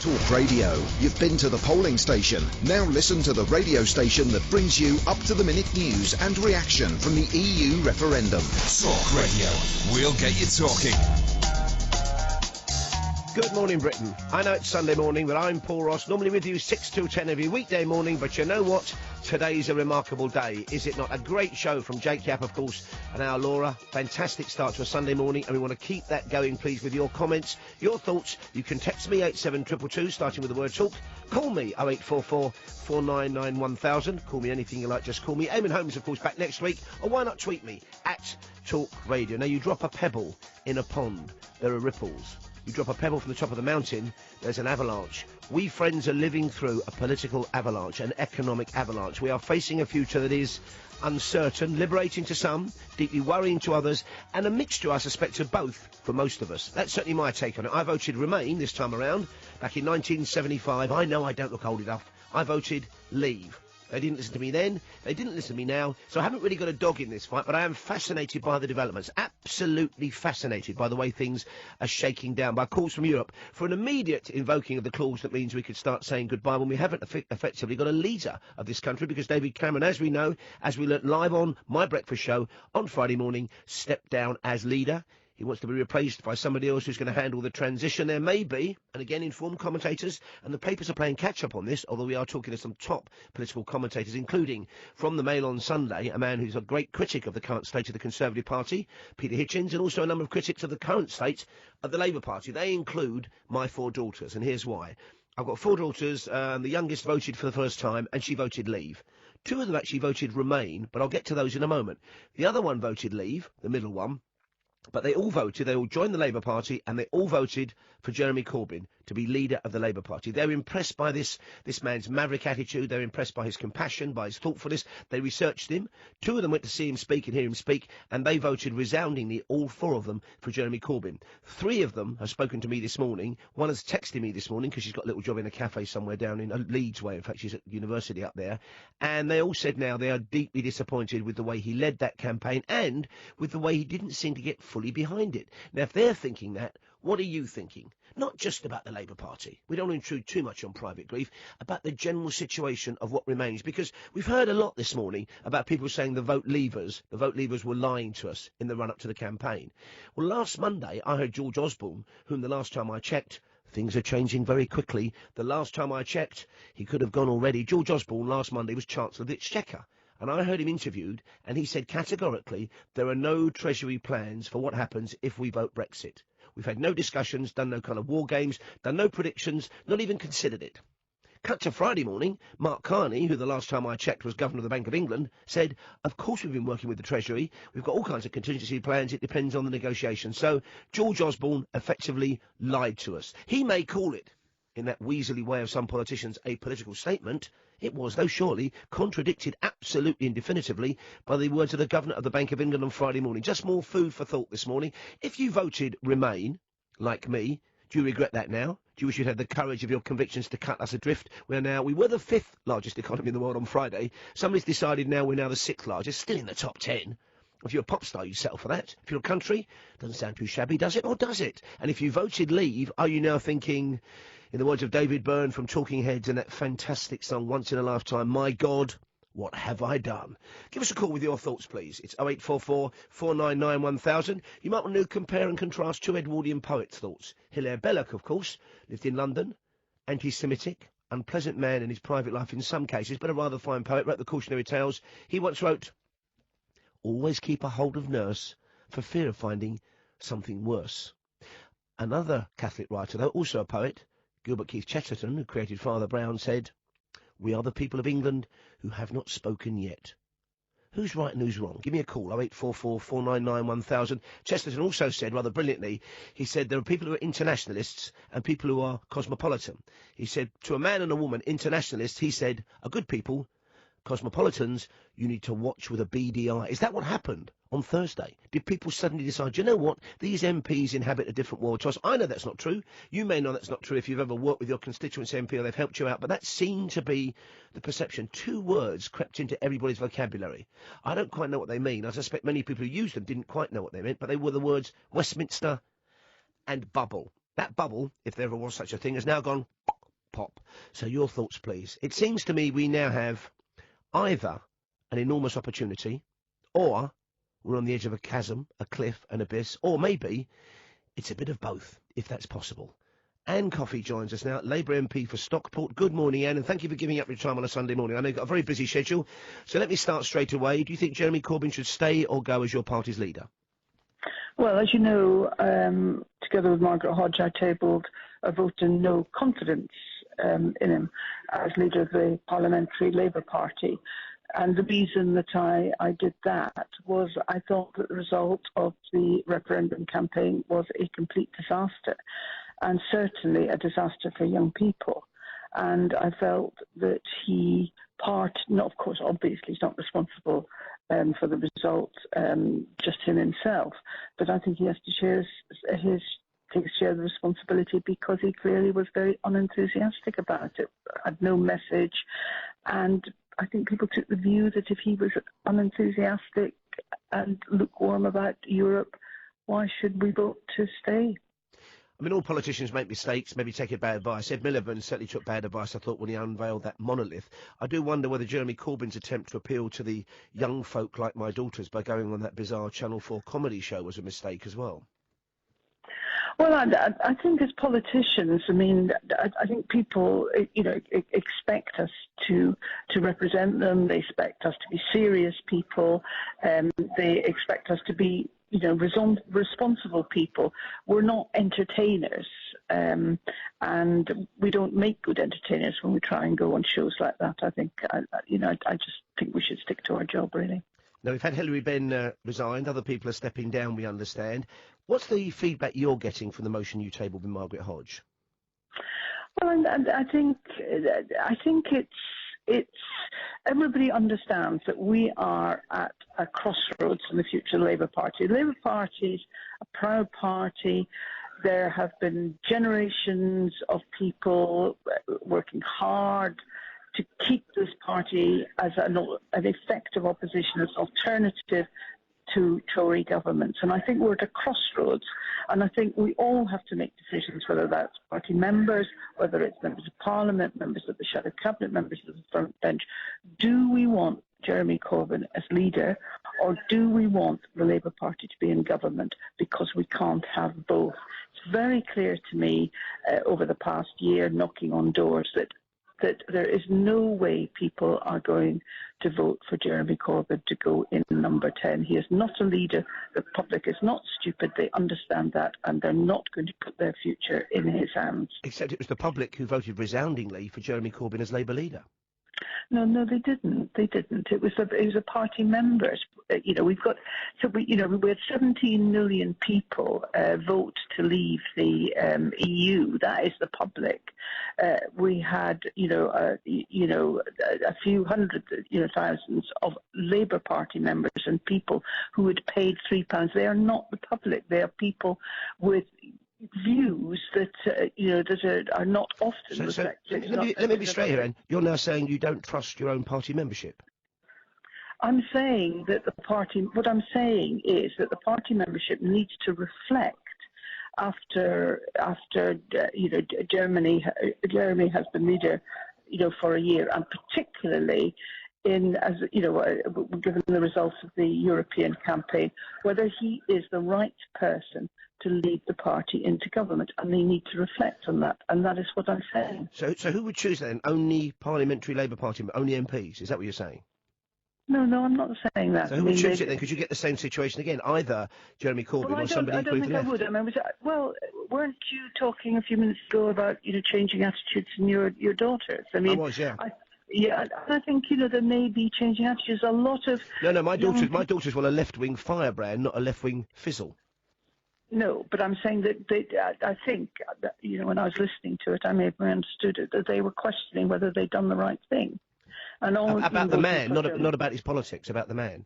Talk Radio. You've been to the polling station. Now listen to the radio station that brings you up-to-the-minute news and reaction from the EU referendum. Talk Radio. We'll get you talking. Good morning, Britain. I know it's Sunday morning, but I'm Paul Ross, normally with you 6 to 10 every weekday morning, but you know what? Today's a remarkable day, is it not? A great show from Jake Yap, of course, and our Laura. Fantastic start to a Sunday morning, and we want to keep that going, please, with your comments, your thoughts. You can text me 87222, starting with the word talk. Call me 0844 499 1000. Call me anything you like, just call me. Eamon Holmes, of course, back next week. Or why not tweet me at Talk Radio. Now, you drop a pebble in a pond, there are ripples. You drop a pebble from the top of the mountain, there's an avalanche. We, friends, are living through a political avalanche, an economic avalanche. We are facing a future that is uncertain, liberating to some, deeply worrying to others, and a mixture, I suspect, of both for most of us. That's certainly my take on it. I voted Remain this time around, back in 1975. I know I don't look old enough. I voted Leave. They didn't listen to me then, they didn't listen to me now, so I haven't really got a dog in this fight, but I am fascinated by the developments, absolutely fascinated by the way things are shaking down, by calls from Europe for an immediate invoking of the clause that means we could start saying goodbye when we haven't effectively got a leader of this country, because David Cameron, as we know, as we learnt live on my breakfast show on Friday morning, stepped down as leader. He wants to be replaced by somebody else who's going to handle the transition. There may be, and again, informed commentators, and the papers are playing catch-up on this, although we are talking to some top political commentators, including from the Mail on Sunday, a man who's a great critic of the current state of the Conservative Party, Peter Hitchens, and also a number of critics of the current state of the Labour Party. They include my 4 daughters, and here's why. I've got 4 daughters, the youngest voted for the first time, and she voted Leave. 2 of them actually voted Remain, but I'll get to those in a moment. The other one voted Leave, the middle one. But they all joined the Labour Party, and they all voted for Jeremy Corbyn to be leader of the Labour Party. They're impressed by this man's maverick attitude. They're impressed by his compassion, by his thoughtfulness. They researched him. 2 of them went to see him speak and hear him speak, and they voted resoundingly, all 4 of them, for Jeremy Corbyn. 3 of them have spoken to me this morning. One has texted me this morning because she's got a little job in a cafe somewhere down in Leeds way. In fact, she's at university up there. And they all said now they are deeply disappointed with the way he led that campaign and with the way he didn't seem to get fully behind it. Now, if they're thinking that, what are you thinking? Not just about the Labour Party. We don't want to intrude too much on private grief, about the general situation of what remains. Because we've heard a lot this morning about people saying the vote leavers were lying to us in the run-up to the campaign. Well, last Monday, I heard George Osborne, whom the last time I checked, things are changing very quickly. The last time I checked, he could have gone already. George Osborne last Monday was Chancellor of the Exchequer. And I heard him interviewed, and he said categorically there are no Treasury plans for what happens if we vote Brexit. We've had no discussions, done no kind of war games, done no predictions, not even considered it. Cut to Friday morning, Mark Carney, who the last time I checked was Governor of the Bank of England, said, of course we've been working with the Treasury. We've got all kinds of contingency plans. It depends on the negotiations. So George Osborne effectively lied to us. He may call it, in that weaselly way of some politicians, a political statement. It was, though surely, contradicted absolutely and definitively by the words of the Governor of the Bank of England on Friday morning. Just more food for thought this morning. If you voted Remain, like me, do you regret that now? Do you wish you'd had the courage of your convictions to cut us adrift? We were the 5th largest economy in the world on Friday. Somebody's decided now we're now the 6th largest, still in the top 10. If you're a pop star, you settle for that. If you're a country, doesn't sound too shabby, does it? Or does it? And if you voted Leave, are you now thinking, in the words of David Byrne from Talking Heads and that fantastic song, Once in a Lifetime, my God, what have I done? Give us a call with your thoughts, please. It's 0844 499 1000. You might want to compare and contrast 2 Edwardian poets' thoughts. Hilaire Belloc, of course, lived in London, anti-Semitic, unpleasant man in his private life in some cases, but a rather fine poet, wrote the Cautionary Tales. He once wrote, always keep a hold of nurse for fear of finding something worse. Another Catholic writer, though also a poet, Gilbert Keith Chesterton, who created Father Brown, said, we are the people of England who have not spoken yet. Who's right and who's wrong? Give me a call, 0844 499 1000. Chesterton also said, rather brilliantly, he said there are people who are internationalists and people who are cosmopolitan. He said, to a man and a woman, internationalists, he said, are good people. Cosmopolitans, you need to watch with a beady eye. Is that what happened on Thursday? Did people suddenly decide, you know what, these MPs inhabit a different world to us? I know that's not true. You may know that's not true if you've ever worked with your constituency MP or they've helped you out, but that seemed to be the perception. 2 words crept into everybody's vocabulary. I don't quite know what they mean. I suspect many people who used them didn't quite know what they meant, but they were the words Westminster and bubble. That bubble, if there ever was such a thing, has now gone pop. So your thoughts, please. It seems to me we now have either an enormous opportunity, or we're on the edge of a chasm, a cliff, an abyss, or maybe it's a bit of both, if that's possible. Anne Coffey joins us now, Labour MP for Stockport. Good morning, Anne, and thank you for giving up your time on a Sunday morning. I know you've got a very busy schedule, so let me start straight away. Do you think Jeremy Corbyn should stay or go as your party's leader? Well, as you know, together with Margaret Hodge, I tabled a vote in no confidence in him as leader of the Parliamentary Labour Party. And the reason that I did that was I thought that the result of the referendum campaign was a complete disaster, and certainly a disaster for young people. And I felt that of course, obviously he's not responsible for the result, just him himself, but I think he has to share the responsibility because he clearly was very unenthusiastic about it, had no message, and I think people took the view that if he was unenthusiastic and lukewarm about Europe, why should we vote to stay? I mean, all politicians make mistakes, maybe take bad advice. Ed Miliband certainly took bad advice, I thought, when he unveiled that monolith. I do wonder whether Jeremy Corbyn's attempt to appeal to the young folk like my daughters by going on that bizarre Channel 4 comedy show was a mistake as well. Well, I think as politicians, I mean, I think people, expect us to represent them. They expect us to be serious people. They expect us to be, responsible people. We're not entertainers, and we don't make good entertainers when we try and go on shows like that. I think, I just think we should stick to our job, really. Now, we've had Hilary Benn resigned. Other people are stepping down, we understand. What's the feedback you're getting from the motion you tabled with Margaret Hodge? Well, I think it's everybody understands that we are at a crossroads in the future of the Labour Party. The Labour Party is a proud party. There have been generations of people working hard to keep this party as an effective opposition, as an alternative to Tory governments. And I think we're at a crossroads, and I think we all have to make decisions, whether that's party members, whether it's members of Parliament, members of the Shadow Cabinet, members of the front bench. Do we want Jeremy Corbyn as leader, or do we want the Labour Party to be in government? Because we can't have both. It's very clear to me over the past year, knocking on doors, that there is no way people are going to vote for Jeremy Corbyn to go in number 10. He is not a leader. The public is not stupid. They understand that, and they're not going to put their future in his hands. Except it was the public who voted resoundingly for Jeremy Corbyn as Labour leader. No, they didn't. They didn't. It was a party members. We had 17 million people vote to leave the EU. That is the public. We had a few hundred thousands of Labour Party members and people who had paid £3. They are not the public. They are people with views that are not often reflected. Let me be straight here, Anne. You're now saying you don't trust your own party membership. I'm saying that what I'm saying is that the party membership needs to reflect after Jeremy has been leader, for a year, and particularly given the results of the European campaign, whether he is the right person to lead the party into government, and they need to reflect on that, and that is what I'm saying. So who would choose then? Only parliamentary Labour Party, only MPs? Is that what you're saying? No, I'm not saying that. So who would choose it then? Could you get the same situation again? Either Jeremy Corbyn or somebody equally to the left? I don't think I would. Weren't you talking a few minutes ago about changing attitudes in your daughters? I was, yeah. I think there may be changing attitudes. A lot of my daughters want a left-wing firebrand, not a left-wing fizzle. No, but I'm saying that I think that, when I was listening to it, I may have understood it, that they were questioning whether they'd done the right thing. And about the man, not about his politics, about the man.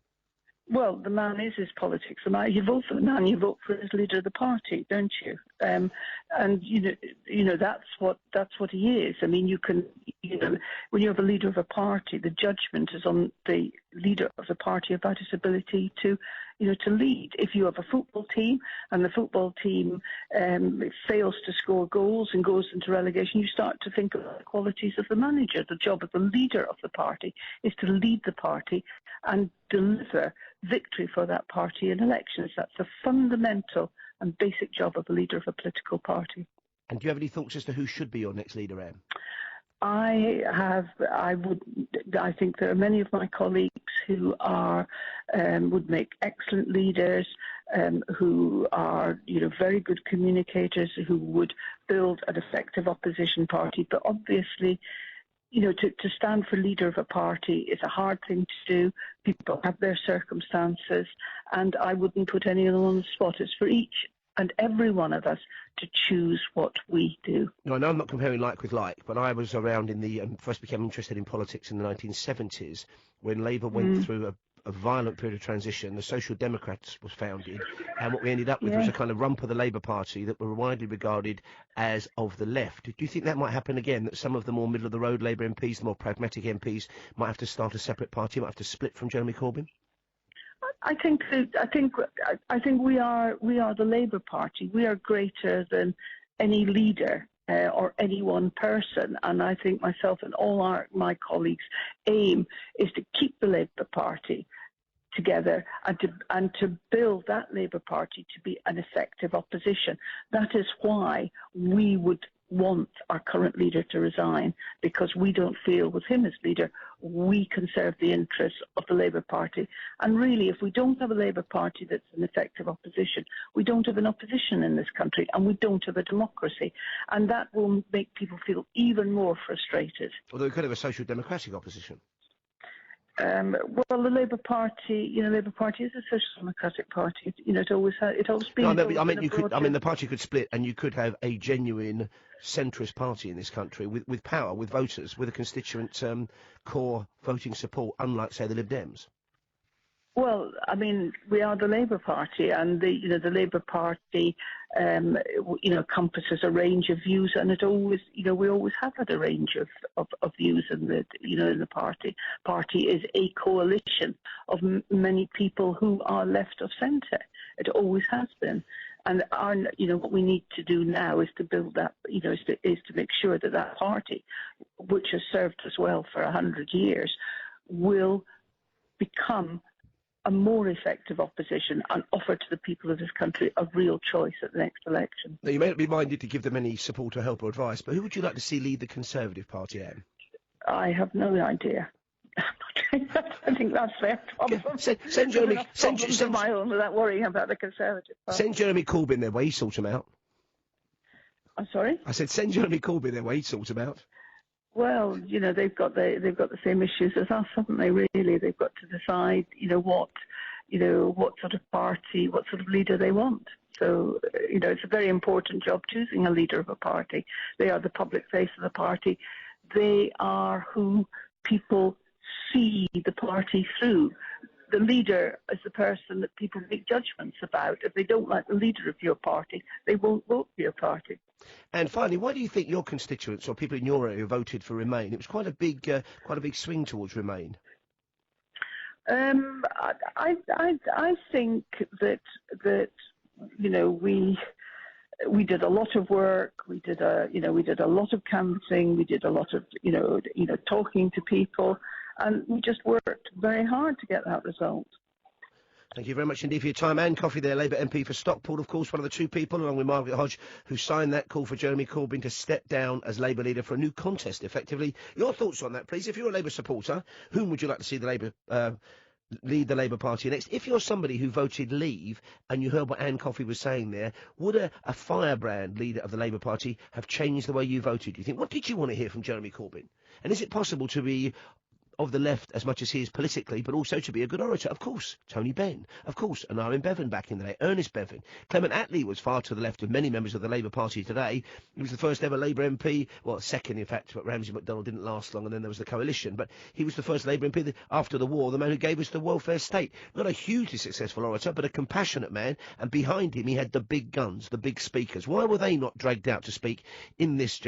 Well, the man is his politics. You vote for the man, you vote for his leader of the party, don't you? And that's what he is. I mean, you can, when you have a leader of a party, the judgment is on the leader of the party about his ability to lead. If you have a football team and the football team fails to score goals and goes into relegation, you start to think of the qualities of the manager. The job of the leader of the party is to lead the party and deliver victory for that party in elections. That's the fundamental and basic job of the leader of a political party. And do you have any thoughts as to who should be your next leader, Anne? I think there are many of my colleagues who would make excellent leaders, who are, very good communicators, who would build an effective opposition party. But obviously, to stand for leader of a party is a hard thing to do. People have their circumstances, and I wouldn't put anyone on the spot. It's for each and every one of us to choose what we do. No, I know I'm not comparing like with like, but I was around first became interested in politics in the 1970s when Labour went through a violent period of transition. The Social Democrats was founded, and what we ended up with was a kind of rump of the Labour Party that were widely regarded as of the left. Do you think that might happen again, that some of the more middle-of-the-road Labour MPs, the more pragmatic MPs, might have to start a separate party, might have to split from Jeremy Corbyn? I think we are the Labour Party. We are greater than any leader or any one person, and I think myself and all my colleagues' aim is to keep the Labour Party together and to build that Labour Party to be an effective opposition. That is why we would want our current leader to resign, because we don't feel with him as leader we can serve the interests of the Labour Party. And really, if we don't have a Labour Party that's an effective opposition, we don't have an opposition in this country, and we don't have a democracy. And that will make people feel even more frustrated. Although we could have a social democratic opposition. Well, the Labour Party, Labour Party is a social democratic party. It always has. It always been. No, the party could split, and you could have a genuine centrist party in this country with power, with voters, with a constituent core voting support, unlike, say, the Lib Dems. Well, I mean, we are the Labour Party, and the Labour Party, encompasses a range of views, and it always, we always have had a range of views in the party. Party is a coalition of many people who are left of centre. It always has been, and what we need to do now is to build that, is to make sure that party, which has served us well for 100 years, will become a more effective opposition and offer to the people of this country a real choice at the next election. Now, you may not be minded to give them any support or help or advice, but who would you like to see lead the Conservative Party, Anne? I have no idea. I think that's their problem. Send Jeremy. Send my own without worrying about the Conservative Party. Send Jeremy Corbyn their way, he'd sort them out. I'm sorry? I said send Jeremy Corbyn their way, he'd sort them out. Well, they've got the same issues as us, haven't they? Really, they've got to decide, what sort of party, what sort of leader they want. So, it's a very important job choosing a leader of a party. They are the public face of the party. They are who people see the party through. The leader is the person that people make judgments about. If they don't like the leader of your party, they won't vote for your party. And finally, why do you think your constituents or people in your area voted for Remain? It was quite a big swing towards Remain. I think that we did a lot of work. We did a lot of canvassing. We did a lot of talking to people, and we just worked very hard to get that result. Thank you very much indeed for your time. Anne Coffey there, Labour MP for Stockport, of course, one of the two people, along with Margaret Hodge, who signed that call for Jeremy Corbyn to step down as Labour leader for a new contest, effectively. Your thoughts on that, please. If you're a Labour supporter, whom would you like to see lead the Labour Party next? If you're somebody who voted Leave and you heard what Anne Coffey was saying there, would a firebrand leader of the Labour Party have changed the way you voted, do you think? What did you want to hear from Jeremy Corbyn? And is it possible to be of the left as much as he is politically, but also to be a good orator. Of course, Tony Benn. Of course, and Aaron Bevan back in the day, Ernest Bevan. Clement Attlee was far to the left of many members of the Labour Party today. He was the first ever Labour MP, well, second in fact, but Ramsay MacDonald didn't last long, and then there was the coalition. But he was the first Labour MP after the war, the man who gave us the welfare state. Not a hugely successful orator, but a compassionate man, and behind him he had the big guns, the big speakers. Why were they not dragged out to speak in this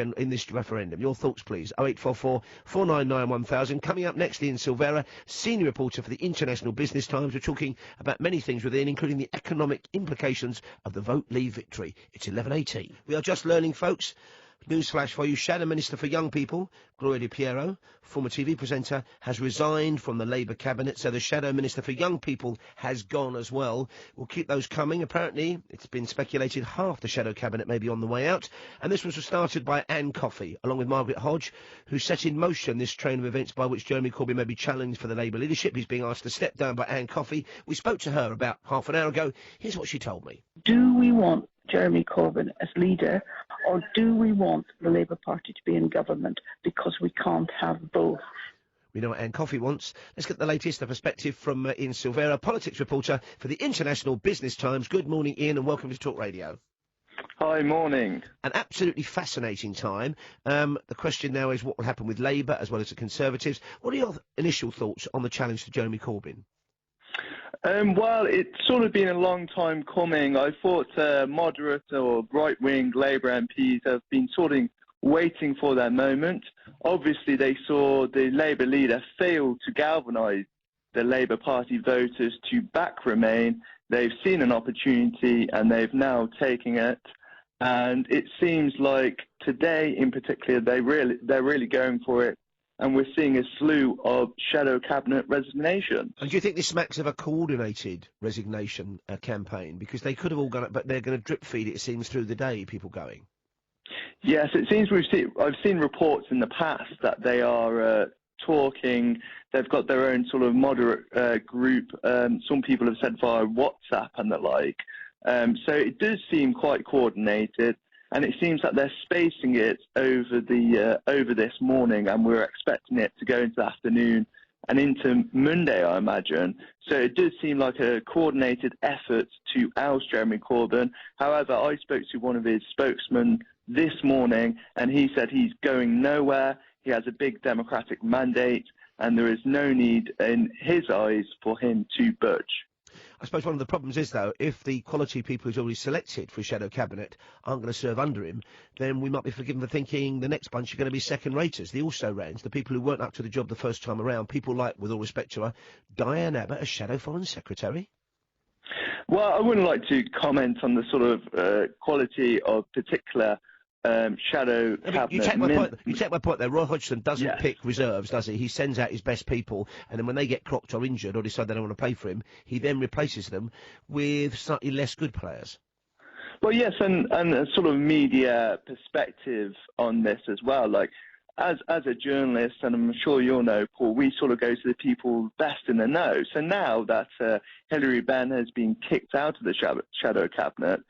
referendum? Your thoughts, please. 0844 499 1000. Coming up next, Ian Silvera, senior reporter for the International Business Times. We're talking about many things with Ian, including the economic implications of the Vote Leave victory. It's 11:18. We are just learning, folks. Newsflash for you. Shadow Minister for Young People, Gloria Di Piero, former TV presenter, has resigned from the Labour cabinet, so the Shadow Minister for Young People has gone as well. We'll keep those coming. Apparently, it's been speculated half the Shadow cabinet may be on the way out, and this was started by Anne Coffey, along with Margaret Hodge, who set in motion this train of events by which Jeremy Corbyn may be challenged for the Labour leadership. He's being asked to step down by Anne Coffey. We spoke to her about half an hour ago. Here's what she told me. Do we want Jeremy Corbyn as leader, or do we want the Labour Party to be in government? Because we can't have both. We know what Anne Coffey wants. Let's get the latest, the perspective from Ian Silvera, politics reporter for the International Business Times. Good morning, Ian, and welcome to Talk Radio. Hi, morning. An absolutely fascinating time. The question now is what will happen with Labour as well as the Conservatives. What are your initial thoughts on the challenge to Jeremy Corbyn? Well, it's sort of been a long time coming. I thought moderate or right-wing Labour MPs have been waiting for their moment. Obviously, they saw the Labour leader fail to galvanise the Labour Party voters to back Remain. They've seen an opportunity and they've now taken it. And it seems like today, in particular, they're really going for it. And we're seeing a slew of shadow cabinet resignations. And do you think this smacks of a coordinated resignation campaign? Because they could have all gone up, but they're going to drip feed, it seems, through the day, people going. Yes, it seems I've seen reports in the past that they are talking. They've got their own sort of moderate group. Some people have said via WhatsApp and the like. So it does seem quite coordinated. And it seems that they're spacing it over this morning, and we're expecting it to go into the afternoon and into Monday, I imagine. So it does seem like a coordinated effort to oust Jeremy Corbyn. However, I spoke to one of his spokesmen this morning, and he said he's going nowhere. He has a big democratic mandate, and there is no need, in his eyes, for him to budge. I suppose one of the problems is, though, if the quality people he's already selected for his shadow cabinet aren't going to serve under him, then we might be forgiven for thinking the next bunch are going to be second-raters, the also-rans, the people who weren't up to the job the first time around, people like, with all respect to her, Diane Abbott as Shadow Foreign Secretary. Well, I wouldn't like to comment on the sort of quality of particular shadow cabinet. You take my point there. Roy Hodgson doesn't pick reserves, does he? He sends out his best people, and then when they get crocked or injured or decide they don't want to pay for him, he then replaces them with slightly less good players. Well, yes, and a sort of media perspective on this as well. Like, as a journalist, and I'm sure you'll know, Paul, we sort of go to the people best in the know. So now that Hilary Benn has been kicked out of the shadow cabinet,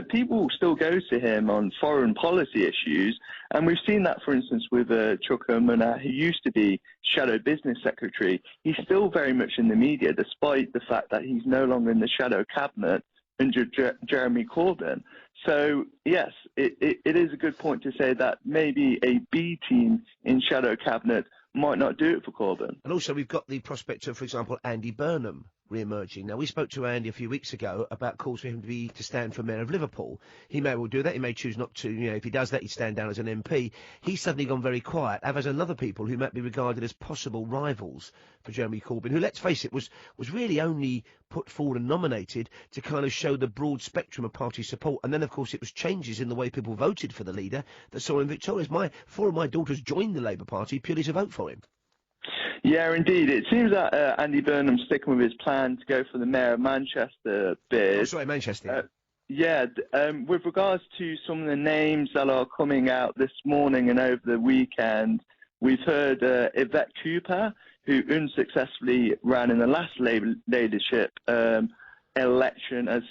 people still go to him on foreign policy issues. And we've seen that, for instance, with Chuka Umunna, who used to be shadow business secretary. He's still very much in the media, despite the fact that he's no longer in the shadow cabinet under Jeremy Corbyn. So, yes, it is a good point to say that maybe a B team in shadow cabinet might not do it for Corbyn. And also we've got the prospect of, for example, Andy Burnham re-emerging. Now, we spoke to Andy a few weeks ago about calls for him to stand for Mayor of Liverpool. He may well do that. He may choose not to. You know, if he does that, he'd stand down as an MP. He's suddenly gone very quiet, as has another people who might be regarded as possible rivals for Jeremy Corbyn, who, let's face it, was really only put forward and nominated to kind of show the broad spectrum of party support. And then, of course, it was changes in the way people voted for the leader that saw him victorious. Four of my daughters joined the Labour Party purely to vote for him. Yeah, indeed. It seems that Andy Burnham's sticking with his plan to go for the Mayor of Manchester bid. Oh, sorry, Manchester. With regards to some of the names that are coming out this morning and over the weekend, we've heard Yvette Cooper, who unsuccessfully ran in the last Labour leadership election as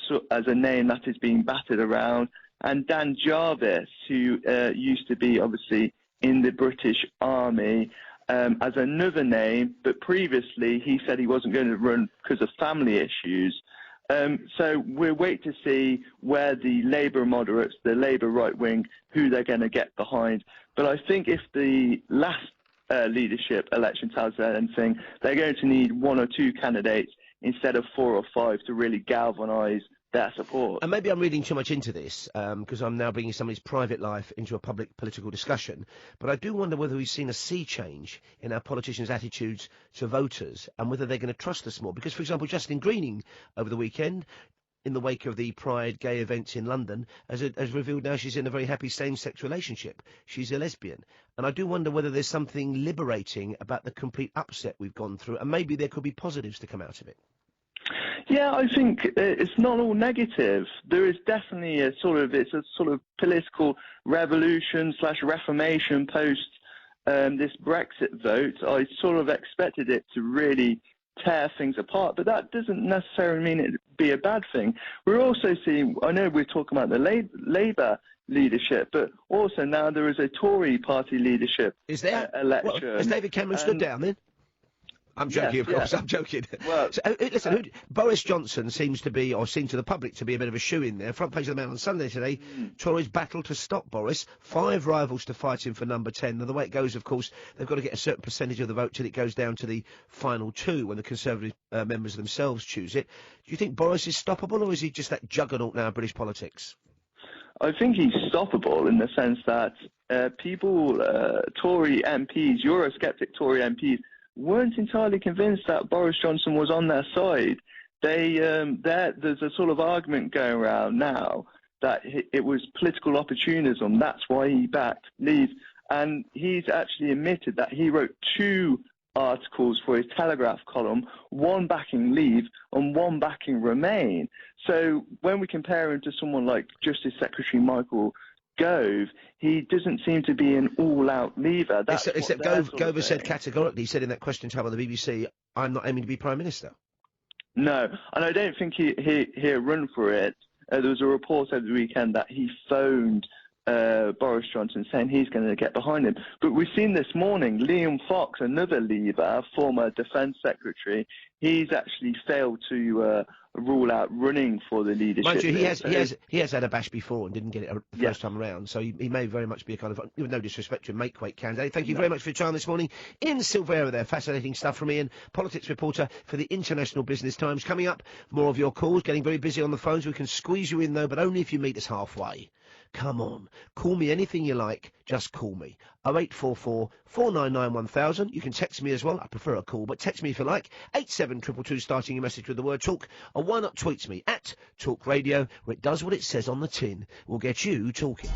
a name that is being batted around, and Dan Jarvis, who used to be, obviously, in the British Army. as another name, but previously he said he wasn't going to run because of family issues. So we'll wait to see where the Labour moderates, the Labour right wing, who they're going to get behind. But I think if the last leadership election tells us anything, they're going to need one or two candidates instead of 4 or 5 to really galvanise their support. And maybe I'm reading too much into this because I'm now bringing somebody's private life into a public political discussion. But I do wonder whether we've seen a sea change in our politicians' attitudes to voters and whether they're going to trust us more. Because, for example, Justine Greening over the weekend, in the wake of the Pride gay events in London, has revealed now she's in a very happy same-sex relationship. She's a lesbian. And I do wonder whether there's something liberating about the complete upset we've gone through, and maybe there could be positives to come out of it. Yeah, I think it's not all negative. There is definitely it's a sort of political revolution / reformation post this Brexit vote. I sort of expected it to really tear things apart, but that doesn't necessarily mean it'd be a bad thing. We're also seeing, I know we're talking about the Labour leadership, but also now there is a Tory party leadership election. Well, has David Cameron stood down then? I'm joking, of course. I'm joking. Well, so, listen, Boris Johnson seemed to the public to be a bit of a shoe-in there. Front page of the Mail on Sunday today, Tories battle to stop Boris. 5 rivals to fight him for number 10. And the way it goes, of course, they've got to get a certain percentage of the vote till it goes down to the final 2 when the Conservative members themselves choose it. Do you think Boris is stoppable, or is he just that juggernaut now in British politics? I think he's stoppable in the sense that Tory MPs, Eurosceptic Tory MPs, weren't entirely convinced that Boris Johnson was on their side. There's a sort of argument going around now that it was political opportunism. That's why he backed Leave. And he's actually admitted that he wrote 2 articles for his Telegraph column, 1 backing Leave and 1 backing Remain. So when we compare him to someone like Justice Secretary Michael Gove, he doesn't seem to be an all-out leaver. Except Gove has said categorically, he said in that question time on the BBC, I'm not aiming to be Prime Minister. No, and I don't think he'll run for it. There was a report over the weekend that he phoned Boris Johnson saying he's going to get behind him. But we've seen this morning, Liam Fox, another Leaver, former Defence Secretary, he's actually failed to rule out running for the leadership. Mind you, he has had a bash before and didn't get it the first time around, so he may very much be a kind of, with no disrespect to a make-weight candidate. Thank you very much for your time this morning. Ian Silvera there, fascinating stuff from Ian, politics reporter for the International Business Times. Coming up, more of your calls, getting very busy on the phones. We can squeeze you in though, but only if you meet us halfway. Come on, call me anything you like, just call me. 0844 499 1000. You can text me as well. I prefer a call, but text me if you like. 87222 starting your message with the word talk. Or why not tweet me at talkRADIO, where it does what it says on the tin. We'll get you talking.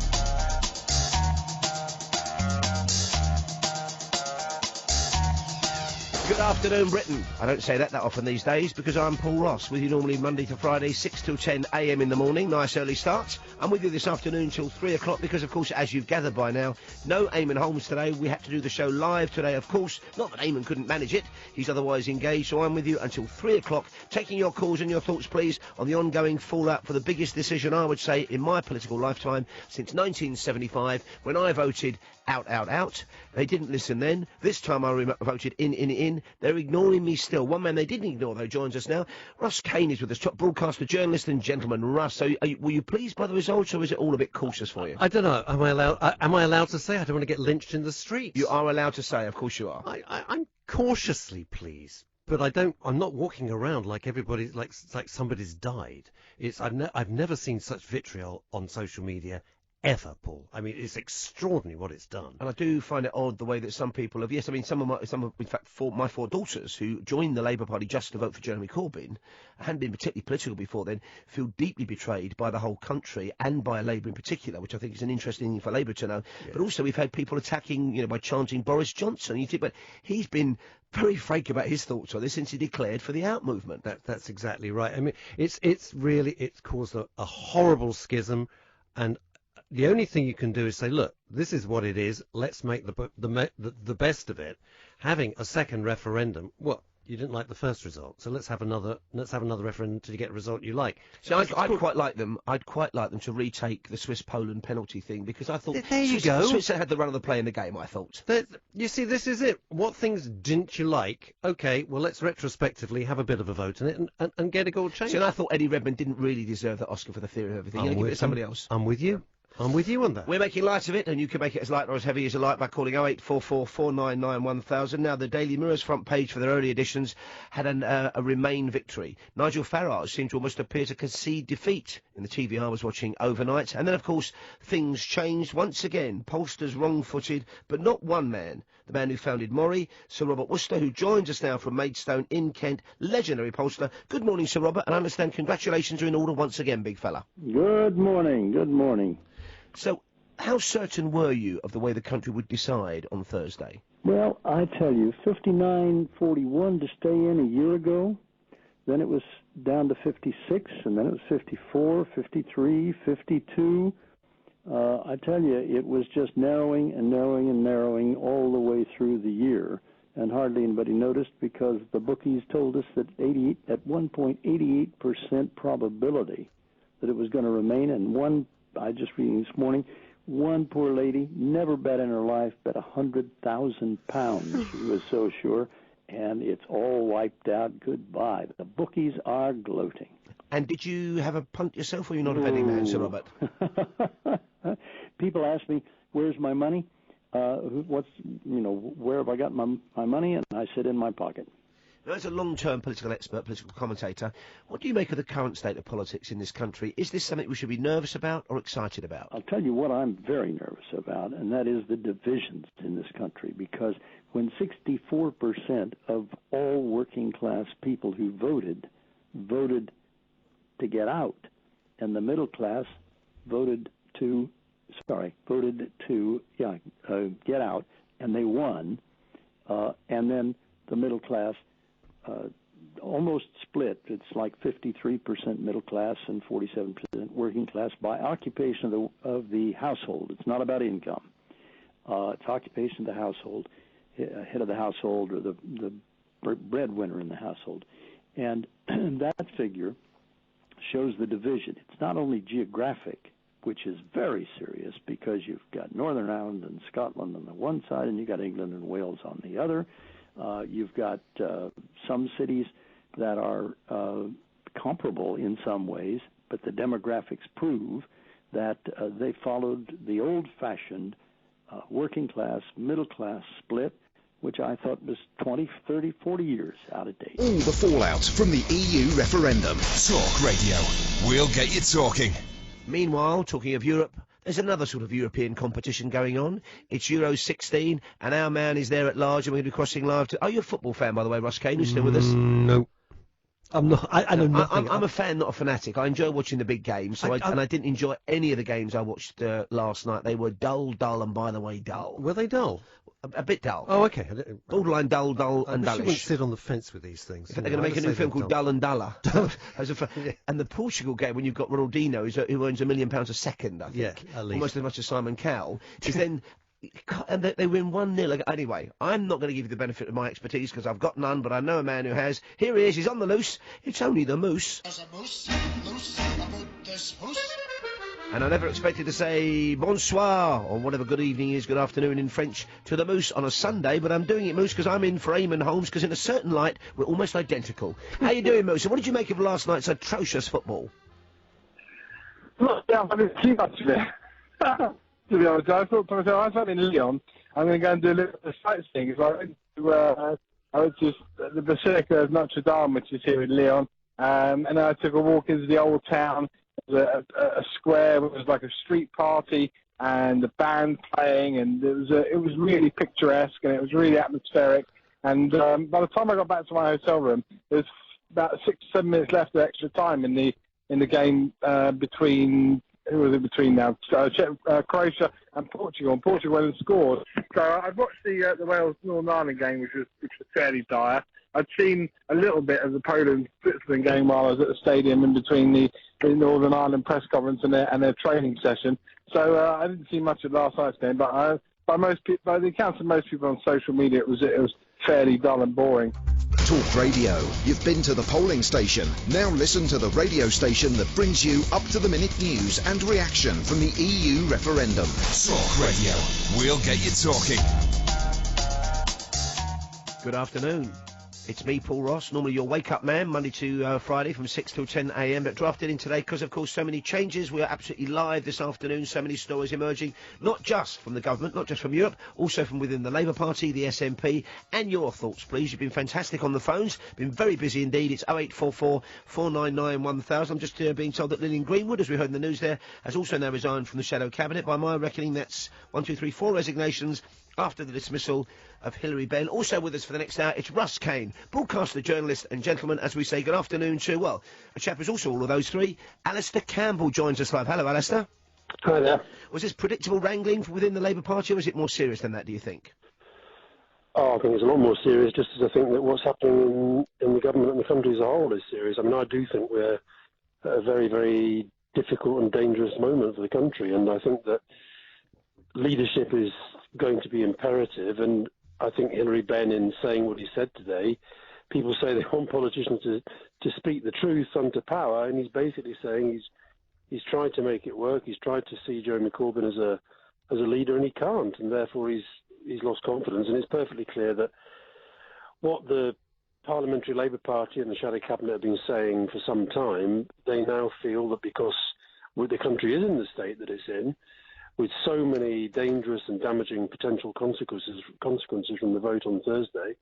Good afternoon, Britain. I don't say that often these days because I'm Paul Ross, with you normally Monday to Friday, 6 till 10 a.m. in the morning. Nice early start. I'm with you this afternoon till 3 o'clock because, of course, as you've gathered by now, no Eamon Holmes today. We had to do the show live today, of course. Not that Eamon couldn't manage it. He's otherwise engaged, so I'm with you until 3 o'clock, taking your calls and your thoughts, please, on the ongoing fallout for the biggest decision, I would say, in my political lifetime since 1975, when I voted out. They didn't listen then. This time I voted in. They're ignoring me still. One man they didn't ignore, though, joins us now. Russ Kane is with us, top broadcaster, journalist and gentleman. Russ, so were you pleased by the results, or is it all a bit cautious for you? I don't know. Am I allowed to say? I don't want to get lynched in the streets. You are allowed to say, of course you are. I'm cautiously pleased, but I'm not walking around like everybody, like somebody's died. I've never seen such vitriol on social media ever, Paul. I mean, it's extraordinary what it's done. And I do find it odd the way that some people have. Yes, I mean, in fact, my 4 daughters who joined the Labour Party just to vote for Jeremy Corbyn, hadn't been particularly political before then, feel deeply betrayed by the whole country and by Labour in particular, which I think is an interesting thing for Labour to know. Yeah. But also, we've had people attacking, by chanting Boris Johnson. You think, but he's been very frank about his thoughts on this since he declared for the Out movement. That's exactly right. I mean, it's caused a horrible schism, and the only thing you can do is say, look, this is what it is. Let's make the best of it. Having a second referendum, well, You didn't like the first result, so let's have another referendum until you get a result you like. So I'd quite like them. I'd quite like them to retake the Swiss-Poland penalty thing, because I thought there you go. Swiss had the run of the play in the game. I thought. You see, this is it. What things didn't you like? Okay, well, let's retrospectively have a bit of a vote on it and get it all changed. See, and I thought Eddie Redmayne didn't really deserve the Oscar for The Theory of Everything. Give it to somebody else. I'm with you. I'm with you on that. We're making light of it, and you can make it as light or as heavy as you like by calling 0844 499 1000. Now, the Daily Mirror's front page for their early editions had a Remain victory. Nigel Farage seemed to almost appear to concede defeat in the TV I was watching overnight. And then, of course, things changed once again. Pollsters wrong-footed, but not one man. The man who founded Mori, Sir Robert Worcester, who joins us now from Maidstone in Kent, legendary pollster. Good morning, Sir Robert, and I understand congratulations are in order once again, big fella. Good morning, good morning. So, how certain were you of the way the country would decide on Thursday? Well, I tell you, 59-41 to stay in a year ago. Then it was down to 56, and then it was 54, 53, 52. I tell you, it was just narrowing and narrowing and narrowing all the way through the year, and hardly anybody noticed, because the bookies told us that at one point 88% probability that it was going to remain, and I just reading this morning, one poor lady, never bet in her life, bet £100,000. She was so sure, and it's all wiped out. Goodbye. The bookies are gloating. And did you have a punt yourself, or you're not a betting man, Sir Robert? People ask me, "Where's my money? Where have I got my money?" And I said, "In my pocket." Now, as a long-term political expert, political commentator, what do you make of the current state of politics in this country? Is this something we should be nervous about or excited about? I'll tell you what I'm very nervous about, and that is the divisions in this country, because when 64% of all working-class people who voted to get out, and the middle class voted to get out, and they won, and then the middle class almost split. It's like 53% middle class and 47% working class by occupation of the household. It's not about income. It's occupation of the household, head of the household, or the breadwinner in the household. And that figure shows the division. It's not only geographic, which is very serious, because you've got Northern Ireland and Scotland on the one side, and you've got England and Wales on the other. You've got some cities that are comparable in some ways, but the demographics prove that they followed the old-fashioned working class, middle class split, which I thought was 20, 30, 40 years out of date. All the fallout from the EU referendum. Talk Radio. We'll get you talking. Meanwhile, talking of Europe, there's another sort of European competition going on. It's Euro 16, and our man is there at large, and we're going to be crossing live to... Are you a football fan, by the way, Ross Kane, who's still with us? No. I'm not. I know nothing. I'm a fan, not a fanatic. I enjoy watching the big games, and I didn't enjoy any of the games I watched last night. They were dull, and by the way, dull. Were they dull? A bit dull. Oh, okay. Borderline dull, and dullish. I wouldn't sit on the fence with these things. They're going to make a new film called Dull and Duller. And the Portugal game, when you've got Ronaldinho, who earns £1 million a second, I think, at least. Almost as much as Simon Cowell, is then... And they win 1-0. Anyway, I'm not going to give you the benefit of my expertise, because I've got none, but I know a man who has. Here he is, he's on the loose. It's only the Moose. There's a moose loose about this house. And I never expected to say bonsoir, or whatever good evening is, good afternoon in French, to the Moose on a Sunday, but I'm doing it, Moose, because I'm in for Eamon Holmes, because in a certain light, we're almost identical. How you doing, Moose? And what did you make of last night's atrocious football? Look, yeah, I didn't see much of it. To be honest, I thought to myself, I'm in Lyon, I'm going to go and do a little bit of sightseeing. So I went to the Basilica of Notre Dame, which is here in Lyon, and then I took a walk into the old town. A square where it was like a street party and the band playing, and it was really picturesque, and it was really atmospheric. And by the time I got back to my hotel room, there was about 6 or 7 minutes left of extra time in the game between now? Croatia and Portugal. And Portugal went and scored. So I watched the Wales Northern Ireland game, which was fairly dire. I'd seen a little bit of the Poland-Switzerland game while I was at the stadium in between the Northern Ireland press conference and their training session. So I didn't see much of last night's game, but by the accounts of most people on social media, it was fairly dull and boring. Talk Radio. You've been to the polling station. Now listen to the radio station that brings you up-to-the-minute news and reaction from the EU referendum. Talk Radio. We'll get you talking. Good afternoon. It's me, Paul Ross, normally your wake-up man, Monday to Friday from 6 till 10 a.m, but drafted in today because, of course, so many changes. We are absolutely live this afternoon, so many stories emerging, not just from the government, not just from Europe, also from within the Labour Party, the SNP, and your thoughts, please. You've been fantastic on the phones, been very busy indeed. It's 0844 499 1000. I'm just being told that Lillian Greenwood, as we heard in the news there, has also now resigned from the Shadow Cabinet. By my reckoning, that's 4 resignations after the dismissal of Hilary Benn. Also with us for the next hour, it's Russ Kane, broadcaster, journalist and gentleman, as we say good afternoon to, well, a chap who's also all of those three. Alistair Campbell joins us live. Hello, Alistair. Hi there. Was this predictable wrangling from within the Labour Party, or is it more serious than that, do you think? Oh, I think it's a lot more serious, just as I think that what's happening in the government and the country as a whole is serious. I mean, I do think we're at a very, very difficult and dangerous moment for the country, and I think that leadership is going to be imperative, and I think Hilary Benn, in saying what he said today, people say they want politicians to speak the truth under power, and he's basically saying he's tried to make it work. He's tried to see Jeremy Corbyn as a leader, and he can't, and therefore he's lost confidence. And it's perfectly clear that what the Parliamentary Labour Party and the Shadow Cabinet have been saying for some time, they now feel that because the country is in the state that it's in, with so many dangerous and damaging potential consequences from the vote on Thursday,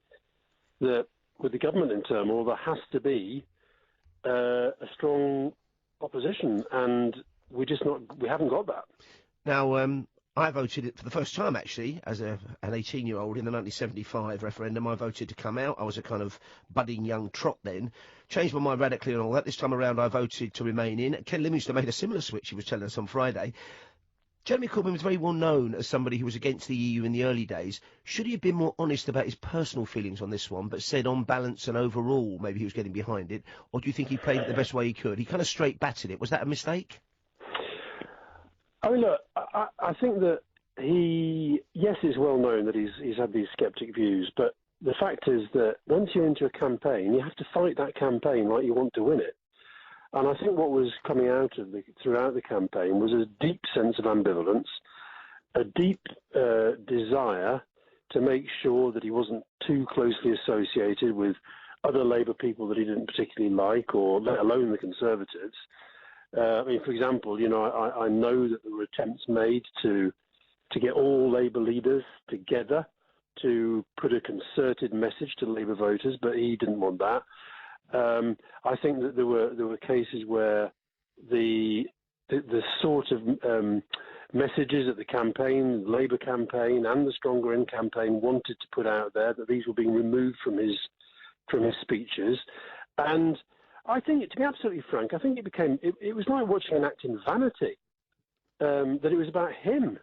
that with the government in turmoil, there has to be a strong opposition, and we haven't got that. Now, I voted it for the first time, actually, as an 18-year-old in the 1975 referendum. I voted to come out. I was a kind of budding young trot then. Changed my mind radically and all that. This time around, I voted to remain in. Ken Livingstone made a similar switch, he was telling us on Friday. Jeremy Corbyn was very well known as somebody who was against the EU in the early days. Should he have been more honest about his personal feelings on this one, but said on balance and overall maybe he was getting behind it? Or do you think he played it the best way he could? He kind of straight-batted it. Was that a mistake? I mean, look, I think that yes, it's well known that he's had these sceptic views, but the fact is that once you're into a campaign, you have to fight that campaign like you want to win it. And I think what was coming out of throughout the campaign was a deep sense of ambivalence, a deep desire to make sure that he wasn't too closely associated with other Labour people that he didn't particularly like, or let alone the Conservatives. I mean, for example, you know, I know that there were attempts made to get all Labour leaders together to put a concerted message to Labour voters, but he didn't want that. I think that there were cases where the sort of messages that the campaign, Labour campaign and the Stronger In campaign wanted to put out there, that these were being removed from his speeches. And I think, to be absolutely frank, I think it was like watching an act in vanity, that it was about him.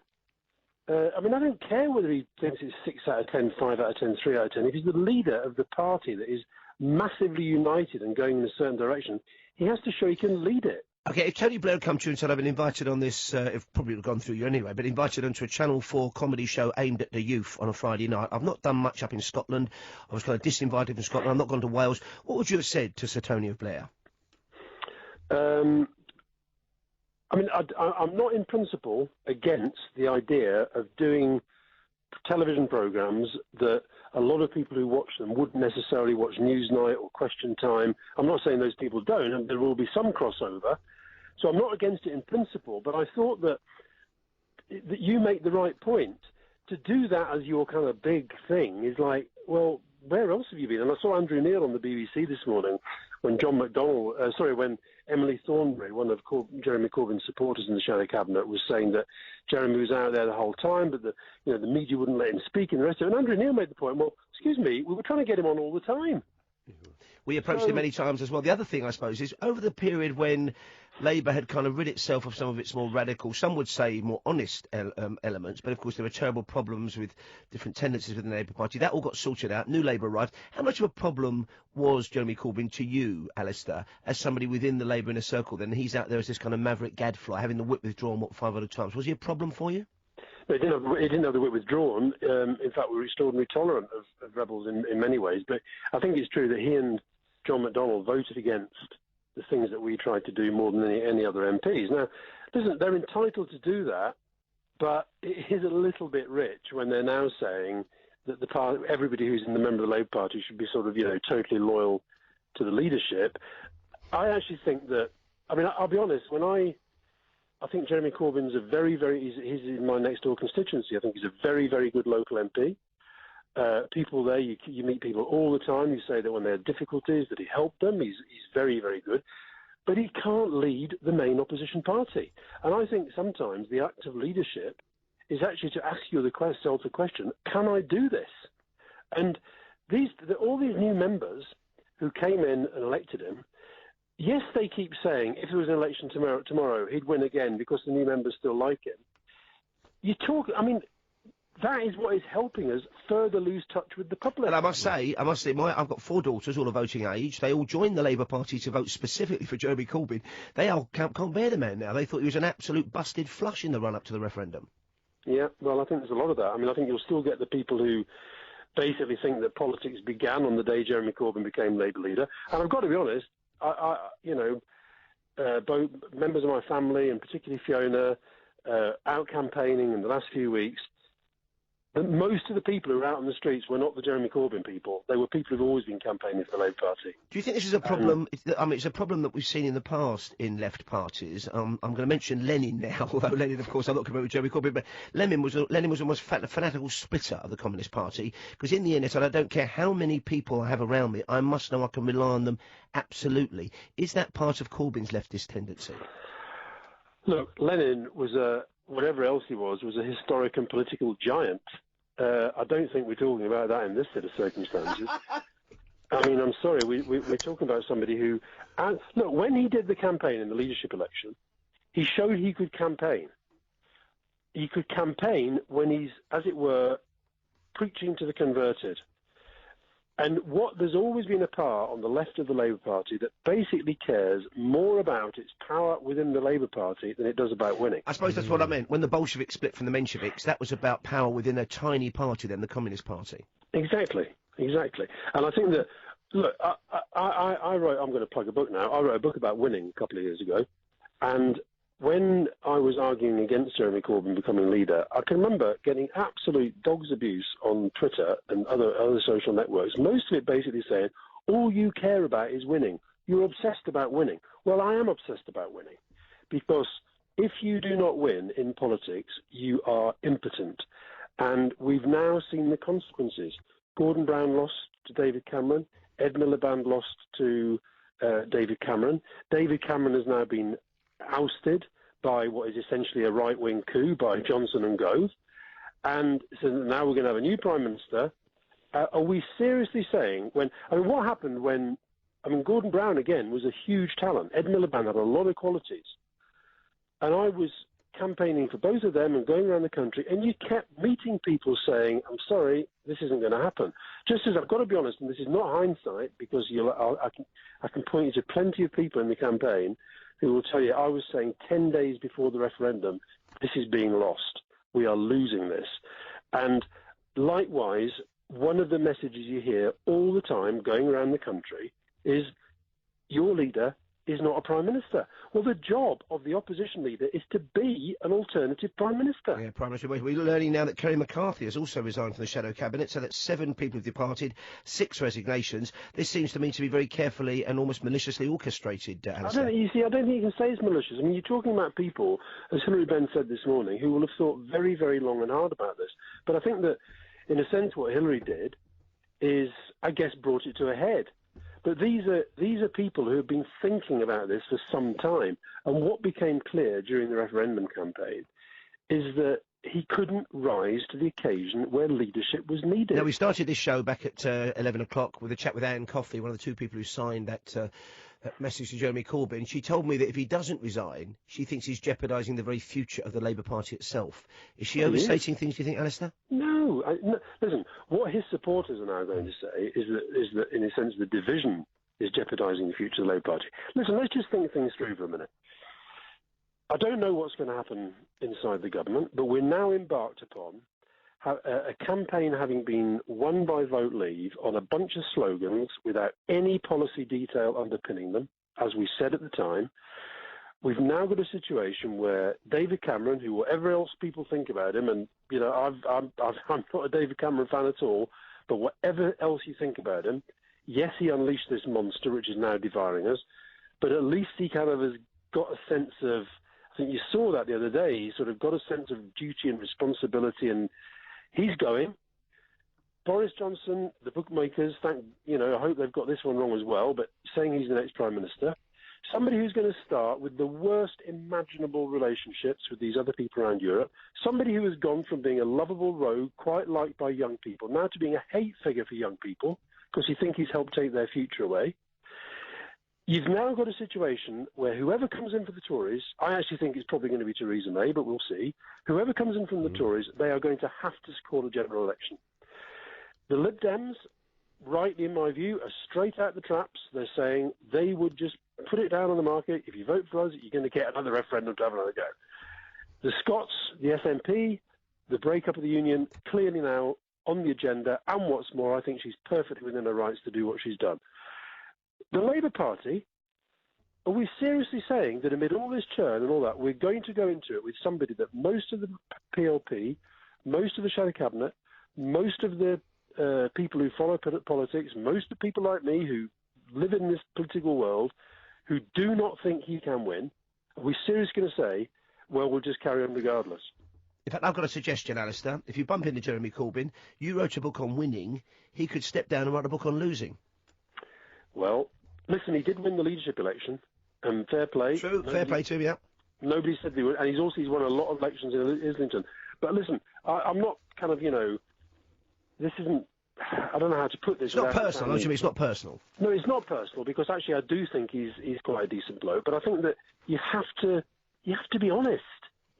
I mean, I don't care whether he thinks it's 6 out of 10, 5 out of 10, 3 out of 10. If he's the leader of the party that is massively united and going in a certain direction, he has to show he can lead it. OK, if Tony Blair had come to you and said, I've been invited on this, it probably would have gone through you anyway, but invited onto a Channel 4 comedy show aimed at the youth on a Friday night. I've not done much up in Scotland. I was kind of disinvited from Scotland. I've not gone to Wales. What would you have said to Sir Tony Blair? I mean, I'm not in principle against the idea of doing television programmes that a lot of people who watch them wouldn't necessarily watch Newsnight or Question Time. I'm not saying those people don't, and there will be some crossover. So I'm not against it in principle, but I thought that you make the right point. To do that as your kind of big thing is like, well, where else have you been? And I saw Andrew Neil on the BBC this morning when when Emily Thornberry, one of Jeremy Corbyn's supporters in the Shadow Cabinet, was saying that Jeremy was out there the whole time, but the media wouldn't let him speak and the rest of it. And Andrew Neil made the point, well, excuse me, we were trying to get him on all the time. We approached him many times as well. The other thing, I suppose, is over the period when Labour had kind of rid itself of some of its more radical, some would say more honest elements, but of course there were terrible problems with different tendencies within the Labour Party. That all got sorted out. New Labour arrived. How much of a problem was Jeremy Corbyn to you, Alistair, as somebody within the Labour inner circle? Then he's out there as this kind of maverick gadfly, having the whip withdrawn, 500 times. Was he a problem for you? it didn't have the word withdrawn. In fact, we were extraordinarily tolerant of rebels in many ways. But I think it's true that he and John McDonnell voted against the things that we tried to do more than any other MPs. Now, listen, they're entitled to do that, but it is a little bit rich when they're now saying that everybody who's in the member of the Labour Party should be sort of, totally loyal to the leadership. I actually think that, I'll be honest, I think Jeremy Corbyn's he's in my next door constituency. I think he's a very, very good local MP. People there, you meet people all the time who say that when they had difficulties, that he helped them. He's very, very good. But he can't lead the main opposition party. And I think sometimes the act of leadership is actually to ask yourself the question, can I do this? And all these new members who came in and elected him, yes, they keep saying if there was an election tomorrow, he'd win again because the new members still like him. That is what is helping us further lose touch with the public. And I must say, I've got 4 daughters, all of voting age. They all joined the Labour Party to vote specifically for Jeremy Corbyn. They all can't bear the man now. They thought he was an absolute busted flush in the run-up to the referendum. Yeah, well, I think there's a lot of that. I think you'll still get the people who basically think that politics began on the day Jeremy Corbyn became Labour leader. And I've got to be honest, both members of my family, and particularly Fiona, out campaigning in the last few weeks, most of the people who were out on the streets were not the Jeremy Corbyn people. They were people who've always been campaigning for the Labour Party. Do you think this is a problem? It's a problem that we've seen in the past in left parties. I'm going to mention Lenin now, although Lenin, of course, I'm not comparing with Jeremy Corbyn, but Lenin was almost a fanatical splitter of the Communist Party, because in the end, I don't care how many people I have around me, I must know I can rely on them absolutely. Is that part of Corbyn's leftist tendency? Look, Lenin was whatever else he was a historic and political giant. I don't think we're talking about that in this set of circumstances. I'm sorry, we're talking about somebody who... look, when he did the campaign in the leadership election, he showed he could campaign. He could campaign when he's, as it were, preaching to the converted. And there's always been a part on the left of the Labour Party that basically cares more about its power within the Labour Party than it does about winning. I suppose that's what I meant. When the Bolsheviks split from the Mensheviks, that was about power within a tiny party, then the Communist Party. Exactly. And I think that, look, I wrote, I'm going to plug a book now, I wrote a book about winning a couple of years ago, and when I was arguing against Jeremy Corbyn becoming leader, I can remember getting absolute dog's abuse on Twitter and other social networks, most of it basically saying, all you care about is winning. You're obsessed about winning. Well, I am obsessed about winning, because if you do not win in politics, you are impotent. And we've now seen the consequences. Gordon Brown lost to David Cameron. Ed Miliband lost to David Cameron. David Cameron has now been ousted by what is essentially a right-wing coup by Johnson and Gove. And so now we're going to have a new Prime Minister. Are we seriously saying what happened when, Gordon Brown, again, was a huge talent. Ed Miliband had a lot of qualities. And I was campaigning for both of them and going around the country, and you kept meeting people saying, I'm sorry, this isn't going to happen. Just as I've got to be honest, and this is not hindsight, because I can point you to plenty of people in the campaign who will tell you I was saying 10 days before the referendum, this is being lost. We are losing this. And likewise, one of the messages you hear all the time going around the country is your leader is not a Prime Minister. Well, the job of the opposition leader is to be an alternative Prime Minister. Yeah, Prime Minister. We're learning now that Kerry McCarthy has also resigned from the shadow cabinet, so that 7 people have departed, 6 resignations. This seems to me to be very carefully and almost maliciously orchestrated, Alistair. I don't think you can say it's malicious. You're talking about people, as Hilary Benn said this morning, who will have thought very, very long and hard about this. But I think that, in a sense, what Hilary did is, I guess, brought it to a head. But these are people who have been thinking about this for some time. And what became clear during the referendum campaign is that he couldn't rise to the occasion where leadership was needed. Now, we started this show back at 11 o'clock with a chat with Anne Coffey, one of the 2 people who signed that message to Jeremy Corbyn. She told me that if he doesn't resign, she thinks he's jeopardising the very future of the Labour Party itself. Is she overstating things, do you think, Alistair? No. Listen, what his supporters are now going to say is that, in a sense, the division is jeopardising the future of the Labour Party. Listen, let's just think things through for a minute. I don't know what's going to happen inside the government, but we're now embarked upon a campaign having been won by Vote Leave on a bunch of slogans without any policy detail underpinning them, as we said at the time. We've now got a situation where David Cameron, who whatever else people think about him, and you know, I'm not a David Cameron fan at all, but whatever else you think about him, yes, he unleashed this monster which is now devouring us, but at least he kind of has got a sense of, I think you saw that the other day, he sort of got a sense of duty and responsibility, and he's going. Boris Johnson, the bookmakers, I hope they've got this one wrong as well, but saying he's the next Prime Minister. Somebody who's going to start with the worst imaginable relationships with these other people around Europe. Somebody who has gone from being a lovable rogue, quite liked by young people, now to being a hate figure for young people, because you think he's helped take their future away. You've now got a situation where whoever comes in for the Tories, I actually think it's probably going to be Theresa May, but we'll see. Whoever comes in from the Tories, they are going to have to call a general election. The Lib Dems, rightly in my view, are straight out the traps. They're saying they would just put it down on the market. If you vote for us, you're going to get another referendum to have another go. The Scots, the SNP, the breakup of the Union, clearly now on the agenda. And what's more, I think she's perfectly within her rights to do what she's done. The Labour Party, are we seriously saying that amid all this churn and all that, we're going to go into it with somebody that most of the PLP, most of the shadow cabinet, most of the people who follow politics, most of the people like me who live in this political world, who do not think he can win, are we seriously going to say, well, we'll just carry on regardless? In fact, I've got a suggestion, Alistair. If you bump into Jeremy Corbyn, you wrote a book on winning, he could step down and write a book on losing. Well, listen, he did win the leadership election, and fair play. True, fair play to him, yeah. Nobody said they would, and he's won a lot of elections in Islington. But listen, I'm not kind of, this isn't, I don't know how to put this. It's not personal, don't you mean? It's not personal. No, it's not personal, because actually I do think he's quite a decent bloke, but I think that you have to be honest.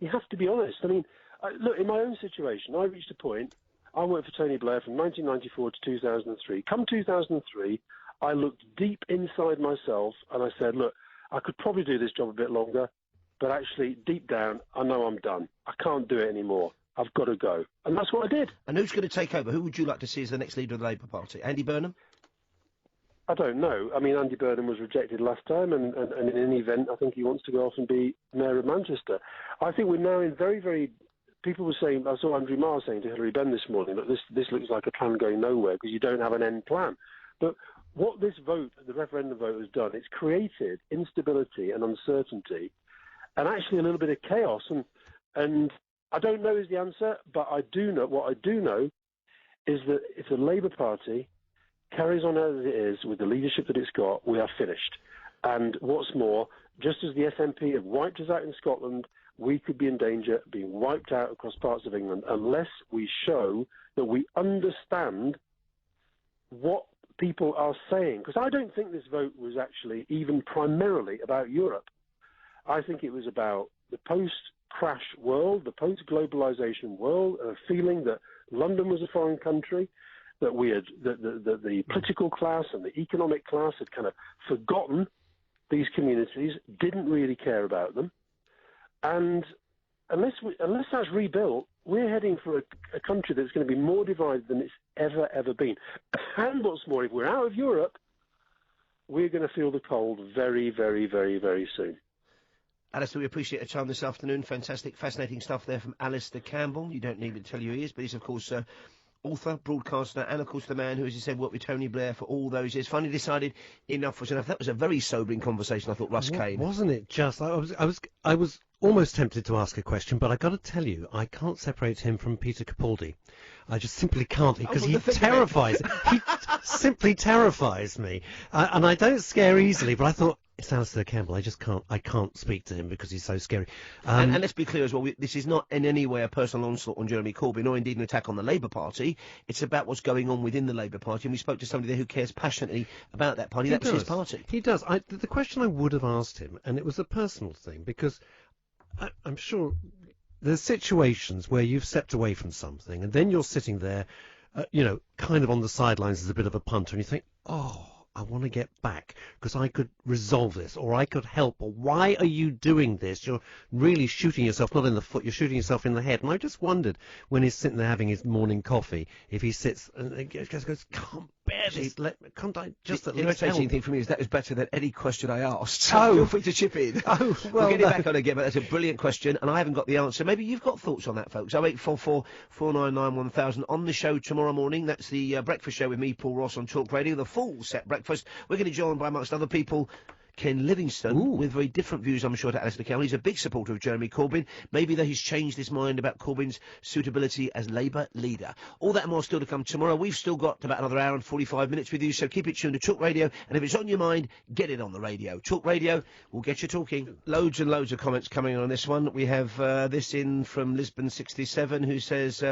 You have to be honest. I mean, look, in my own situation, I reached a point, I worked for Tony Blair from 1994 to 2003. Come 2003, I looked deep inside myself and I said, look, I could probably do this job a bit longer, but actually, deep down, I know I'm done. I can't do it anymore. I've got to go. And that's what I did. And who's going to take over? Who would you like to see as the next leader of the Labour Party? Andy Burnham? I don't know. I mean, Andy Burnham was rejected last time, and in any event, I think he wants to go off and be Mayor of Manchester. I think we're now in very, very... People were saying, I saw Andrew Marr saying to Hilary Benn this morning, that this looks like a plan going nowhere because you don't have an end plan. But what this vote, the referendum vote, has done, it's created instability and uncertainty and actually a little bit of chaos. And I don't know is the answer, but I do know, what I do know is that if the Labour Party carries on as it is with the leadership that it's got, we are finished. And what's more, just as the SNP have wiped us out in Scotland, we could be in danger of being wiped out across parts of England unless we show that we understand what people are saying. Because I don't think this vote was actually even primarily about Europe. I think it was about the post-crash world, the post-globalisation world, a feeling that London was a foreign country, that we had the political class and the economic class had kind of forgotten these communities, didn't really care about them. And unless that's rebuilt, we're heading for a country that's going to be more divided than it's ever been. And what's more, if we're out of Europe, we're going to feel the cold very, very, very, very soon. Alistair, we appreciate your time this afternoon. Fantastic, fascinating stuff there from Alistair Campbell. You don't need me to tell you who he is, but he's, of course, author, broadcaster, and, of course, the man who, as you said, worked with Tony Blair for all those years. Finally decided enough was enough. That was a very sobering conversation, I thought, Russ Kane. Wasn't it just? I was almost tempted to ask a question, but I got to tell you, I can't separate him from Peter Capaldi. I just simply can't, because he terrifies. He simply terrifies me, and I don't scare easily. But I thought, it's Alistair Campbell. I can't speak to him because he's so scary. And let's be clear as well. This is not in any way a personal onslaught on Jeremy Corbyn, or indeed an attack on the Labour Party. It's about what's going on within the Labour Party, and we spoke to somebody there who cares passionately about that party. That was his party. He does. The question I would have asked him, and it was a personal thing, because I'm sure there's situations where you've stepped away from something, and then you're sitting there, kind of on the sidelines as a bit of a punter, and you think, oh, I want to get back because I could resolve this, or I could help, or why are you doing this? You're really shooting yourself, not in the foot, you're shooting yourself in the head. And I just wondered, when he's sitting there having his morning coffee, if he sits and just goes, can't bear this, can't I just at least help? The irritating thing for me is that is better than any question I asked. So Oh. feel free to chip in. Oh, we'll get it back on again, but that's a brilliant question, and I haven't got the answer. Maybe you've got thoughts on that, folks. 0844 499 1000 on the show tomorrow morning. That's the breakfast show with me, Paul Ross, on Talk Radio, the full set breakfast. We're going to join by, amongst other people, Ken Livingstone, with very different views, I'm sure, to Alistair Campbell. He's a big supporter of Jeremy Corbyn. Maybe that he's changed his mind about Corbyn's suitability as Labour leader. All that and more still to come tomorrow. We've still got about another hour and 45 minutes with you, so keep it tuned to Talk Radio. And if it's on your mind, get it on the radio. Talk Radio will get you talking. Loads and loads of comments coming on this one. We have this in from Lisbon 67, who says,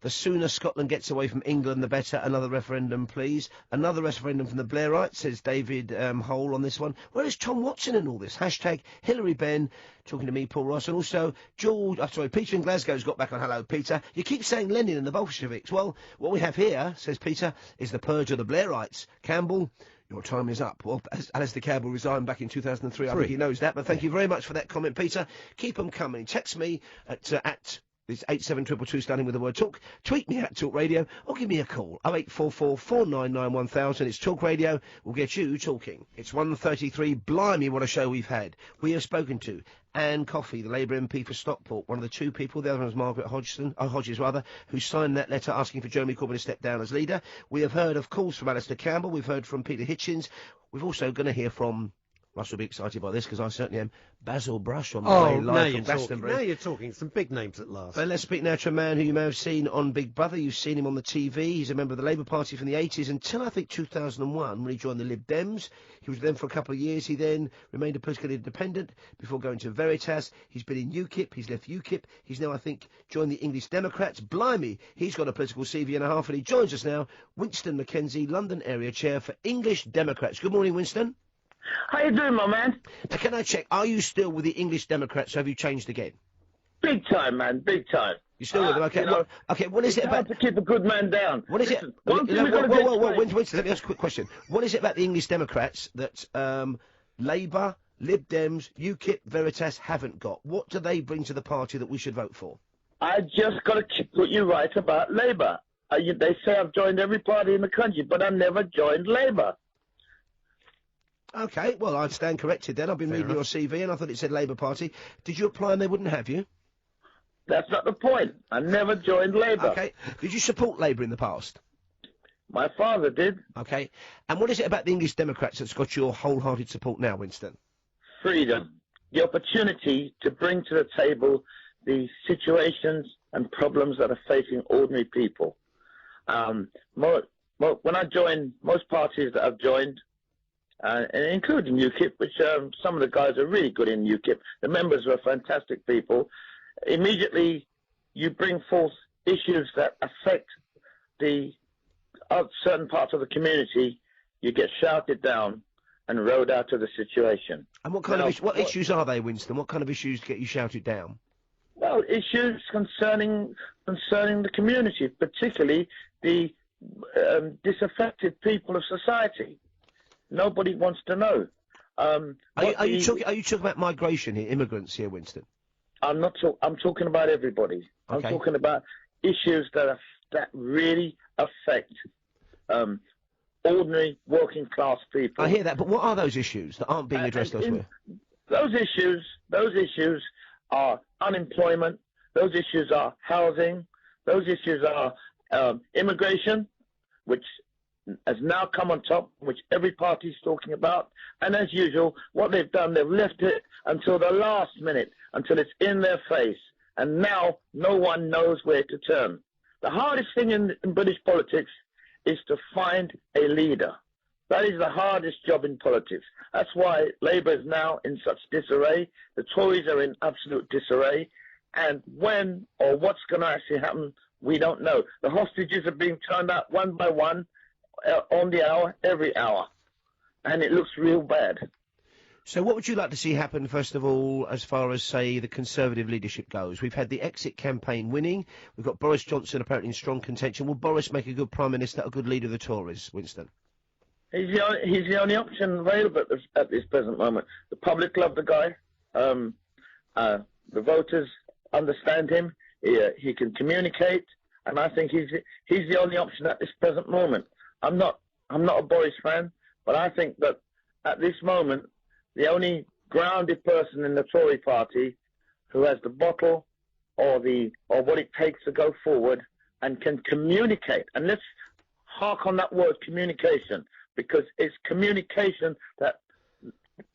the sooner Scotland gets away from England, the better. Another referendum, please. Another referendum from the Blairites, says David Hole on this one. Where is Tom Watson in all this? Hashtag Hillary Benn, talking to me, Paul Ross. And also, Peter in Glasgow's got back on. Hello, Peter. You keep saying Lenin and the Bolsheviks. Well, what we have here, says Peter, is the purge of the Blairites. Campbell, your time is up. Well, Alistair Campbell resigned back in 2003. I think he knows that. But thank you very much for that comment, Peter. Keep them coming. Text me at it's 87222 starting with the word talk. Tweet me at Talk Radio or give me a call. 0844 499 1000. It's Talk Radio. We'll get you talking. It's 1:33. Blimey, what a show we've had. We have spoken to Anne Coffey, the Labour MP for Stockport, one of the two people, the other one was Margaret Hodges, who signed that letter asking for Jeremy Corbyn to step down as leader. We have heard, of course, from Alistair Campbell. We've heard from Peter Hitchens. We've also going to hear from, Russ will be excited by this because I certainly am, Basil Brush on the way live from Glastonbury. Now you're talking some big names at last. But let's speak now to a man who you may have seen on Big Brother. You've seen him on the TV. He's a member of the Labour Party from the 80s until, I think, 2001, when he joined the Lib Dems. He was with them for a couple of years. He then remained a political independent before going to Veritas. He's been in UKIP. He's left UKIP. He's now, I think, joined the English Democrats. Blimey, he's got a political CV and a half, and he joins us now. Winston McKenzie, London Area Chair for English Democrats. Good morning, Winston. How you doing, my man? Now, can I check, are you still with the English Democrats, or have you changed again? Big time, man, big time. You're still with them? Okay, what is it about... to keep a good man down. What is it... Winston, let me ask a quick question. What is it about the English Democrats that Labour, Lib Dems, UKIP, Veritas haven't got? What do they bring to the party that we should vote for? I just got to put you right about Labour. They say I've joined every party in the country, but I never joined Labour. OK, well, I'd stand corrected then. I've been reading your CV and I thought it said Labour Party. Did you apply and they wouldn't have you? That's not the point. I never joined Labour. OK. Did you support Labour in the past? My father did. OK. And what is it about the English Democrats that's got your wholehearted support now, Winston? Freedom. The opportunity to bring to the table the situations and problems that are facing ordinary people. When I joined, most parties that I've joined, and including UKIP, which some of the guys are really good in UKIP. The members were fantastic people. Immediately, you bring forth issues that affect the certain parts of the community. You get shouted down and rode out of the situation. And what kind of issues are they, Winston? What kind of issues get you shouted down? Well, issues concerning the community, particularly the disaffected people of society. Nobody wants to know. Are you talking about migration here, immigrants here, Winston? I'm talking about everybody. Okay. I'm talking about issues that really affect ordinary working class people. I hear that, but what are those issues that aren't being addressed elsewhere? Those issues are unemployment. Those issues are housing. Those issues are immigration, which has now come on top, which every party is talking about. And as usual, what they've done, they've left it until the last minute, until it's in their face. And now no one knows where to turn. The hardest thing in British politics is to find a leader. That is the hardest job in politics. That's why Labour is now in such disarray. The Tories are in absolute disarray. And when or what's going to actually happen, we don't know. The hostages are being turned out one by one, on the hour, every hour. And it looks real bad. So what would you like to see happen, first of all, as far as, say, the Conservative leadership goes? We've had the exit campaign winning. We've got Boris Johnson apparently in strong contention. Will Boris make a good Prime Minister, a good leader of the Tories, Winston? He's the only option available at this present moment. The public love the guy. The voters understand him. He can communicate, and I think he's the only option at this present moment. I'm not a Boris fan, but I think that at this moment, the only grounded person in the Tory party who has the bottle or what it takes to go forward and can communicate, and let's hark on that word communication, because it's communication that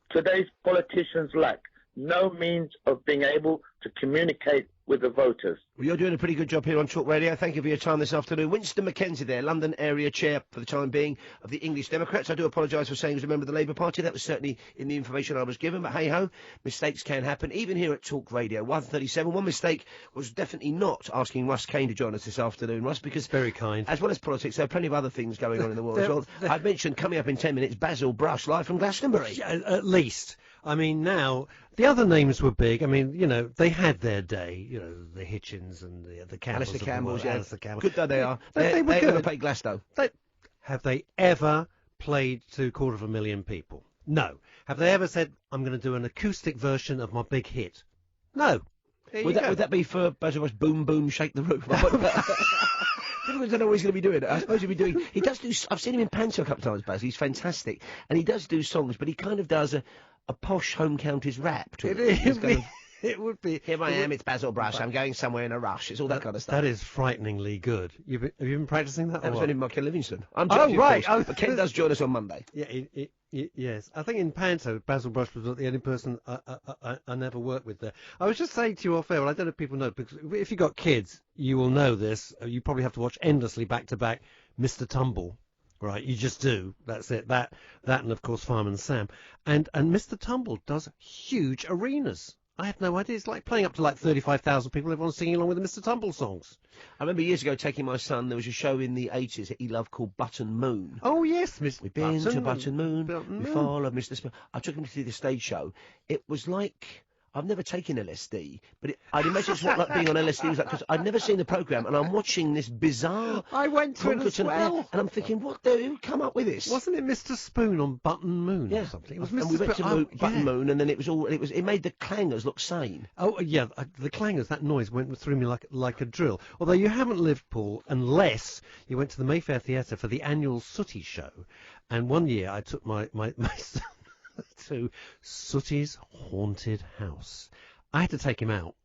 today's politicians lack. No means of being able to communicate with the voters. Well, you're doing a pretty good job here on Talk Radio. Thank you for your time this afternoon. Winston Mackenzie there, London area chair for the time being of the English Democrats. I do apologise for saying he was a member of the Labour Party. That was certainly in the information I was given. But hey-ho, mistakes can happen, even here at Talk Radio. 137. One mistake was definitely not asking Russ Kane to join us this afternoon, Russ, because... Very kind. As well as politics, there are plenty of other things going on in the world as well. I've mentioned, coming up in 10 minutes, Basil Brush, live from Glastonbury. Yeah, at least. I mean, now, the other names were big. I mean, you know, they had their day. You know, the Hitchens and the Campbells. Alistair Campbell's, yeah. Alistair Campbell. Good though they are. They were good. good. They played Glasgow. Have they ever played to 250,000 people? No. Have they ever said, I'm going to do an acoustic version of my big hit? No. Would that be for Basil Brush, Boom Boom Shake the Roof? People don't know what he's going to be doing. I suppose he'll be doing... He does do... I've seen him in Panto a couple of times, Baz. He's fantastic. And he does do songs, but he kind of does a posh home counties rap to it. It would be. Here I am, it's Basil Brush, I'm going somewhere in a rush. It's all that kind of stuff. That is frighteningly good. Have you been practising that? That was only by Ken Livingston. I'm joking, right. But Ken does join us on Monday. Yeah, yes. I think in Panto, Basil Brush was the only person I never worked with there. I was just saying to you off air, well, I don't know if people know, because if you've got kids, you will know this. You probably have to watch endlessly back-to-back Mr. Tumble. Right, you just do. That's it. That and, of course, Fireman Sam. And Mr. Tumble does huge arenas. I had no idea. It's like playing up to like 35,000 people, everyone singing along with the Mr. Tumble songs. I remember years ago taking my son, there was a show in the 80s that he loved called Button Moon. Oh, yes, Miss We've been to Button Moon. We follow Mr. I took him to see the stage show. It was like... I've never taken LSD, but I'd imagine it's what like being on LSD was like, because I'd never seen the programme, and I'm watching this bizarre... I went to it as well. And I'm thinking, who come up with this? Wasn't it Mr. Spoon on Button Moon or something? It was Mr. And we went to Button Moon, and then it made the clangers look sane. Oh, yeah, the clangers, that noise went through me like a drill. Although you haven't lived, Paul, unless you went to the Mayfair Theatre for the annual Sooty show. And one year I took my son to Sooty's Haunted House. I had to take him out.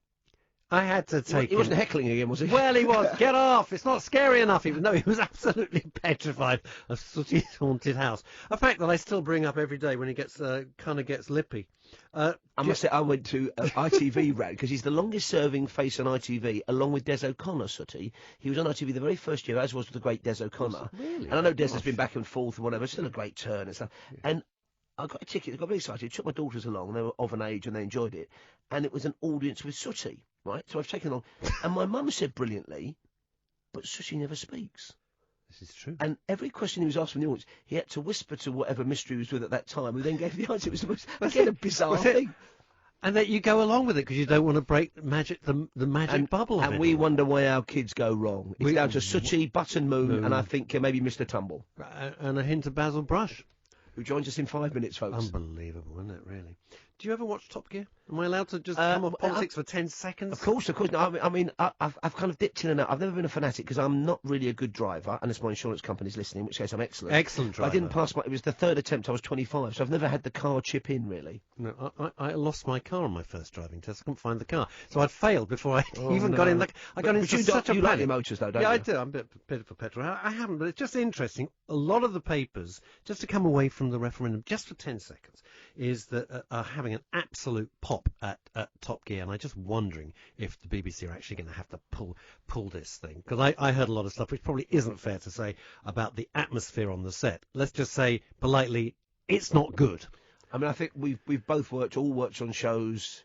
He wasn't heckling again, was he? Well, he was. Get off! It's not scary enough. He was absolutely petrified of Sooty's Haunted House. A fact that I still bring up every day when he gets lippy. I must say, I went to ITV Rad, because he's the longest-serving face on ITV, along with Des O'Connor, Sooty. He was on ITV the very first year, as was the great Des O'Connor. Really? And I know Des has been back and forth and whatever, still a great turn and stuff. Yeah. And I got a ticket, I got very excited, took my daughters along, and they were of an age and they enjoyed it. And it was an audience with Sooty, right? So I've taken along. And my mum said brilliantly, but Sooty never speaks. This is true. And every question he was asked from the audience, he had to whisper to whatever mystery he was with at that time, who then gave the answer. It was the most, again, a bizarre thing. And that you go along with it because you don't want to break the magic bubble. And we wonder why our kids go wrong. It's down to Sooty, Button Moon, and I think maybe Mr. Tumble. And a hint of Basil Brush. Who joins us in 5 minutes, folks. Unbelievable, isn't it, really? Do you ever watch Top Gear? Am I allowed to just come on politics for 10 seconds? Of course. No, I mean, I've kind of dipped in and out. I've never been a fanatic because I'm not really a good driver, unless my insurance company's listening, in which case I'm excellent. Excellent driver. I didn't pass it was the third attempt, I was 25, so I've never had the car chip in, really. No, I lost my car on my first driving test. I couldn't find the car. So I'd failed before I even got in. I got into such a panic. You like your motors, though, don't you? Yeah, I do. I'm a bit of a petrol. I haven't, but it's just interesting. A lot of the papers, just to come away from the referendum, just for 10 seconds, is that are having an absolute pop at Top Gear, and I'm just wondering if the BBC are actually going to have to pull this thing, because I heard a lot of stuff which probably isn't fair to say about the atmosphere on the set. Let's just say politely, it's not good. I mean, I think we've both all worked on shows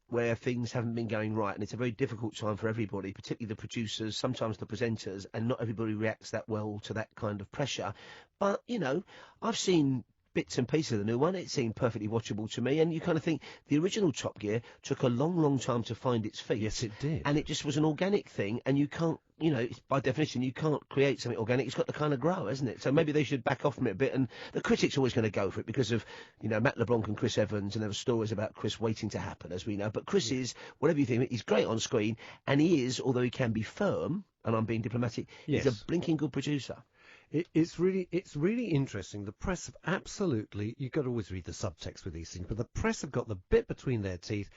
where things haven't been going right, and it's a very difficult time for everybody, particularly the producers, sometimes the presenters, and not everybody reacts that well to that kind of pressure. But, you know, I've seen bits and pieces of the new one. It seemed perfectly watchable to me, and you kind of think the original Top Gear took a long time to find its feet. Yes, it did. And it just was an organic thing, and you can't you know, it's, by definition, you can't create something organic. It's got to kind of grow, hasn't it? So maybe they should back off from it a bit. And the critics are always going to go for it because of, you know, Matt LeBlanc and Chris Evans, and there were stories about Chris waiting to happen, as we know. But Chris is, whatever you think, he's great on screen, and he is, although he can be firm, and I'm being diplomatic, he's a blinking good producer. It's really interesting. The press have absolutely, you've got to always read the subtext with these things, but the press have got the bit between their teeth,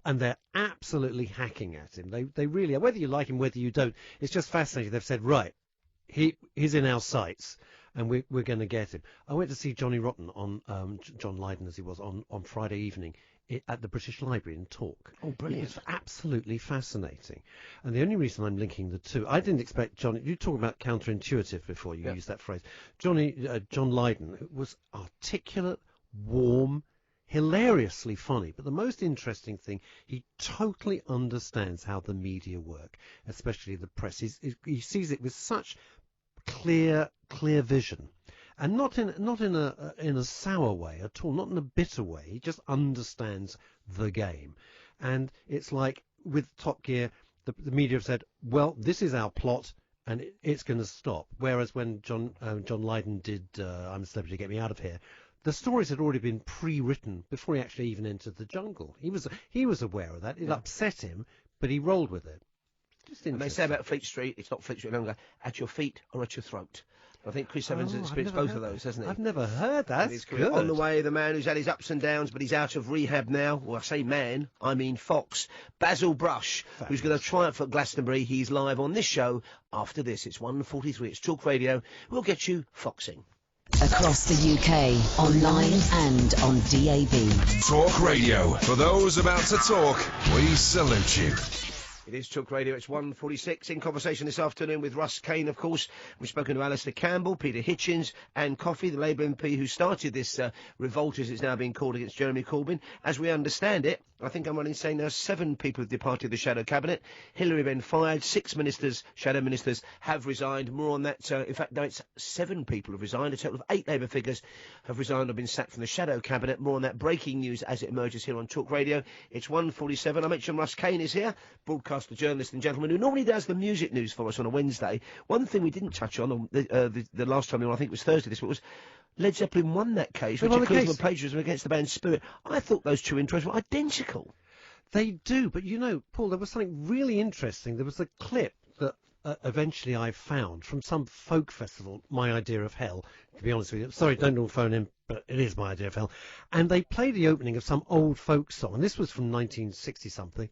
and they're absolutely hacking at him. They really are. Whether you like him, whether you don't, it's just fascinating. They've said, right, he's in our sights, and we're going to get him. I went to see Johnny Rotten on John Lydon, as he was, on Friday evening at the British Library in Talk. Oh, brilliant. It's absolutely fascinating. And the only reason I'm linking the two, I didn't expect Johnny, you talk about counterintuitive before you used that phrase. John Lydon was articulate, warm, hilariously funny. But the most interesting thing, he totally understands how the media work, especially the press. He sees it with such clear vision. And not in a sour way at all, not in a bitter way. He just understands the game. And it's like with Top Gear, the media have said, well, this is our plot, and it's going to stop. Whereas when John Lydon did I'm a Celebrity, Get Me Out of Here, the stories had already been pre-written before he actually even entered the jungle. He was aware of that. It upset him, but he rolled with it. And they say about Fleet Street, it's not Fleet Street longer, at your feet or at your throat. I think Chris Evans has experienced both of those, hasn't he? I've never heard that. That's good. On the way, the man who's had his ups and downs, but he's out of rehab now. Well, I say man, I mean Fox. Basil Brush, who's going to triumph at Glastonbury. He's live on this show after this. It's 1:43. It's Talk Radio. We'll get you foxing. Across the UK, online and on DAB. Talk Radio. For those about to talk, we salute you. It is Talk Radio. It's 1:46. In conversation this afternoon with Russ Kane, of course. We've spoken to Alistair Campbell, Peter Hitchens and Coffey, the Labour MP who started this revolt, as it's now being called, against Jeremy Corbyn. As we understand it, I think I'm right in saying now 7 people have departed the shadow cabinet. Hillary been fired. 6 ministers, shadow ministers, have resigned. More on that. In fact, no, it's 7 people have resigned. A total of 8 Labour figures have resigned or been sacked from the shadow cabinet. More on that breaking news as it emerges here on Talk Radio. It's 1:47. I mentioned Russ Kane is here, broadcaster, journalist and gentleman who normally does the music news for us on a Wednesday. One thing we didn't touch on the last time, I think it was Thursday this week, was Led Zeppelin won that case, which accused of plagiarism against the band Spirit. I thought those two intros were identical. They do, but you know, Paul, there was something really interesting. There was a clip that eventually I found from some folk festival, My Idea of Hell, to be honest with you. Sorry, don't all phone in, but it is My Idea of Hell. And they played the opening of some old folk song, and this was from 1960-something.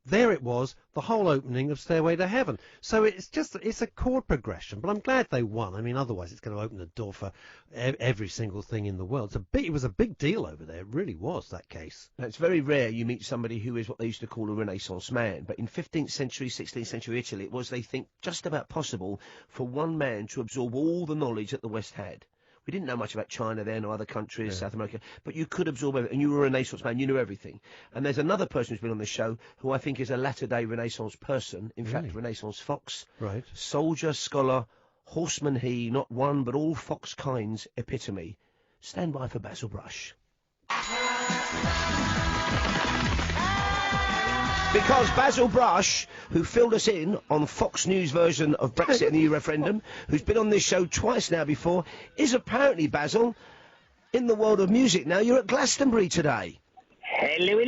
There it was, the whole opening of Stairway to Heaven. So it's a chord progression, but I'm glad they won. I mean, otherwise it's going to open the door for every single thing in the world. It was a big deal over there. It really was, that case. Now, it's very rare you meet somebody who is what they used to call a Renaissance man. But in 15th century, 16th century Italy, it was, they think, just about possible for one man to absorb all the knowledge that the West had. We didn't know much about China then or other countries, South America, but you could absorb everything, and you were a Renaissance man, you knew everything. And there's another person who's been on this show who I think is a latter-day Renaissance person, in fact, Renaissance fox. Right. Soldier, scholar, horseman he, not one but all fox kinds, epitome. Stand by for Basil Brush. Because Basil Brush, who filled us in on Fox News version of Brexit and the EU referendum, who's been on this show twice now before, is apparently, Basil, in the world of music now. You're at Glastonbury today. Hello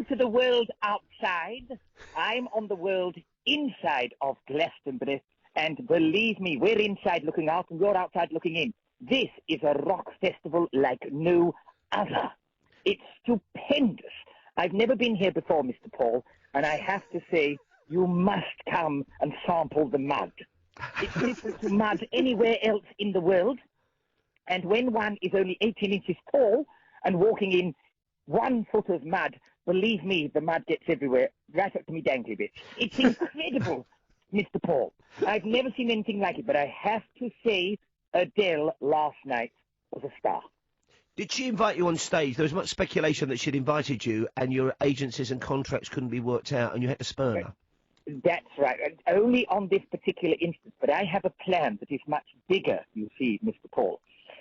to the world outside. I'm on the world inside of Glastonbury, and believe me, we're inside looking out and you're outside looking in. This is a rock festival like no other. It's stupendous. I've never been here before, Mr. Paul, and I have to say, you must come and sample the mud. It's different to mud anywhere else in the world, and when one is only 18 inches tall and walking in 1 foot of mud, believe me, the mud gets everywhere, right up to me dangly bits. It's incredible, Mr. Paul. I've never seen anything like it, but I have to say, Adele last night was a star. Did she invite you on stage? There was much speculation that she'd invited you and your agencies and contracts couldn't be worked out and you had to spurn her. That's right. Only on this particular instance. But I have a plan that is much bigger, you see, Mr. Paul.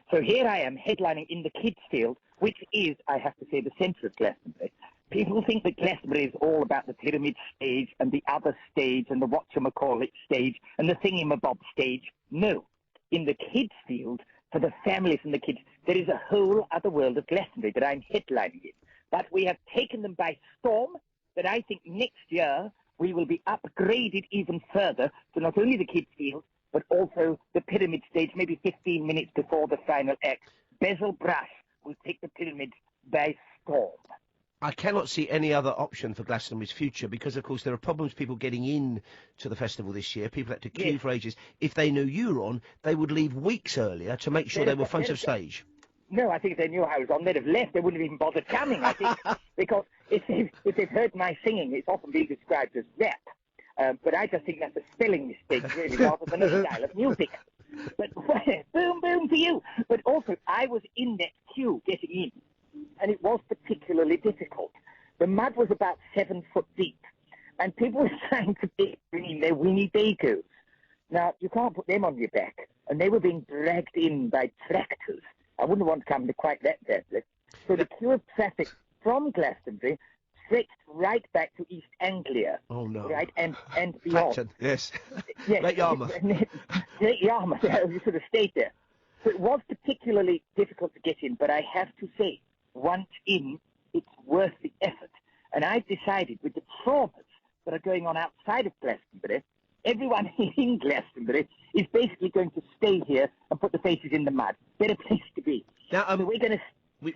So here I am headlining in the kids' field, which is, I have to say, the centre of Glastonbury. People think that Glastonbury is all about the pyramid stage and the other stage and the whatchamacallit stage and the thingamabob stage. No. In the kids' field, for the families and the kids, there is a whole other world of Glastonbury that I'm headlining it. But we have taken them by storm, that I think next year we will be upgraded even further to not only the kids' field, but also the pyramid stage, maybe 15 minutes before the final act. Basil Brush will take the pyramid by storm. I cannot see any other option for Glastonbury's future because, of course, there are problems people getting in to the festival this year. People had to queue for ages. If they knew you were on, they would leave weeks earlier to make sure they were front of stage. No, I think if they knew I was on, they'd have left. They wouldn't have even bothered coming, I think, because if they've heard my singing, it's often being described as rap. But I just think that's a spelling mistake, really, rather than a style of music. But boom, boom to you. But also, I was in that queue getting in, and it was particularly difficult. The mud was about 7 foot deep, and people were trying to bring in their Winnie Bakers. Now, you can't put them on your back, and they were being dragged in by tractors. I wouldn't want to come to quite that deadly. So the queue of traffic from Glastonbury stretched right back to East Anglia. Oh, no. Right, and beyond. Clacton, yes. Yes. Great Yarmouth. Great Yarmouth, you should have stayed there. So it was particularly difficult to get in, but I have to say, once in, it's worth the effort. And I've decided with the traumas that are going on outside of Glastonbury, everyone in Glastonbury is basically going to stay here and put the faces in the mud. Better place to be. Now, so we're going to...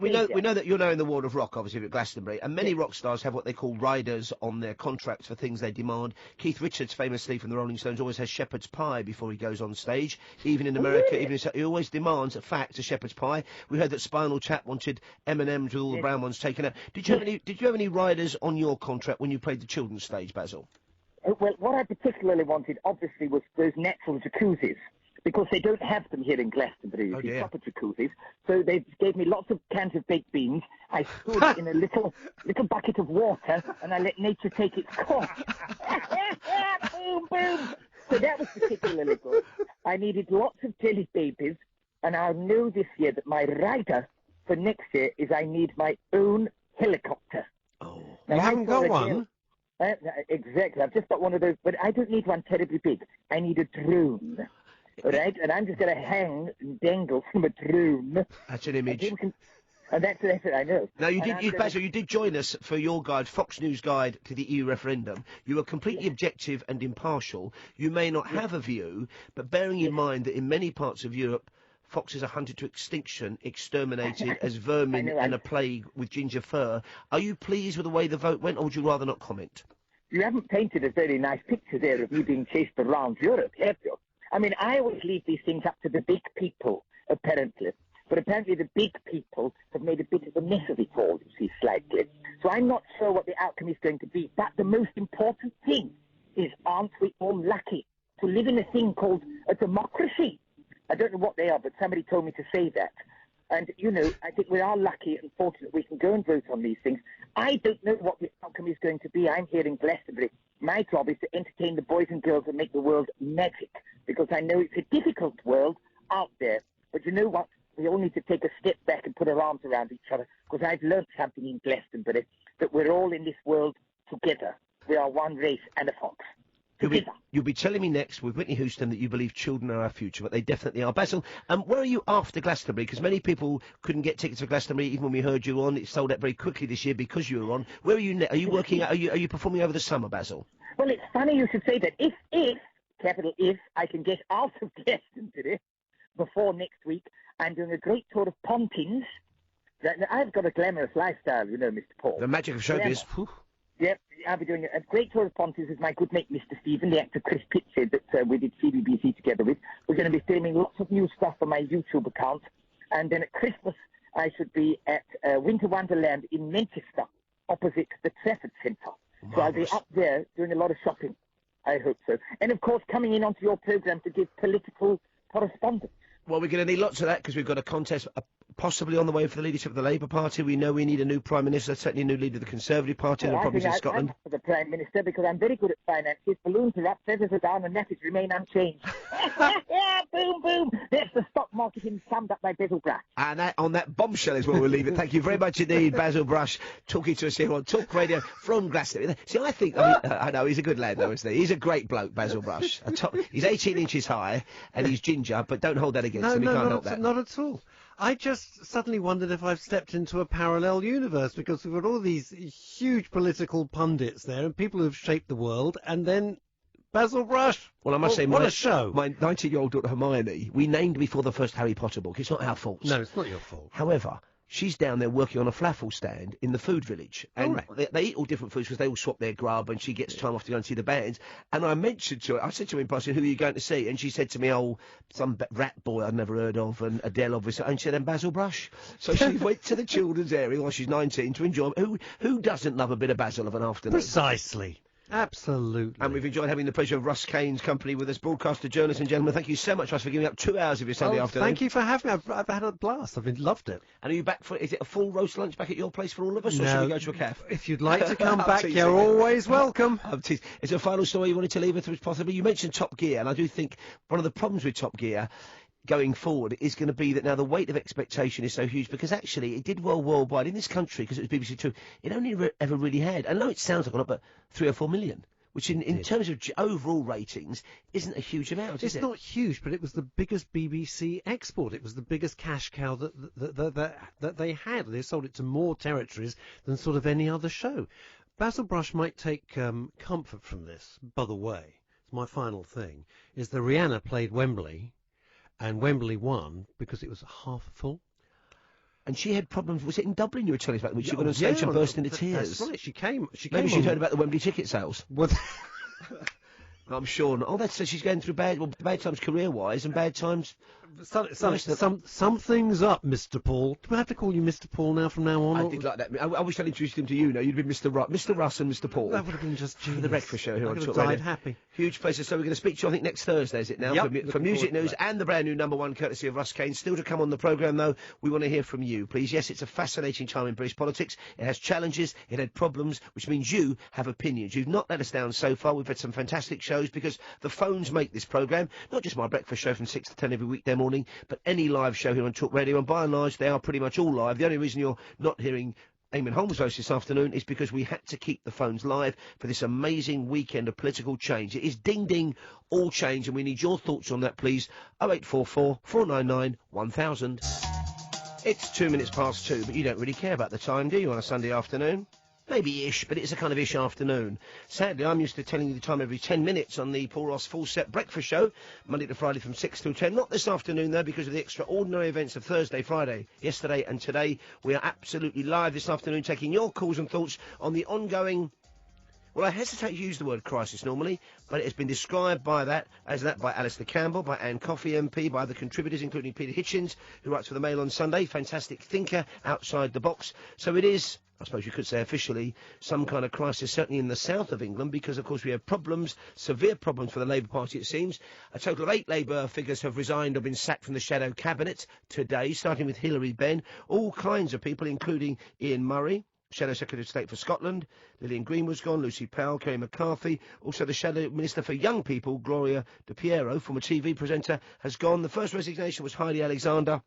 We know that you're now in the world of rock, obviously, at Glastonbury, and many rock stars have what they call riders on their contracts for things they demand. Keith Richards, famously from the Rolling Stones, always has shepherd's pie before he goes on stage. Even in America, he always demands a shepherd's pie. We heard that Spinal Tap wanted M&M's with all the brown ones taken out. Did you have any riders on your contract when you played the children's stage, Basil? Well, what I particularly wanted, obviously, was those natural jacuzzis. Because they don't have them here in Glastonbury, these proper jacuzzis. So they gave me lots of cans of baked beans. I stood in a little bucket of water, and I let nature take its course. Boom, boom. So that was particularly good. I needed lots of jelly babies, and I'll know this year that my rider for next year is I need my own helicopter. Oh, now, you haven't got one? Exactly. I've just got one of those, but I don't need one terribly big. I need a drone. Right, and I'm just going to hang and dangle from a drone. That's an image. And that's it, I know. Now, Basil, you did join us for your guide, Fox News Guide to the EU Referendum. You were completely objective and impartial. You may not have a view, but bearing in mind that in many parts of Europe, foxes are hunted to extinction, exterminated as vermin and a plague with ginger fur. Are you pleased with the way the vote went, or would you rather not comment? You haven't painted a very nice picture there of me being chased around Europe, have you? I mean, I always leave these things up to the big people, apparently. But apparently the big people have made a bit of a mess of it all, you see, slightly. So I'm not sure what the outcome is going to be. But the most important thing is, aren't we all lucky to live in a thing called a democracy? I don't know what they are, but somebody told me to say that. And, you know, I think we are lucky and fortunate we can go and vote on these things. I don't know what the outcome is going to be. I'm here in Glastonbury. My job is to entertain the boys and girls and make the world magic, because I know it's a difficult world out there. But you know what? We all need to take a step back and put our arms around each other, because I've learned something in Glastonbury, that we're all in this world together. We are one race and a fox. You'll be telling me next with Whitney Houston that you believe children are our future, but they definitely are. Basil, where are you after Glastonbury? Because many people couldn't get tickets for Glastonbury even when we heard you on. It sold out very quickly this year because you were on. Where are you? Are you working? Are you performing over the summer, Basil? Well, it's funny you should say that. If capital if I can get out of Glastonbury before next week, I'm doing a great tour of Pontins. I've got a glamorous lifestyle, you know, Mr. Paul. The magic of showbiz. Yep, I'll be doing a great tour of Pontins with my good mate, Mr. Stephen, the actor Chris Pitt said that we did CBBC together with. We're going to be filming lots of new stuff for my YouTube account. And then at Christmas, I should be at Winter Wonderland in Manchester, opposite the Trafford Centre. So I'll be up there doing a lot of shopping. I hope so. And, of course, coming in onto your programme to give political correspondence. Well, we're going to need lots of that because we've got a contest possibly on the way for the leadership of the Labour Party. We know we need a new Prime Minister, certainly a new leader of the Conservative Party, and the problems in Scotland. I'm for the Prime Minister because I'm very good at finances. Balloons are up, feathers are down, and nappies remain unchanged. Boom, boom. That's the stock market. to him summed up by Basil Brush. And on that bombshell is where we'll leave it. Thank you very much indeed, Basil Brush, talking to us here on Talk Radio from Glastonbury. See, I know he's a good lad, though, isn't he? He's a great bloke, Basil Brush. He's 18 inches high, and he's ginger, but don't hold that against him. He can't help that. Not at all. I just suddenly wondered if I've stepped into a parallel universe, because we've got all these huge political pundits there and people who've shaped the world, and then Basil Brush. Well, I must say, what a show. My 19-year-old daughter Hermione, we named before the first Harry Potter book. It's not our fault. No, it's not your fault. However, she's down there working on a falafel stand in the food village. And they eat all different foods because they all swap their grub, and she gets time off to go and see the bands. And I mentioned to her, I said to her in passing, who are you going to see? And she said to me, some rat boy I'd never heard of, and Adele, obviously. And she said, and Basil Brush. So she went to the children's area while she's 19 to enjoy. Who doesn't love a bit of Basil of an afternoon? Precisely. Absolutely. And we've enjoyed having the pleasure of Russ Kane's company with us, broadcaster, journalist and gentleman. Thank you so much, Russ, for giving up 2 hours of your Sunday afternoon. Thank you for having me. I've had a blast. I've loved it. And are you back is it a full roast lunch back at your place for all of us, or should we go to a cafe? If you'd like to come back, you're always welcome. Is there a final story you wanted to leave with us, possibly? You mentioned Top Gear, and I do think one of the problems with Top Gear going forward is going to be that now the weight of expectation is so huge, because actually it did well worldwide. In this country, because it was BBC Two, it only ever really had, I know it sounds like a lot, but 3 or 4 million. Which in terms of overall ratings isn't a huge amount, is it? It's not huge, but it was the biggest BBC export. It was the biggest cash cow that they had. They sold it to more territories than sort of any other show. Basil Brush might take comfort from this. By the way, it's my final thing, is that Rihanna played Wembley, and Wembley won because it was half full. And she had problems. Was it in Dublin you were telling us about? Which she went on stage and burst into tears. That's right. She came. Maybe she'd heard about the Wembley ticket sales. Well, I'm sure not. Oh, that's so she's going through bad times career-wise and bad times. Something's up, Mr. Paul. Do I have to call you Mr. Paul now from now on? I did like that. I wish I'd introduced him to you now. You'd been Mr. Russ and Mr. Paul. That would have been just genius. For the breakfast show here on Talk Radio. I'd happy. Huge pleasure. So we're going to speak to you, I think, next Thursday, is it now? Yep, for music news and the brand new #1 courtesy of Russ Kane. Still to come on the programme, though, we want to hear from you, please. Yes, it's a fascinating time in British politics. It has challenges, it had problems, which means you have opinions. You've not let us down so far. We've had some fantastic shows because the phones make this programme. Not just my breakfast show from 6 to 10 every weekday morning, but any live show here on Talk Radio. And by and large, they are pretty much all live. The only reason you're not hearing Eamon Holmes' voice this afternoon is because we had to keep the phones live for this amazing weekend of political change. It is ding ding all change, and we need your thoughts on that, please. 0844 499 1000. It's 2 minutes past 2, but you don't really care about the time, do you, on a Sunday afternoon? Maybe ish, but it's a kind of ish afternoon. Sadly, I'm used to telling you the time every 10 minutes on the Paul Ross Full Set Breakfast Show, Monday to Friday from 6 till 10. Not this afternoon, though, because of the extraordinary events of Thursday, Friday, yesterday and today. We are absolutely live this afternoon, taking your calls and thoughts on the ongoing... Well, I hesitate to use the word crisis normally, but it has been described by Alistair Campbell, by Anne Coffey MP, by the contributors, including Peter Hitchens, who writes for the Mail on Sunday, fantastic thinker outside the box. So it is, I suppose you could say officially, some kind of crisis, certainly in the south of England, because, of course, we have problems, severe problems for the Labour Party, it seems. A total of 8 Labour figures have resigned or been sacked from the shadow cabinet today, starting with Hilary Benn. All kinds of people, including Ian Murray, Shadow Secretary of State for Scotland, Lillian Greenwood's gone, Lucy Powell, Kerry McCarthy, also the Shadow Minister for Young People, Gloria De Piero, former TV presenter, has gone. The first resignation was Heidi Alexander,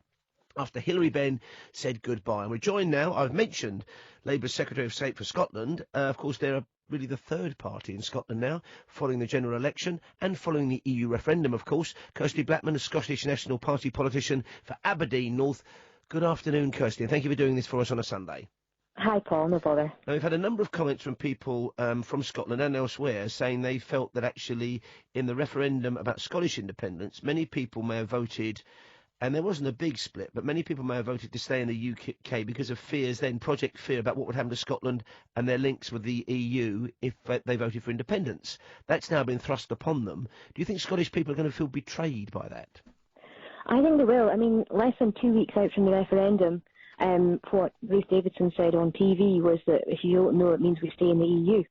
after Hilary Benn said goodbye. And we're joined now, I've mentioned Labour's Secretary of State for Scotland. Of course, they're really the third party in Scotland now, following the general election and following the EU referendum, of course. Kirsty Blackman, a Scottish National Party politician for Aberdeen North. Good afternoon, Kirsty, and thank you for doing this for us on a Sunday. Hi, Paul, no bother. Now, we've had a number of comments from people from Scotland and elsewhere saying they felt that actually in the referendum about Scottish independence, many people may have voted, and there wasn't a big split, but many people may have voted to stay in the UK because of fears then, Project Fear, about what would happen to Scotland and their links with the EU if they voted for independence. That's now been thrust upon them. Do you think Scottish people are going to feel betrayed by that? I think they will. I mean, less than 2 weeks out from the referendum, what Ruth Davidson said on TV was that if you don't know, it means we stay in the EU.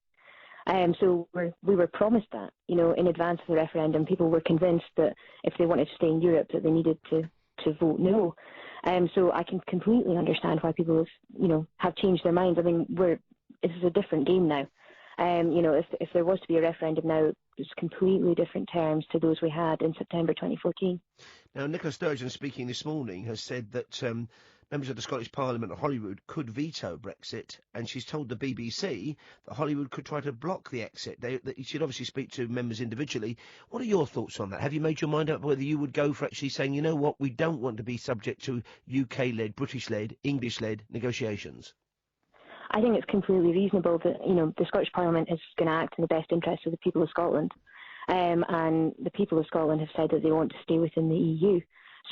So we were promised that, you know, in advance of the referendum. People were convinced that if they wanted to stay in Europe, that they needed to vote no. So I can completely understand why people have changed their minds. I mean, this is a different game now. If there was to be a referendum now, It's completely different terms to those we had in September 2014. Now, Nicola Sturgeon, speaking this morning, has said that members of the Scottish Parliament and Holyrood could veto Brexit, and she's told the BBC that Holyrood could try to block the exit. That you should obviously speak to members individually. What are your thoughts on that? Have you made your mind up whether you would go for actually saying, you know what, we don't want to be subject to UK-led, British-led, English-led negotiations? I think it's completely reasonable that, the Scottish Parliament is going to act in the best interest of the people of Scotland. And the people of Scotland have said that they want to stay within the EU.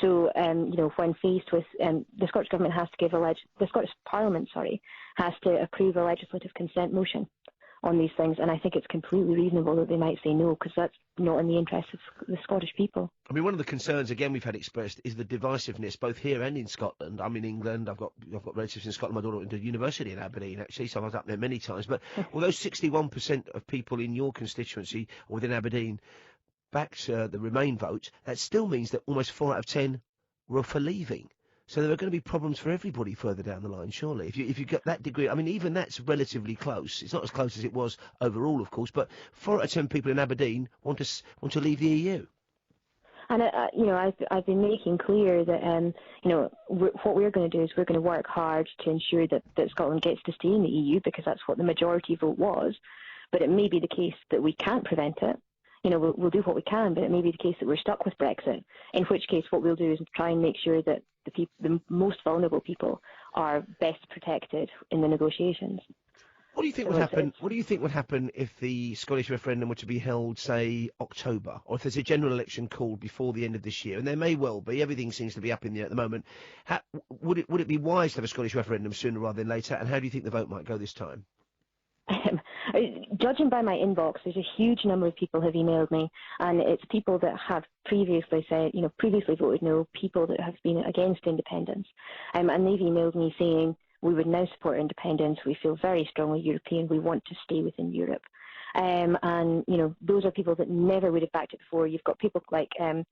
So, when faced with, the Scottish Government has to the Scottish Parliament, has to approve a legislative consent motion on these things. And I think it's completely reasonable that they might say no, because that's not in the interest of the Scottish people. I mean, one of the concerns, again, we've had expressed is the divisiveness, both here and in Scotland. I'm in England. I've got relatives in Scotland. My daughter went to university in Aberdeen, actually, so I was up there many times. But although 61% of people in your constituency or within Aberdeen backed the Remain vote, that still means that almost 4 out of 10 were for leaving. So there are going to be problems for everybody further down the line, surely. If you get that degree, I mean, even that's relatively close. It's not as close as it was overall, of course, but 4 out of 10 people in Aberdeen want to leave the EU. And I've been making clear that what we're going to do is we're going to work hard to ensure that Scotland gets to stay in the EU, because that's what the majority vote was. But it may be the case that we can't prevent it. We'll do what we can, but it may be the case that we're stuck with Brexit, in which case what we'll do is try and make sure that the most vulnerable people are best protected in the negotiations. What do you think would happen? What do you think would happen if the Scottish referendum were to be held, say, October, or if there's a general election called before the end of this year? And there may well be. Everything seems to be up in the air at the moment. Would it be wise to have a Scottish referendum sooner rather than later? And how do you think the vote might go this time? Judging by my inbox, there's a huge number of people have emailed me, and it's people that have previously said, previously voted no, people that have been against independence, and they've emailed me saying, we would now support independence, we feel very strongly European, we want to stay within Europe. And those are people that never would have backed it before. You've got people like Henry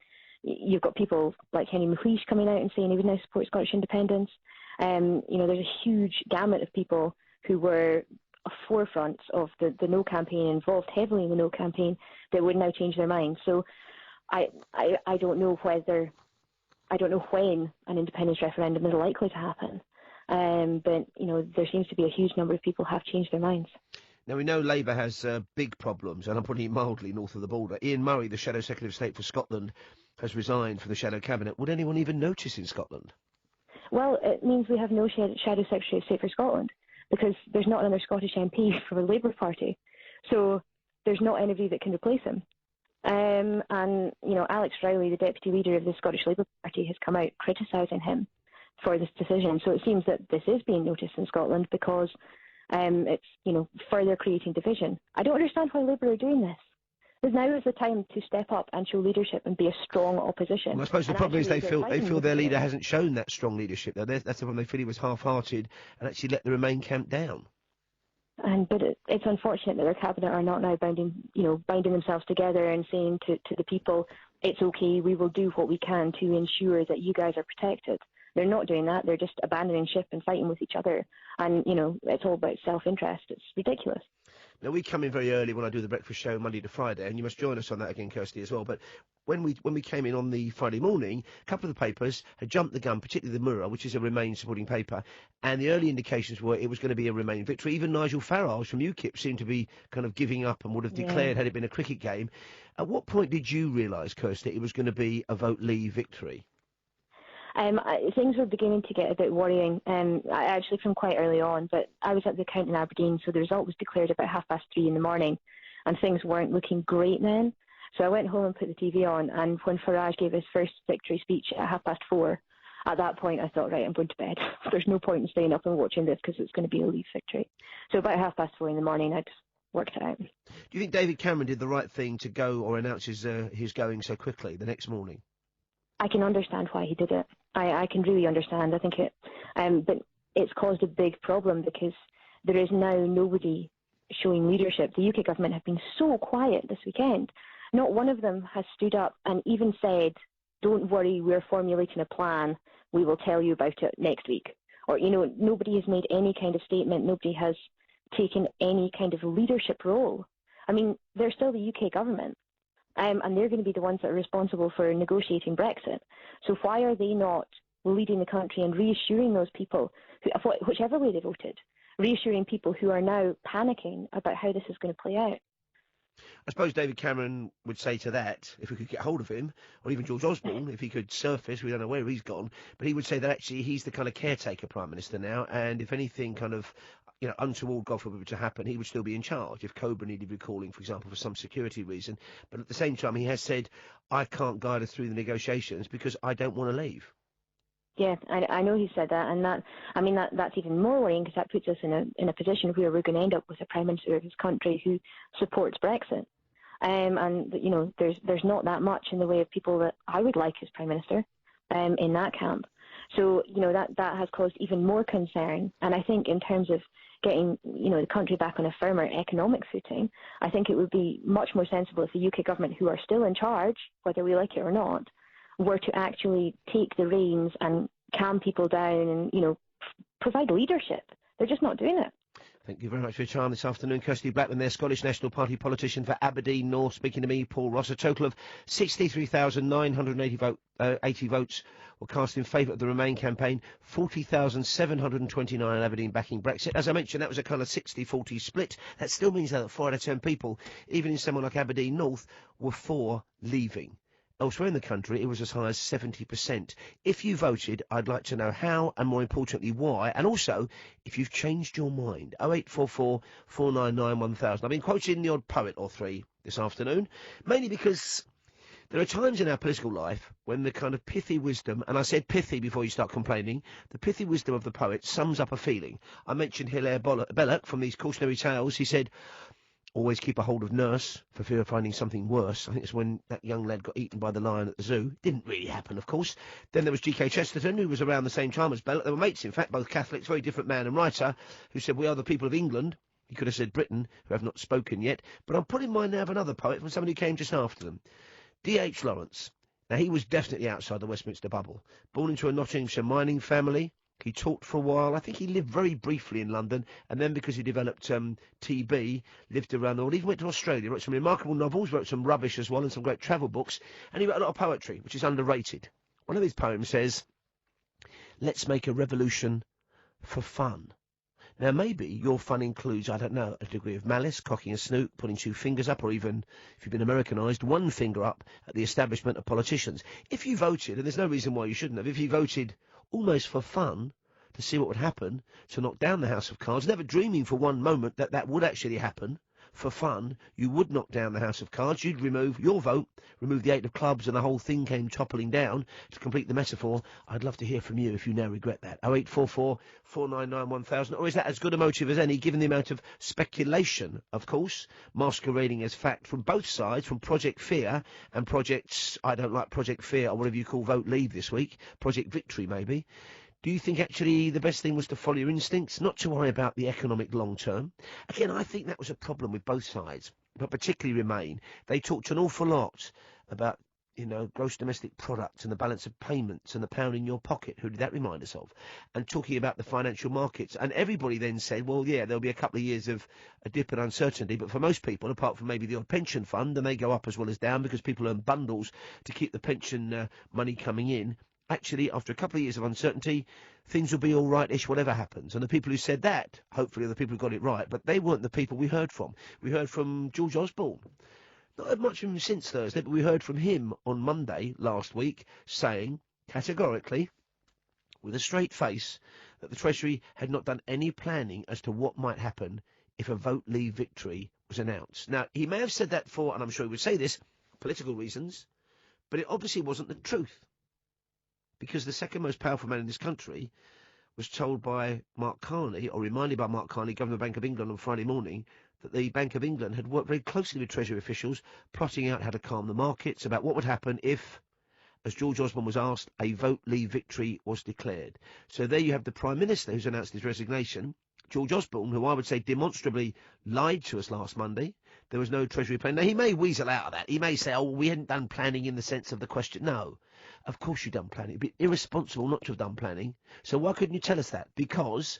McLeish coming out and saying he would now support Scottish independence. There's a huge gamut of people who were forefronts of the no campaign, involved heavily in the no campaign, that would now change their minds. So I don't know when an independence referendum is likely to happen. But there seems to be a huge number of people have changed their minds. Now, we know Labour has big problems, and I'm putting it mildly, north of the border. Ian Murray, the Shadow Secretary of State for Scotland, has resigned from the Shadow Cabinet. Would anyone even notice in Scotland? Well, it means we have no Shadow Secretary of State for Scotland, because there's not another Scottish MP for the Labour Party. So there's not anybody that can replace him. And Alex Rowley, the deputy leader of the Scottish Labour Party, has come out criticising him for this decision. So it seems that this is being noticed in Scotland because it's, further creating division. I don't understand why Labour are doing this. Because now is the time to step up and show leadership and be a strong opposition. Well, I suppose the problem is they feel their leader hasn't shown that strong leadership. Though that's the problem. They feel he was half-hearted and actually let the Remain camp down. But it's unfortunate that their cabinet are not now binding themselves together and saying to the people, it's okay, we will do what we can to ensure that you guys are protected. They're not doing that. They're just abandoning ship and fighting with each other. And, it's all about self-interest. It's ridiculous. Now, we come in very early when I do the breakfast show Monday to Friday, and you must join us on that again, Kirsty, as well. But when we came in on the Friday morning, a couple of the papers had jumped the gun, particularly the Mirror, which is a Remain supporting paper, and the early indications were it was going to be a Remain victory. Even Nigel Farage from UKIP seemed to be kind of giving up and would have declared had it been a cricket game. At what point did you realise, Kirsty, it was going to be a vote Leave victory? Things were beginning to get a bit worrying, actually from quite early on, but I was at the account in Aberdeen, so the result was declared about 3:30 in the morning, and things weren't looking great then. So I went home and put the TV on, and when Farage gave his first victory speech at 4:30, at that point I thought, right, I'm going to bed. There's no point in staying up and watching this because it's going to be a Leave victory. So about 4:30 in the morning, I'd worked it out. Do you think David Cameron did the right thing to go or announce his going so quickly the next morning? I can understand why he did it. I can really understand. I think but it's caused a big problem because there is now nobody showing leadership. The UK government have been so quiet this weekend. Not one of them has stood up and even said, don't worry, we're formulating a plan. We will tell you about it next week. Or, nobody has made any kind of statement. Nobody has taken any kind of leadership role. I mean, they're still the UK government, and they're going to be the ones that are responsible for negotiating Brexit. So why are they not leading the country and reassuring those people, whichever way they voted, reassuring people who are now panicking about how this is going to play out? I suppose David Cameron would say to that, if we could get hold of him, or even George Osborne, if he could surface, we don't know where he's gone, but he would say that actually he's the kind of caretaker Prime Minister now, and if anything kind of, untoward, God forbid, were to happen, he would still be in charge if Cobra needed recalling, for example, for some security reason. But at the same time, he has said, I can't guide us through the negotiations because I don't want to leave. Yeah, I know he said that, and that's even more worrying because that puts us in a position where we're going to end up with a Prime Minister of his country who supports Brexit. And there's not that much in the way of people that I would like as Prime Minister in that camp. So that has caused even more concern. And I think in terms of getting the country back on a firmer economic footing, I think it would be much more sensible if the UK government, who are still in charge, whether we like it or not, were to actually take the reins and calm people down and provide leadership. They're just not doing it. Thank you very much for your time this afternoon. Kirsty Blackman there, Scottish National Party politician for Aberdeen North, speaking to me, Paul Ross. A total of 63,980 votes were cast in favour of the Remain campaign, 40,729 in Aberdeen backing Brexit. As I mentioned, that was a kind of 60-40 split. That still means that 4 out of 10 people, even in someone like Aberdeen North, were for leaving. Elsewhere in the country, it was as high as 70%. If you voted, I'd like to know how, and more importantly, why, and also if you've changed your mind. 0844 499 1000. I've been quoting the odd poet or three this afternoon, mainly because there are times in our political life when the kind of pithy wisdom, and I said pithy before you start complaining, the pithy wisdom of the poet sums up a feeling. I mentioned Hilaire Belloc from these cautionary tales. He said, always keep a hold of nurse for fear of finding something worse. I think it's when that young lad got eaten by the lion at the zoo. Didn't really happen, of course. Then there was G.K. Chesterton, who was around the same time as Belloc. They were mates, in fact, both Catholics, very different man and writer, who said, we are the people of England. He could have said Britain, who have not spoken yet. But I'm putting mine now of another poet from somebody who came just after them. D.H. Lawrence. Now, he was definitely outside the Westminster bubble. Born into a Nottinghamshire mining family. He taught for a while. I think he lived very briefly in London, and then because he developed TB, lived around the world. He even went to Australia, wrote some remarkable novels, wrote some rubbish as well, and some great travel books, and he wrote a lot of poetry, which is underrated. One of his poems says, let's make a revolution for fun. Now, maybe your fun includes, I don't know, a degree of malice, cocking a snoot, putting 2 fingers up, or even, if you've been Americanised, 1 finger up at the establishment of politicians. If you voted, and there's no reason why you shouldn't have, if you voted almost for fun, to see what would happen, to knock down the House of Cards, never dreaming for one moment that that would actually happen, for fun, you would knock down the House of Cards, you'd remove your vote, remove the 8 of clubs, and the whole thing came toppling down. To complete the metaphor, I'd love to hear from you if you now regret that. 0844 499 1000. Or is that as good a motive as any, given the amount of speculation, of course, masquerading as fact from both sides, from Project Fear and Project, I don't like Project Fear, or whatever you call Vote Leave this week, Project Victory maybe. Do you think actually the best thing was to follow your instincts, not to worry about the economic long term? Again, I think that was a problem with both sides, but particularly Remain. They talked an awful lot about, gross domestic product and the balance of payments and the pound in your pocket. Who did that remind us of? And talking about the financial markets. And everybody then said, well, yeah, there'll be a couple of years of a dip and uncertainty, but for most people, apart from maybe the odd pension fund, and they go up as well as down because people earn bundles to keep the pension money coming in, actually, after a couple of years of uncertainty, things will be all right-ish, whatever happens. And the people who said that, hopefully, are the people who got it right, but they weren't the people we heard from. We heard from George Osborne. Not heard much from him since Thursday, but we heard from him on Monday last week, saying, categorically, with a straight face, that the Treasury had not done any planning as to what might happen if a Vote Leave victory was announced. Now, he may have said that for, and I'm sure he would say this, political reasons, but it obviously wasn't the truth. Because the second most powerful man in this country was told by Mark Carney, or reminded by Mark Carney, Governor of the Bank of England on Friday morning, that the Bank of England had worked very closely with Treasury officials, plotting out how to calm the markets, about what would happen if, as George Osborne was asked, a Vote Leave victory was declared. So there you have the Prime Minister who's announced his resignation, George Osborne, who I would say demonstrably lied to us last Monday. There was no Treasury plan. Now, he may weasel out of that. He may say, oh, we hadn't done planning in the sense of the question. No, of course you've done planning. It'd be irresponsible not to have done planning. So why couldn't you tell us that? Because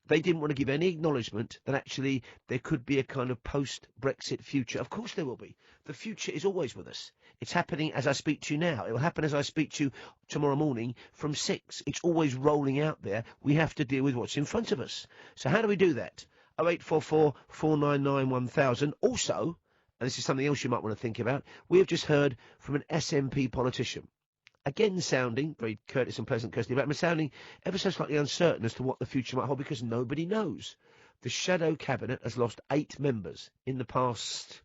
They didn't want to give any acknowledgement that actually there could be a kind of post-Brexit future. Of course there will be. The future is always with us. It's happening as I speak to you now. It will happen as I speak to you tomorrow morning from 6. It's always rolling out there. We have to deal with what's in front of us. So how do we do that? 0844 499 1000. Also, and this is something else you might want to think about, we have just heard from an SNP politician. Again, sounding very courteous and pleasant, Kirsty, but sounding ever so slightly uncertain as to what the future might hold because nobody knows. The shadow cabinet has lost 8 members in the past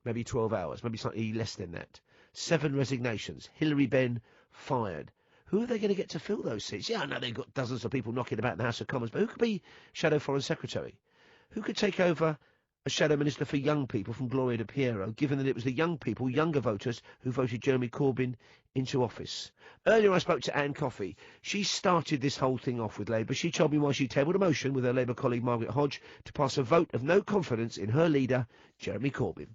maybe 12 hours, maybe slightly less than that. 7 resignations. Hilary Benn fired. Who are they going to get to fill those seats? Yeah, I know they've got dozens of people knocking about in the House of Commons, but who could be Shadow Foreign Secretary? Who could take over a shadow minister for young people from Gloria De Piero, given that it was the young people, younger voters, who voted Jeremy Corbyn into office? Earlier I spoke to Anne Coffey. She started this whole thing off with Labour. She told me why she tabled a motion with her Labour colleague Margaret Hodge to pass a vote of no confidence in her leader, Jeremy Corbyn.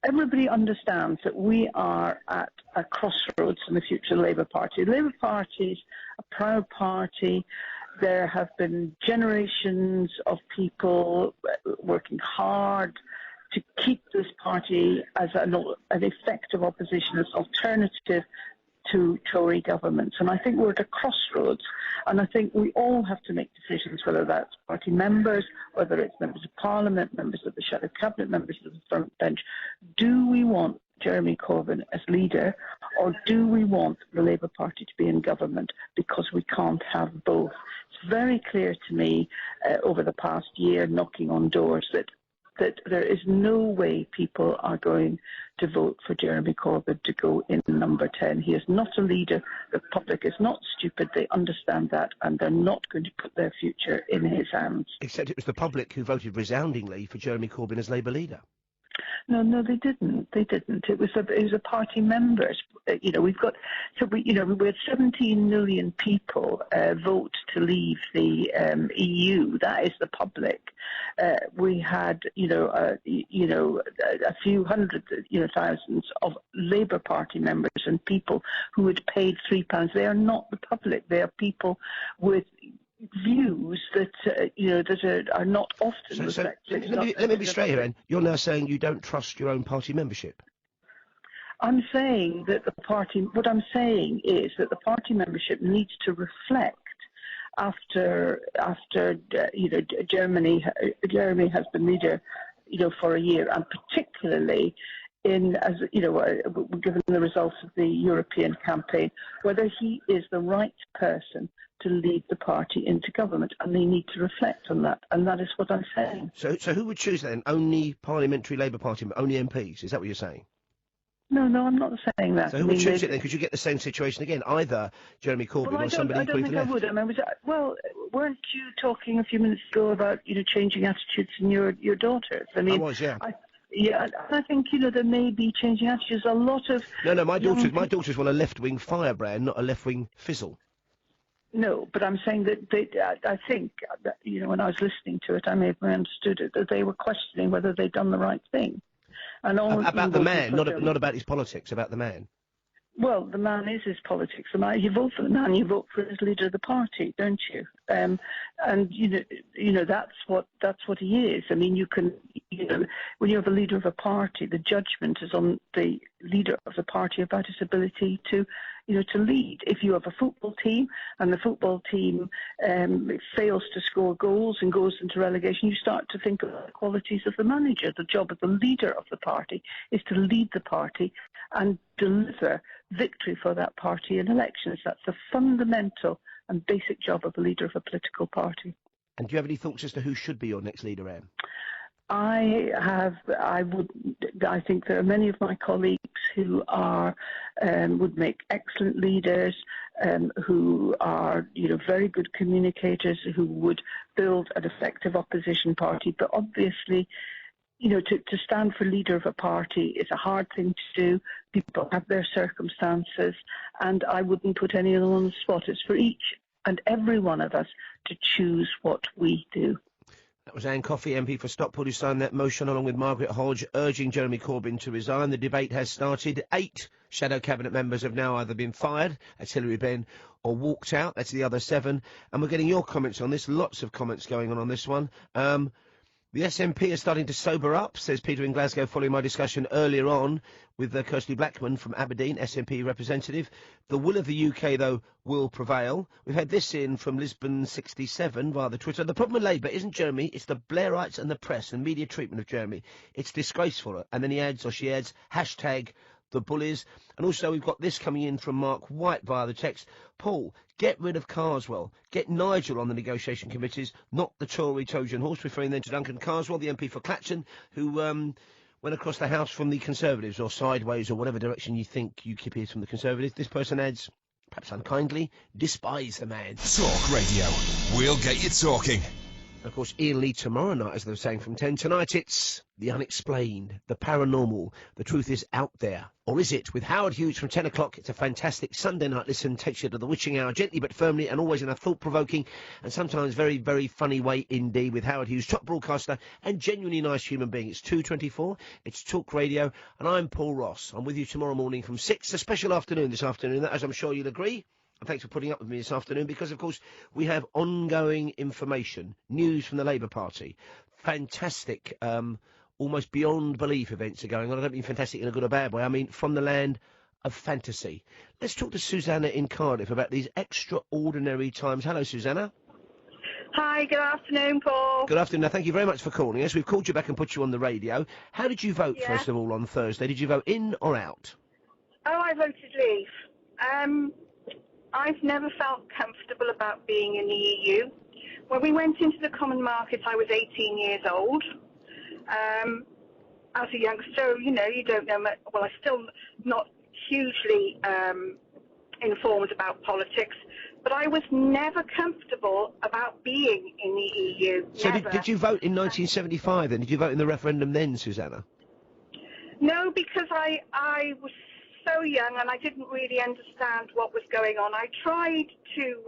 Everybody understands that we are at a crossroads in the future Labour Party. The Labour Party is a proud party. There have been generations of people working hard to keep this party as an effective opposition, as an alternative to Tory governments. And I think we're at a crossroads. And I think we all have to make decisions, whether that's party members, whether it's members of Parliament, members of the Shadow Cabinet, members of the front bench. Do we want Jeremy Corbyn as leader, or do we want the Labour Party to be in government? Because we can't have both. It's very clear to me over the past year, knocking on doors, that there is no way people are going to vote for Jeremy Corbyn to go in number 10. He is not a leader. The public is not stupid. They understand that, and they're not going to put their future in his hands. Except it was the public who voted resoundingly for Jeremy Corbyn as Labour leader. No, they didn't. They didn't. It was a party members. We had 17 million people vote to leave the EU. That is the public. We had, a few hundred, thousands of Labour Party members and people who had paid £3. They are not the public. They are people with views that are not often reflected. Let me be straight here, Anne. You're now saying you don't trust your own party membership. I'm saying that what I'm saying is that the party membership needs to reflect after Jeremy has been leader, for a year, and particularly given the results of the European campaign, whether he is the right person to lead the party into government, and they need to reflect on that, and that is what I'm saying. So who would choose then? Only parliamentary Labour Party, only MPs? Is that what you're saying? No, I'm not saying that. So who would choose it then? Because you get the same situation again, either Jeremy Corbyn or somebody equally to the left. I don't think I would. Weren't you talking a few minutes ago about changing attitudes in your daughters? I was, yeah. I think there may be changing attitudes. A lot of my daughters want a left-wing firebrand, not a left-wing fizzle. No, but I'm saying that I think that, when I was listening to it, I may have understood it, that they were questioning whether they'd done the right thing. And about the man, not about his politics, about the man. Well, the man is his politics. You vote for the man, you vote for his leader of the party, don't you? And that's what he is. I mean, when you have a leader of a party, the judgment is on the leader of the party about his ability to lead. If you have a football team and the football team fails to score goals and goes into relegation, you start to think of the qualities of the manager. The job of the leader of the party is to lead the party and deliver victory for that party in elections. That's the fundamental and basic job of the leader of a political party. And do you have any thoughts as to who should be your next leader, Anne? I think there are many of my colleagues who would make excellent leaders, who are very good communicators, who would build an effective opposition party. But obviously, to stand for leader of a party is a hard thing to do. People have their circumstances, and I wouldn't put anyone on the spot. It's for each and every one of us to choose what we do. That was Anne Coffey, MP for Stockport, who signed that motion along with Margaret Hodge, urging Jeremy Corbyn to resign. The debate has started. 8 shadow cabinet members have now either been fired, that's Hilary Benn, or walked out, that's the other 7. And we're getting your comments on this. Lots of comments going on this one. The SNP is starting to sober up, says Peter in Glasgow, following my discussion earlier on with Kirsty Blackman from Aberdeen, SNP representative. The will of the UK, though, will prevail. We've had this in from Lisbon 67 via the Twitter. The problem with Labour isn't Jeremy, it's the Blairites and the press and media treatment of Jeremy. It's disgraceful. And then he adds, or she adds, hashtag the bullies. And also we've got this coming in from Mark White via the text. Paul, get rid of Carswell. Get Nigel on the negotiation committees, not the Tory Trojan horse, referring then to Duncan Carswell, the MP for Clacton, who went across the House from the Conservatives, or sideways, or whatever direction you think UKIP is from the Conservatives. This person adds, perhaps unkindly, despise the man. Talk Radio. We'll get you talking. Of course, Ian Lee tomorrow night, as they were saying, from 10. Tonight it's the unexplained, the paranormal, the truth is out there. Or is it? With Howard Hughes from 10 o'clock. It's a fantastic Sunday night listen, takes you to the witching hour, gently but firmly, and always in a thought-provoking and sometimes very, very funny way indeed, with Howard Hughes, top broadcaster and genuinely nice human being. It's 2:24, it's Talk Radio, and I'm Paul Ross. I'm with you tomorrow morning from 6, a special afternoon this afternoon, as I'm sure you'll agree. And thanks for putting up with me this afternoon, because, of course, we have ongoing information, news from the Labour Party. Fantastic, almost beyond belief events are going on. I don't mean fantastic in a good or bad way. I mean from the land of fantasy. Let's talk to Susanna in Cardiff about these extraordinary times. Hello, Susanna. Hi, good afternoon, Paul. Good afternoon. Now, thank you very much for calling us. We've called you back and put you on the radio. How did you vote, first of all, on Thursday? Did you vote in or out? Oh, I voted leave. I've never felt comfortable about being in the EU. When we went into the common market, I was 18 years old. As a youngster, you know, you don't know much. Well, I'm still not hugely informed about politics, but I was never comfortable about being in the EU. So did you vote in 1975 then? Did you vote in the referendum then, Susanna? No, because I was so young and I didn't really understand what was going on. I tried to,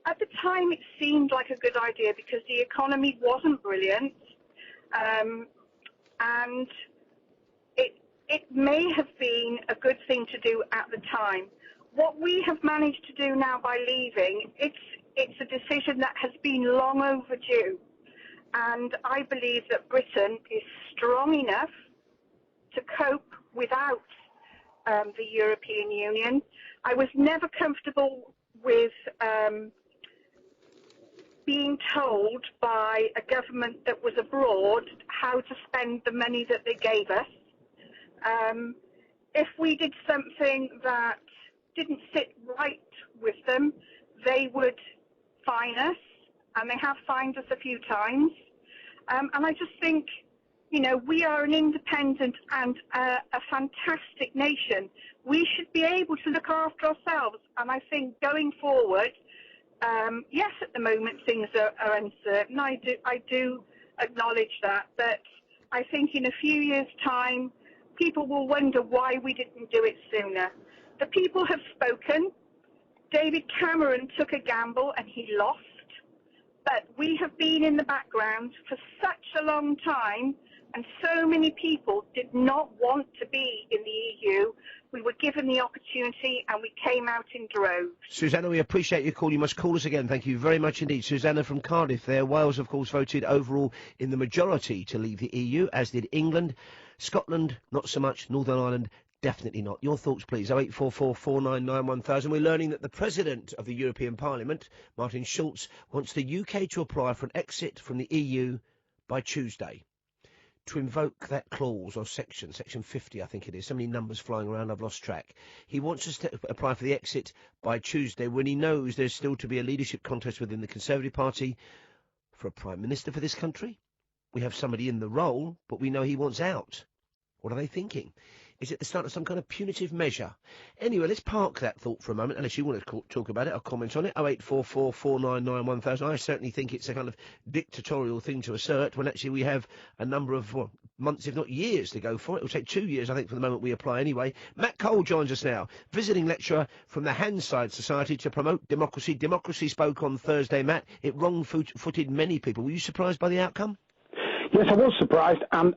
at the time it seemed like a good idea because the economy wasn't brilliant, and it may have been a good thing to do at the time. What we have managed to do now by leaving, it's a decision that has been long overdue, and I believe that Britain is strong enough to cope without the European Union. I was never comfortable with being told by a government that was abroad how to spend the money that they gave us. If we did something that didn't sit right with them, they would fine us, and they have fined us a few times. And I just think, you know, we are an independent and a fantastic nation. We should be able to look after ourselves. And I think going forward, yes, at the moment things are uncertain. I do acknowledge that. But I think in a few years' time, people will wonder why we didn't do it sooner. The people have spoken. David Cameron took a gamble and he lost. But we have been in the background for such a long time, and so many people did not want to be in the EU. We were given the opportunity and we came out in droves. Susanna, we appreciate your call. You must call us again. Thank you very much indeed. Susanna from Cardiff there. Wales, of course, voted overall in the majority to leave the EU, as did England. Scotland, not so much. Northern Ireland, definitely not. Your thoughts, please. 0844 499 1000. We're learning that the President of the European Parliament, Martin Schulz, wants the UK to apply for an exit from the EU by Tuesday. To invoke that clause or section 50, I think it is. So many numbers flying around, I've lost track. He wants us to apply for the exit by Tuesday when he knows there's still to be a leadership contest within the Conservative Party for a Prime Minister for this country. We have somebody in the role, but we know he wants out. What are they thinking? Is it the start of some kind of punitive measure? Anyway, let's park that thought for a moment, unless you want to talk about it. I'll comment on it. 0844 499 1000. I certainly think it's a kind of dictatorial thing to assert when actually we have a number of months, if not years, to go for it. It'll take 2 years, I think, from the moment we apply anyway. Matt Cole joins us now, visiting lecturer from the Handside Society to promote democracy. Democracy spoke on Thursday, Matt. It wrong-footed many people. Were you surprised by the outcome? Yes, I was surprised, and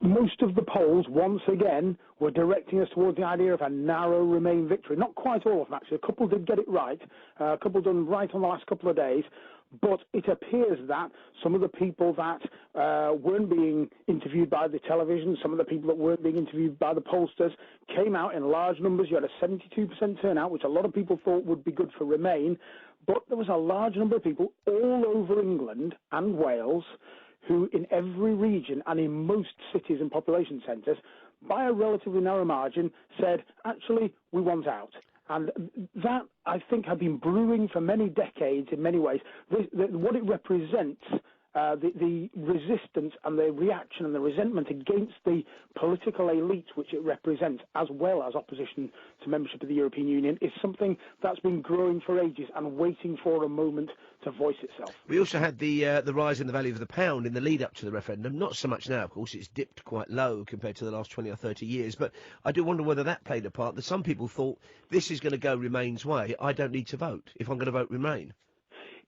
most of the polls, once again, were directing us towards the idea of a narrow Remain victory. Not quite all of them, actually. A couple did get it right, a couple done right on the last couple of days, but it appears that some of the people that weren't being interviewed by the television, some of the people that weren't being interviewed by the pollsters, came out in large numbers. You had a 72% turnout, which a lot of people thought would be good for Remain, but there was a large number of people all over England and Wales who in every region and in most cities and population centres, by a relatively narrow margin, said, actually, we want out. And that, I think, had been brewing for many decades in many ways. What it represents, the resistance and the reaction and the resentment against the political elite which it represents, as well as opposition to membership of the European Union, is something that's been growing for ages and waiting for a moment to voice itself. We also had the rise in the value of the pound in the lead-up to the referendum. Not so much now, of course. It's dipped quite low compared to the last 20 or 30 years. But I do wonder whether that played a part, that some people thought, this is going to go Remain's way. I don't need to vote if I'm going to vote Remain.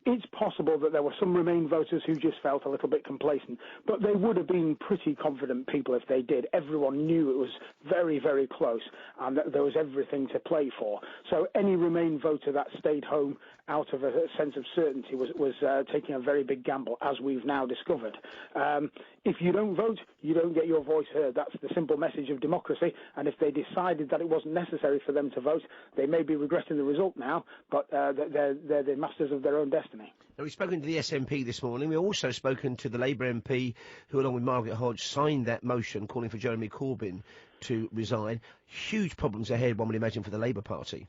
It's possible that there were some Remain voters who just felt a little bit complacent, but they would have been pretty confident people if they did. Everyone knew it was very, very close and that there was everything to play for. So any Remain voter that stayed home out of a sense of certainty was taking a very big gamble, as we've now discovered. If you don't vote, you don't get your voice heard. That's the simple message of democracy, and if they decided that it wasn't necessary for them to vote, they may be regretting the result now, but they're the masters of their own destiny. Now, we've spoken to the SNP this morning. We've also spoken to the Labour MP who, along with Margaret Hodge, signed that motion calling for Jeremy Corbyn to resign. Huge problems ahead, one would imagine, for the Labour Party.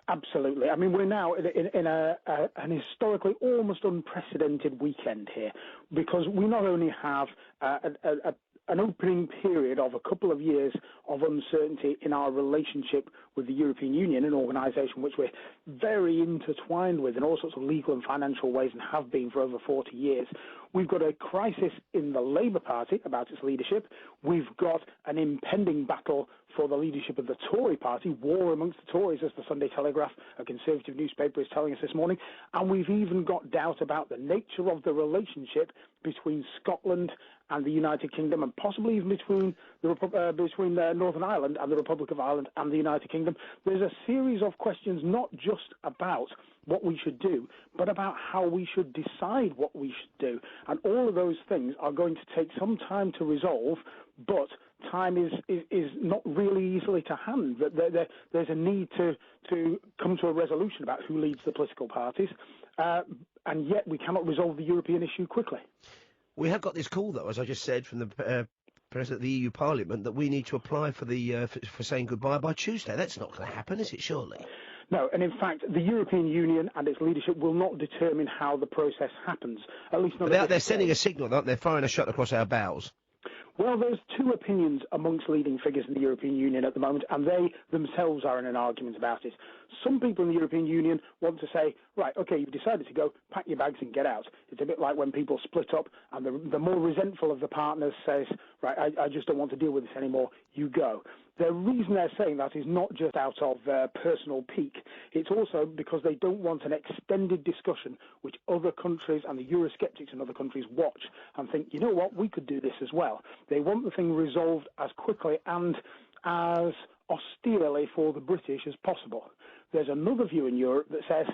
Absolutely. I mean, we're now in an historically almost unprecedented weekend here, because we not only have an opening period of a couple of years of uncertainty in our relationship with the European Union, an organisation which we're very intertwined with in all sorts of legal and financial ways and have been for over 40 years. We've got a crisis in the Labour Party about its leadership. We've got an impending battle for the leadership of the Tory party, war amongst the Tories, as the Sunday Telegraph, a Conservative newspaper, is telling us this morning. And we've even got doubt about the nature of the relationship between Scotland and the United Kingdom, and possibly even between Northern Ireland and the Republic of Ireland and the United Kingdom. There's a series of questions not just about what we should do, but about how we should decide what we should do. And all of those things are going to take some time to resolve, but time is not really easily to hand. There's a need to come to a resolution about who leads the political parties, and yet we cannot resolve the European issue quickly. We have got this call, though, as I just said, from the President of the EU Parliament, that we need to apply for for saying goodbye by Tuesday. That's not going to happen, is it, surely? No, and in fact, the European Union and its leadership will not determine how the process happens, at least not. They're sending a signal, aren't they? They're firing a shot across our bows. Well, there's two opinions amongst leading figures in the European Union at the moment, and they themselves are in an argument about it. Some people in the European Union want to say, right, OK, you've decided to go, pack your bags and get out. It's a bit like when people split up and the more resentful of the partners says, right, I just don't want to deal with this anymore, you go. The reason they're saying that is not just out of personal pique. It's also because they don't want an extended discussion which other countries and the Eurosceptics in other countries watch and think, you know what, we could do this as well. They want the thing resolved as quickly and as austerely for the British as possible. There's another view in Europe that says,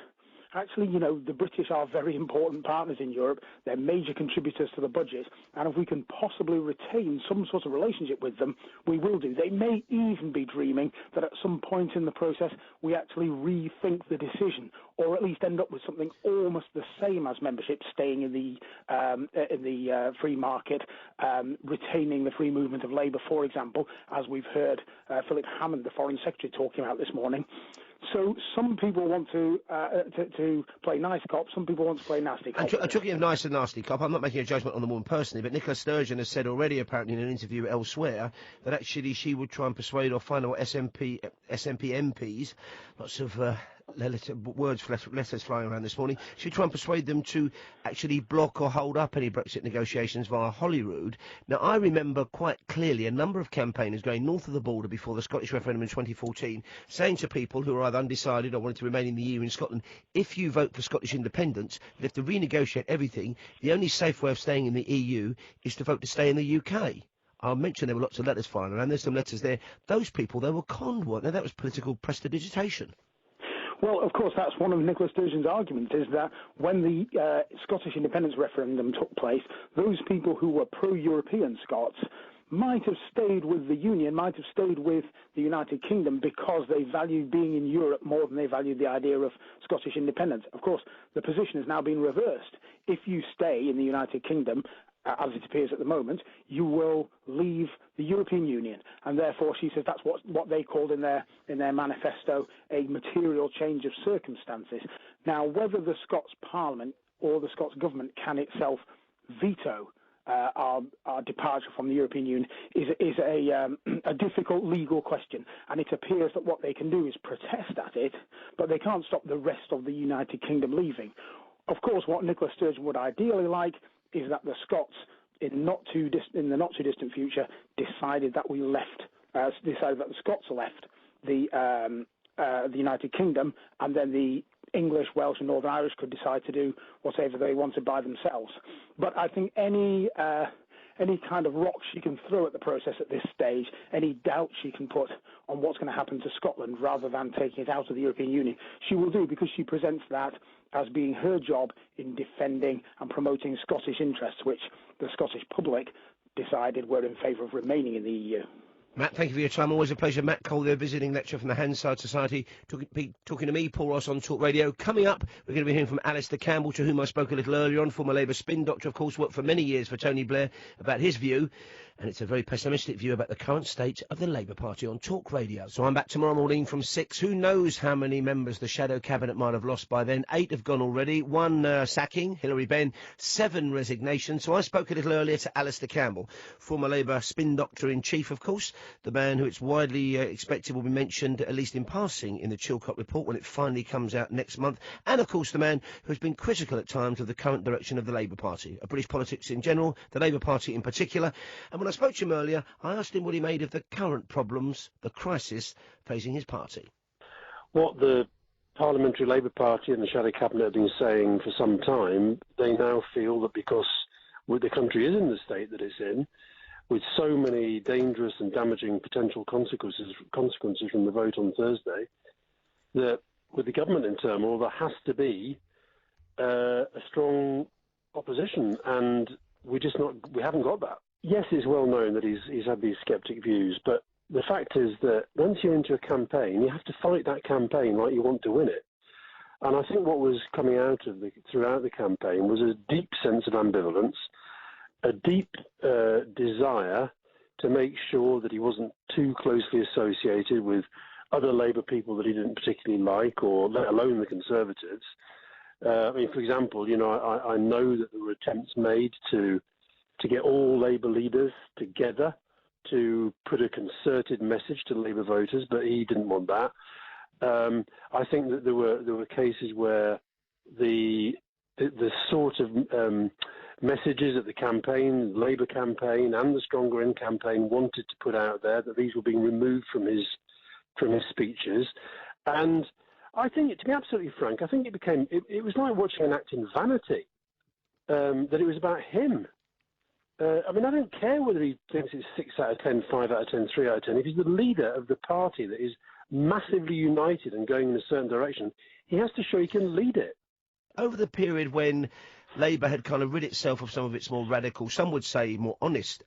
actually, you know, the British are very important partners in Europe. They're major contributors to the budget. And if we can possibly retain some sort of relationship with them, we will do. They may even be dreaming that at some point in the process, we actually rethink the decision, or at least end up with something almost the same as membership, staying in the free market, retaining the free movement of labour, for example, as we've heard Philip Hammond, the Foreign Secretary, talking about this morning. So some people want to play nice cop, some people want to play nasty cop. And talking of nice and nasty cop, I'm not making a judgment on the woman personally, but Nicola Sturgeon has said already, apparently in an interview elsewhere, that actually she would try and persuade or find out SNP MPs, lots of letters flying around this morning, she would try and persuade them to actually block or hold up any Brexit negotiations via Holyrood. Now, I remember quite clearly a number of campaigners going north of the border before the Scottish referendum in 2014, saying to people who are either undecided or wanted to remain in the EU in Scotland, if you vote for Scottish independence, you have to renegotiate everything. The only safe way of staying in the EU is to vote to stay in the UK. I mentioned there were lots of letters flying around. There's some letters there. Those people, they were conned, weren't they? That was political prestidigitation. Well, of course, that's one of Nicola Sturgeon's arguments, is that when the Scottish independence referendum took place, those people who were pro-European Scots might have stayed with the Union, might have stayed with the United Kingdom because they valued being in Europe more than they valued the idea of Scottish independence. Of course, the position has now been reversed. If you stay in the United Kingdom, as it appears at the moment, you will leave the European Union, and therefore she says that's what they called in their manifesto a material change of circumstances. Now, whether the Scots Parliament or the Scots Government can itself veto our departure from the European Union is a difficult legal question, and it appears that what they can do is protest at it, but they can't stop the rest of the United Kingdom leaving. Of course, what Nicola Sturgeon would ideally like is that the Scots, in the not too distant future, decided that the Scots left the United Kingdom, and then the English, Welsh and Northern Irish could decide to do whatever they wanted by themselves. But I think any kind of rock she can throw at the process at this stage, any doubt she can put on what's going to happen to Scotland rather than taking it out of the European Union, she will do, because she presents that as being her job in defending and promoting Scottish interests, which the Scottish public decided were in favour of remaining in the EU. Matt, thank you for your time. Always a pleasure. Matt Cole there, visiting lecturer from the Hansard Society, talking to me, Paul Ross, on Talk Radio. Coming up, we're going to be hearing from Alistair Campbell, to whom I spoke a little earlier on, former Labour spin doctor, of course, worked for many years for Tony Blair, about his view, and it's a very pessimistic view about the current state of the Labour Party on Talk Radio. So I'm back tomorrow morning from 6. Who knows how many members the shadow cabinet might have lost by then? 8 have gone already. 1 sacking, Hilary Benn. 7 resignations. So I spoke a little earlier to Alistair Campbell, former Labour spin doctor in chief, of course, the man who it's widely expected will be mentioned, at least in passing, in the Chilcot report when it finally comes out next month, and of course the man who's been critical at times of the current direction of the Labour Party, of British politics in general, the Labour Party in particular. And when I spoke to him earlier, I asked him what he made of the current problems, the crisis facing his party. What the Parliamentary Labour Party and the Shadow Cabinet have been saying for some time, they now feel that because the country is in the state that it's in, with so many dangerous and damaging potential consequences from the vote on Thursday, that with the government in turmoil, there has to be a strong opposition, and we haven't got that. Yes, it's well known that he's had these sceptic views, but the fact is that once you're into a campaign, you have to fight that campaign like you want to win it. And I think what was coming out throughout the campaign was a deep sense of ambivalence, a deep desire to make sure that he wasn't too closely associated with other Labour people that he didn't particularly like, or let alone the Conservatives. For example, I know that there were attempts made to get all Labour leaders together to put a concerted message to Labour voters, but he didn't want that. I think that there were cases where the sort of messages that the campaign, Labour campaign and the Stronger In campaign wanted to put out there, that these were being removed from his speeches. And I think, to be absolutely frank, I think it was like watching an act in vanity, that it was about him. I don't care whether he thinks it's 6 out of 10, 5 out of 10, 3 out of 10. If he's the leader of the party that is massively united and going in a certain direction, he has to show he can lead it. Over the period when Labour had kind of rid itself of some of its more radical, some would say more honest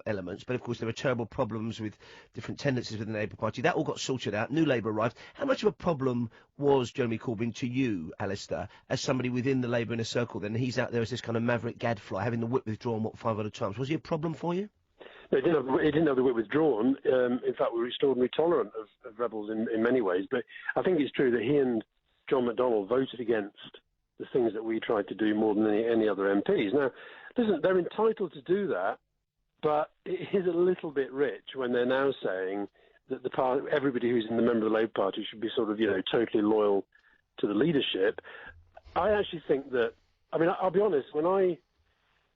elements, but of course there were terrible problems with different tendencies within the Labour Party. That all got sorted out. New Labour arrived. How much of a problem was Jeremy Corbyn to you, Alistair, as somebody within the Labour inner circle then? He's out there as this kind of maverick gadfly, having the whip withdrawn, 500 times. Was he a problem for you? It didn't have the whip withdrawn. In fact, we were extraordinarily tolerant of rebels in many ways. But I think it's true that he and John McDonnell voted against the things that we tried to do more than any other MPs. Now, listen, they're entitled to do that, but it is a little bit rich when they're now saying that everybody who's in the member of the Labour Party should be sort of, totally loyal to the leadership. I actually think that, I'll be honest,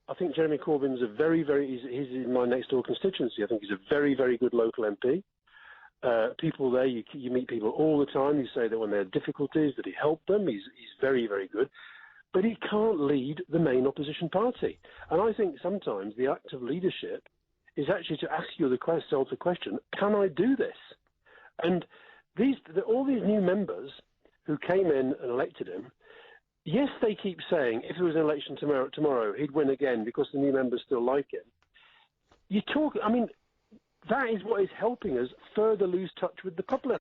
I think Jeremy Corbyn's he's in my next door constituency. I think he's a very, very good local MP. People there, you meet people all the time who say that when there are difficulties that he helped them. He's very, very good. But he can't lead the main opposition party. And I think sometimes the act of leadership is actually to ask yourself the question, can I do this? And all these new members who came in and elected him, yes, they keep saying if there was an election tomorrow, he'd win again because the new members still like him. That is what is helping us further lose touch with the public.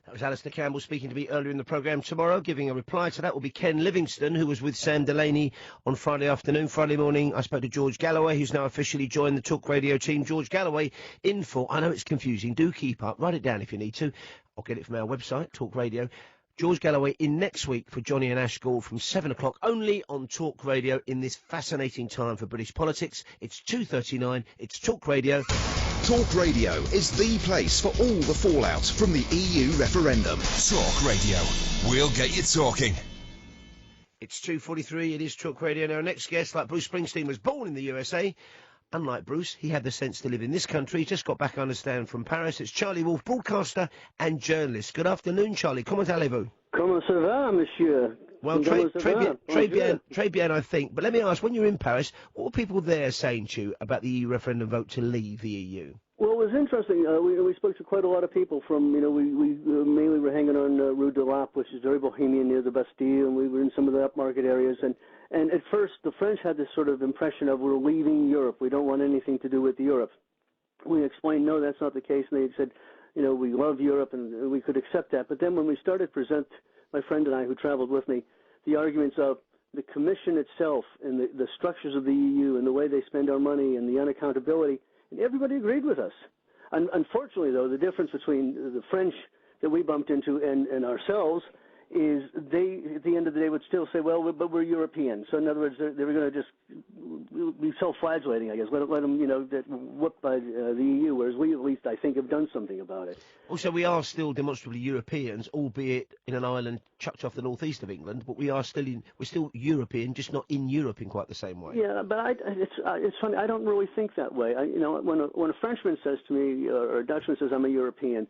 That was Alistair Campbell speaking to me earlier in the programme. Tomorrow, giving a reply to that, will be Ken Livingstone, who was with Sam Delaney on Friday afternoon. Friday morning, I spoke to George Galloway, who's now officially joined the Talk Radio team. George Galloway in for, I know it's confusing, do keep up, write it down if you need to. I'll get it from our website, Talk Radio. George Galloway in next week for Johnny and Ash Gould from 7 o'clock, only on Talk Radio in this fascinating time for British politics. It's 2:39, it's Talk Radio. Talk Radio is the place for all the fallout from the EU referendum. Talk Radio. We'll get you talking. It's 2:43, it is Talk Radio. Now, our next guest, like Bruce Springsteen, was born in the USA. Unlike Bruce, he had the sense to live in this country. He just got back, I understand, from Paris. It's Charlie Wolf, broadcaster and journalist. Good afternoon, Charlie. Comment allez-vous? Comment ça va, monsieur? Well, très bien, I think. But let me ask, when you were in Paris, what were people there saying to you about the EU referendum vote to leave the EU? Well, it was interesting. We spoke to quite a lot of people from, we mainly were hanging on Rue de Lappe, which is very bohemian near the Bastille, and we were in some of the upmarket areas. And at first, the French had this sort of impression of we're leaving Europe. We don't want anything to do with Europe. We explained, no, that's not the case. And they said, we love Europe and we could accept that. But then when we started to present, my friend and I who traveled with me, the arguments of the Commission itself and the structures of the EU and the way they spend our money and the unaccountability, and everybody agreed with us. And unfortunately, though, the difference between the French that we bumped into and ourselves is they, at the end of the day, would still say, well, but we're European. So in other words, they were going to just be self-flagellating, I guess, let them, get whooped by the EU, whereas we at least, I think, have done something about it. Also, we are still demonstrably Europeans, albeit in an island chucked off the northeast of England, but we're still European, just not in Europe in quite the same way. Yeah, but it's funny, I don't really think that way. When a Frenchman says to me, or a Dutchman says, I'm a European,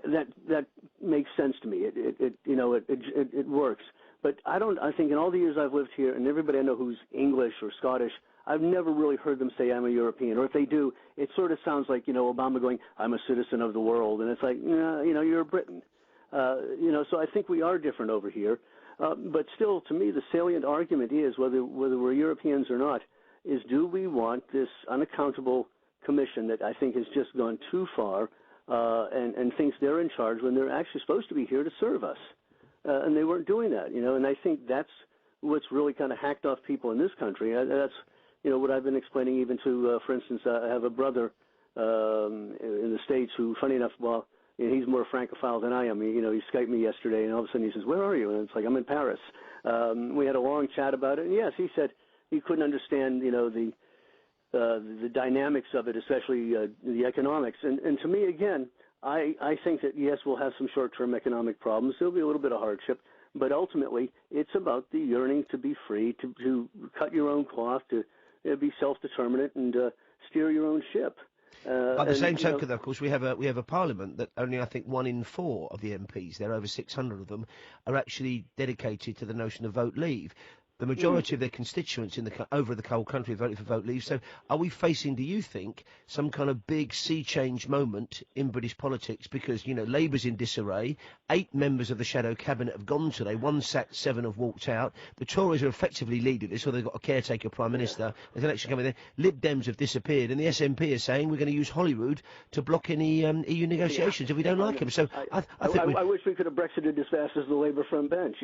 that makes sense to me. It works. But I think in all the years I've lived here, and everybody I know who's English or Scottish, I've never really heard them say I'm a European. Or if they do, it sort of sounds like, Obama going, I'm a citizen of the world. And it's like, you're a Briton. So I think we are different over here. But still, to me, the salient argument is, whether we're Europeans or not, is do we want this unaccountable commission that I think has just gone too far, and thinks they're in charge when they're actually supposed to be here to serve us. And they weren't doing that, and I think that's what's really kind of hacked off people in this country. That's, what I've been explaining even to, for instance, I have a brother in the States who, funny enough, he's more francophile than I am. He Skyped me yesterday, and all of a sudden he says, where are you? And it's like, I'm in Paris. We had a long chat about it, and yes, he said he couldn't understand, the dynamics of it, especially the economics. And to me, again, I think that, yes, we'll have some short-term economic problems. There'll be a little bit of hardship. But ultimately, it's about the yearning to be free, to cut your own cloth, to be self-determinate and steer your own ship. By the same token, though, of course, we have a parliament that only, I think, 1 in 4 of the MPs, there are over 600 of them, are actually dedicated to the notion of vote leave. The majority of their constituents over the whole country voted for vote leave. So are we facing, do you think, some kind of big sea change moment in British politics? Because, Labour's in disarray. 8 members of the shadow cabinet have gone today. 1 sacked, 7 have walked out. The Tories are effectively leading this, or they've got a caretaker prime minister. There's an election coming there. Lib Dems have disappeared. And the SNP is saying we're going to use Holyrood to block any EU negotiations if we don't like them. So I wish we could have Brexited as fast as the Labour front bench.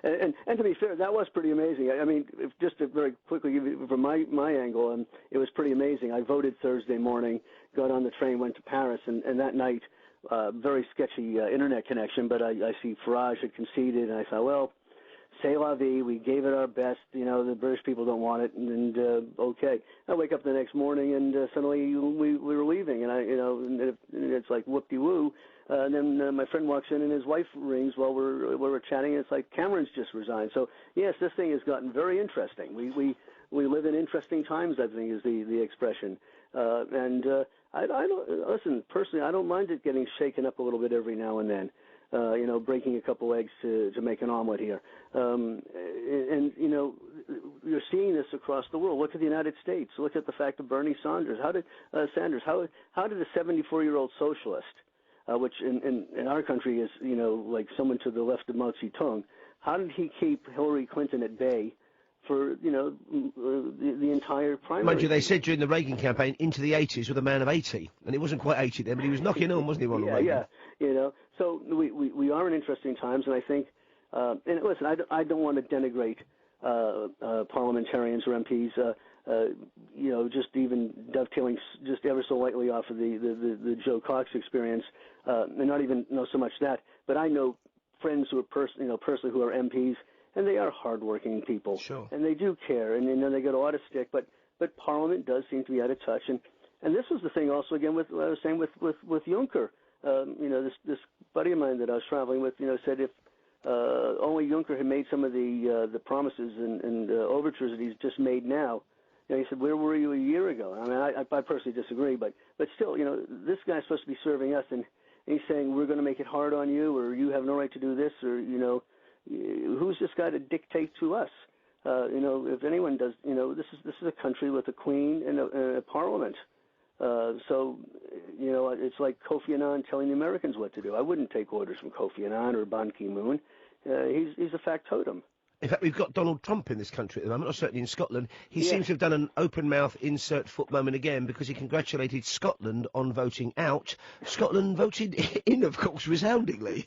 And to be fair, sure. That was pretty amazing. I mean, just to very quickly give you from my angle, it was pretty amazing. I voted Thursday morning, got on the train, went to Paris, and that night, very sketchy internet connection, but I see Farage had conceded, and I thought, well, c'est la vie. We gave it our best. The British people don't want it, and okay. I wake up the next morning, and suddenly we were leaving, and and it's like whoop-de-woo. And then my friend walks in, and his wife rings while we're chatting, and it's like Cameron's just resigned. So yes, this thing has gotten very interesting. We live in interesting times, I think, is the expression. I don't listen personally. I don't mind it getting shaken up a little bit every now and then. Breaking a couple eggs to make an omelet here. You're seeing this across the world. Look at the United States. Look at the fact of Bernie Sanders. How did a 74-year-old socialist, which in our country is, like someone to the left of Mao Zedong, how did he keep Hillary Clinton at bay for, the entire primary? Mind you, they said during the Reagan campaign into the 80s with a man of 80, and he wasn't quite 80 then, but he was knocking on, wasn't he, Ronald Reagan? Yeah. So we are in interesting times, and I think, and listen, I don't want to denigrate parliamentarians or MPs, just even dovetailing just ever so lightly off of the Joe Cox experience, and not even so much that, but I know friends who are personally who are MPs, and they are hardworking people, sure, and they do care, and they get a lot of stick, but Parliament does seem to be out of touch, and this was the thing also again with what I was saying with Juncker. This buddy of mine that I was traveling with, said if only Juncker had made some of the promises and overtures that he's just made now. He said, where were you a year ago? I mean, I personally disagree, but still, this guy's supposed to be serving us, and he's saying we're going to make it hard on you, or you have no right to do this, or who's this guy to dictate to us? If anyone does, this is a country with a queen and a parliament. So it's like Kofi Annan telling the Americans what to do. I wouldn't take orders from Kofi Annan or Ban Ki-moon. He's a factotum. In fact, we've got Donald Trump in this country at the moment, or certainly in Scotland. He seems to have done an open-mouth insert foot moment again because he congratulated Scotland on voting out. Scotland voted in, of course, resoundingly.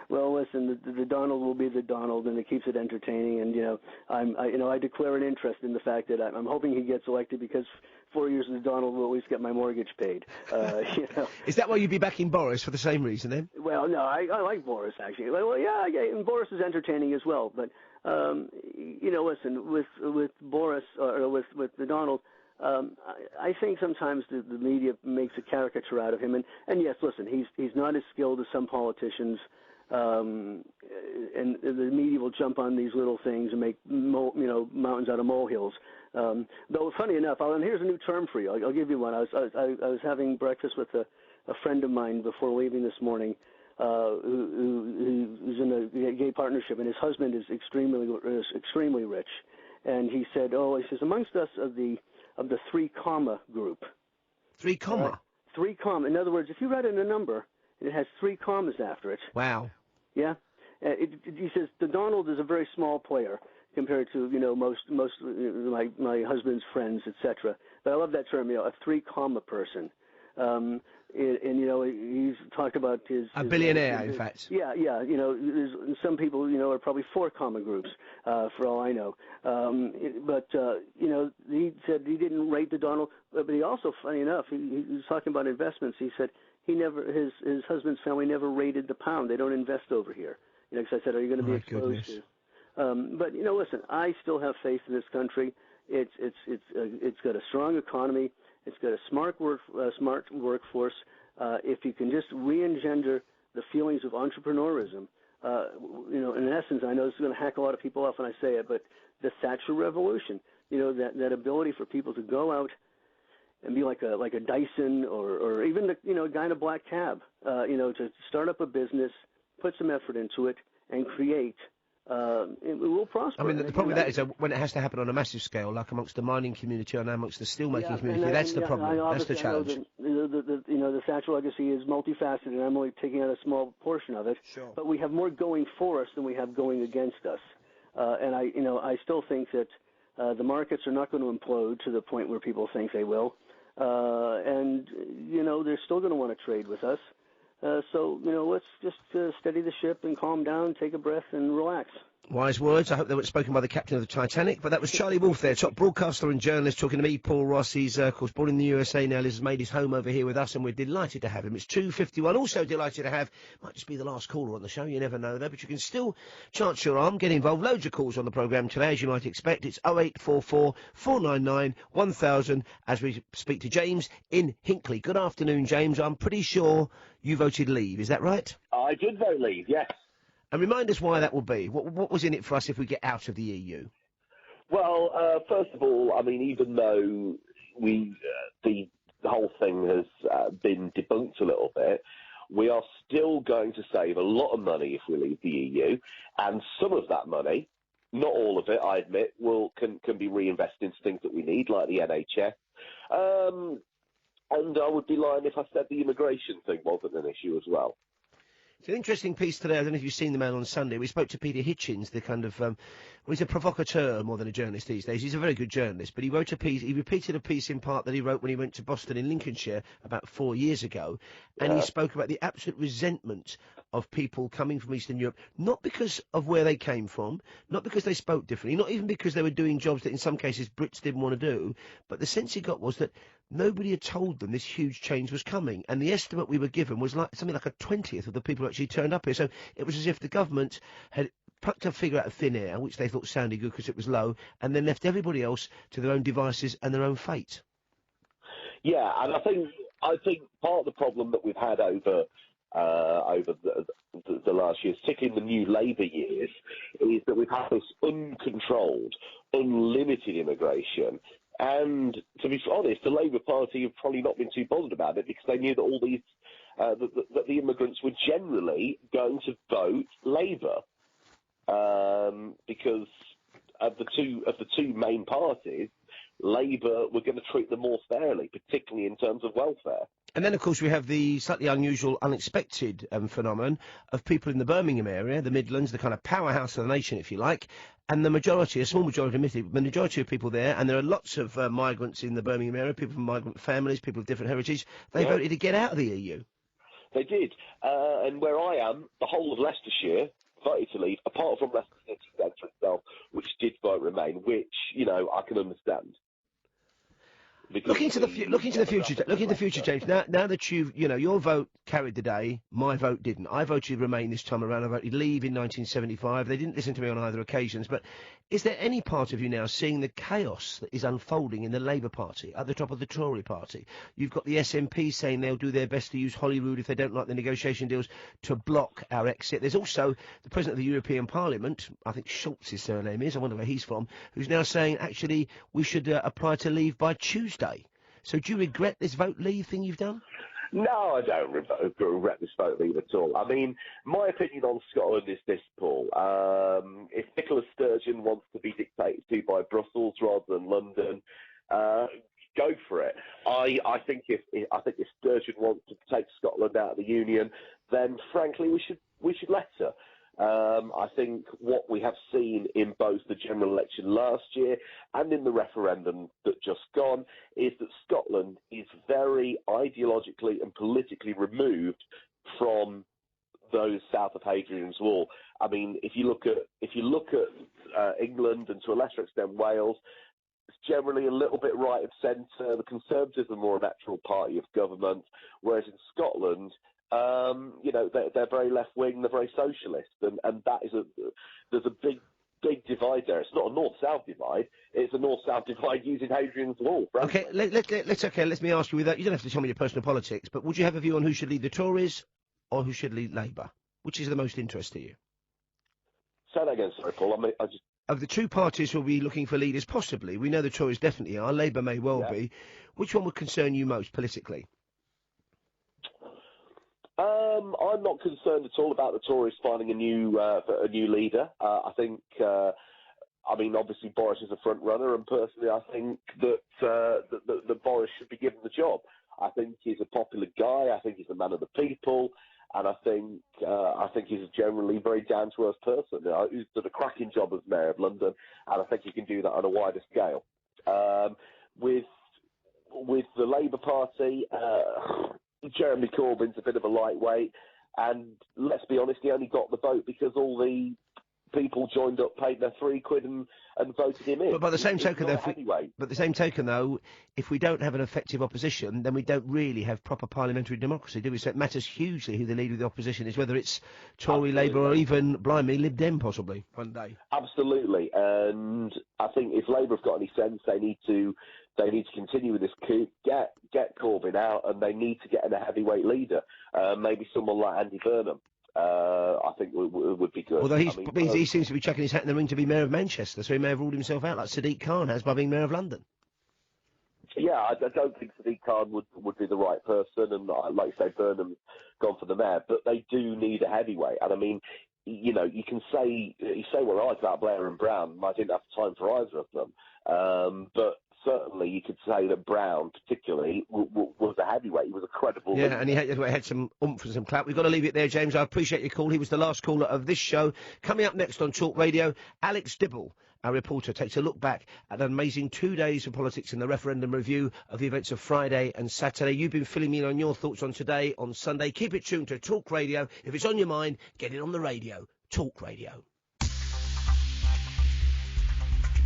Well, listen, the Donald will be the Donald, and it keeps it entertaining. And I declare an interest in the fact that I'm hoping he gets elected because 4 years as Donald will at least get my mortgage paid. Is that why you'd be backing Boris for the same reason then? Well, no, I like Boris actually. Well, yeah, and Boris is entertaining as well. But listen, with Boris or with the Donald. I think sometimes the media makes a caricature out of him, and yes, listen, he's not as skilled as some politicians, and the media will jump on these little things and make mountains out of molehills. Though funny enough, and here's a new term for you. I'll give you one. I was having breakfast with a friend of mine before leaving this morning, who's in a gay partnership, and his husband is extremely rich, and he said, amongst us of the 3 comma group. 3 comma? 3 comma. In other words, if you write in a number, it has 3 commas after it. Wow. Yeah. He says the Donald is a very small player compared to most my husband's friends, etc. But I love that term, a 3 comma person. And he's talked about his billionaire, in fact. Yeah. There's some people are probably 4 comma groups, for all I know. He said he didn't rate the Donald, but he also, funny enough, he was talking about investments. He said his husband's family never rated the pound. They don't invest over here. Because I said, are you going to be exposed to? But listen, I still have faith in this country. It's got a strong economy. It's got a smart workforce. If you can just re-engender the feelings of entrepreneurism, in essence, I know this is going to hack a lot of people off when I say it, but the Thatcher Revolution, that ability for people to go out and be like a Dyson or even a guy in a black cab, to start up a business, put some effort into it, and create. It will prosper. I mean, the problem with that is when it has to happen on a massive scale, like amongst the mining community and amongst the steelmaking community, that's the problem. That's the challenge. The Thatcher legacy is multifaceted, and I'm only taking out a small portion of it. Sure. But we have more going for us than we have going against us. And I still think that the markets are not going to implode to the point where people think they will. And they're still going to want to trade with us. So let's just steady the ship and calm down, take a breath, and relax. Wise words. I hope they weren't spoken by the captain of the Titanic. But that was Charlie Wolf there, top broadcaster and journalist, talking to me, Paul Ross. He's, of course, born in the USA now. Has made his home over here with us, and we're delighted to have him. It's 2:51. Also delighted to have, might just be the last caller on the show. You never know, though. But you can still chance your arm, get involved. Loads of calls on the programme today, as you might expect. It's 0844 499 1000 as we speak to James in Hinckley. Good afternoon, James. I'm pretty sure you voted Leave. Is that right? I did vote Leave, yes. And remind us why that will be. What was in it for us if we get out of the EU? Well, first of all, I mean, even though the whole thing has been debunked a little bit, we are still going to save a lot of money if we leave the EU, and some of that money, not all of it, I admit, can be reinvested into things that we need, like the NHS. And I would be lying if I said the immigration thing wasn't an issue as well. It's an interesting piece today. I don't know if you've seen the man on Sunday. We spoke to Peter Hitchens, the kind of, well, he's a provocateur more than a journalist these days. He's a very good journalist, but he wrote a piece, he repeated a piece in part that he wrote when he went to Boston in Lincolnshire about 4 years ago, and he spoke about the absolute resentment of people coming from Eastern Europe, not because of where they came from, not because they spoke differently, not even because they were doing jobs that in some cases Brits didn't want to do, but the sense he got was that nobody had told them this huge change was coming, and the estimate we were given was like something like a 20th of the people who actually turned up here. So it was as if the government had plucked a figure out of thin air, which they thought sounded good because it was low, and then left everybody else to their own devices and their own fate. Yeah, and I think part of the problem that we've had over the last years, particularly in the new Labour years, is that we've had this uncontrolled, unlimited immigration. And to be honest, the Labour Party have probably not been too bothered about it because they knew that all these that the immigrants were generally going to vote Labour because of the two main parties, Labour were going to treat them more fairly, particularly in terms of welfare. And then, of course, we have the slightly unusual, unexpected phenomenon of people in the Birmingham area, the Midlands, the kind of powerhouse of the nation, if you like, and the majority, a small majority, admittedly, the majority of people there, and there are lots of migrants in the Birmingham area, people from migrant families, people of different heritage, they voted to get out of the EU. They did. And where I am, the whole of Leicestershire voted to leave, apart from Leicester City Centre itself, which did vote Remain, which, I can understand. Look into the future, James. Now that your vote carried the day, my vote didn't. I voted Remain this time around. I voted Leave in 1975. They didn't listen to me on either occasions. But is there any part of you now seeing the chaos that is unfolding in the Labour Party, at the top of the Tory Party? You've got the SNP saying they'll do their best to use Holyrood if they don't like the negotiation deals to block our exit. There's also the President of the European Parliament, I think Schultz his surname is, I wonder where he's from, who's now saying actually we should apply to leave by Tuesday. So do you regret this vote Leave thing you've done? No, I don't regret this vote Leave at all. I mean, my opinion on Scotland is this, Paul. If Nicola Sturgeon wants to be dictated to by Brussels rather than London, go for it. I think if Sturgeon wants to take Scotland out of the Union, then frankly we should let her. I think what we have seen in both the general election last year and in the referendum that just gone is that Scotland is very ideologically and politically removed from those south of Hadrian's Wall. I mean, if you look at England and to a lesser extent Wales, it's generally a little bit right of centre. The Conservatives are more a natural party of government, whereas in Scotland, they're very left-wing, they're very socialist, and that is there's a big divide there. It's not a north-south divide, it's a north-south divide using Hadrian's Wall. Okay, let me ask you with that. You don't have to tell me your personal politics, but would you have a view on who should lead the Tories or who should lead Labour? Which is the most interest to you? Say that again, sorry, Paul. Of the two parties who will be looking for leaders, possibly, we know the Tories definitely are, Labour may well be. Which one would concern you most politically? I'm not concerned at all about the Tories finding a new leader. I think, obviously Boris is a front runner, and personally, I think that Boris should be given the job. I think he's a popular guy. I think he's a man of the people, and I think he's a generally very down to earth person. Who's done a cracking job as Mayor of London, and I think he can do that on a wider scale. With the Labour Party. Jeremy Corbyn's a bit of a lightweight, and let's be honest, he only got the vote because all the people joined up, paid their £3 and voted him in. But by the same It's token, not anyway. but the same token, though, if we don't have an effective opposition, then we don't really have proper parliamentary democracy, do we? So it matters hugely who the leader of the opposition is, whether it's Tory, Labour, or even, blimey, Lib Dem possibly one day. Absolutely, and I think if Labour have got any sense, they need to continue with this coup, get Corbyn out, and they need to get in a heavyweight leader, maybe someone like Andy Burnham. I think would be good. Although he seems to be chucking his hat in the ring to be Mayor of Manchester, so he may have ruled himself out like Sadiq Khan has by being Mayor of London. Yeah, I don't think Sadiq Khan would be the right person, and like you say, Burnham's gone for the mayor, but they do need a heavyweight. And I mean, you know, you can say what I like about Blair and Brown. I didn't have time for either of them, but certainly you could say that Brown, particularly, was a heavyweight. He was a credible leader. And he had some oomph and some clout. We've got to leave it there, James. I appreciate your call. He was the last caller of this show. Coming up next on Talk Radio, Alex Dibble, our reporter, takes a look back at an amazing 2 days of politics in the referendum review of the events of Friday and Saturday. You've been filling me in on your thoughts on today, on Sunday. Keep it tuned to Talk Radio. If it's on your mind, get it on the radio. Talk Radio.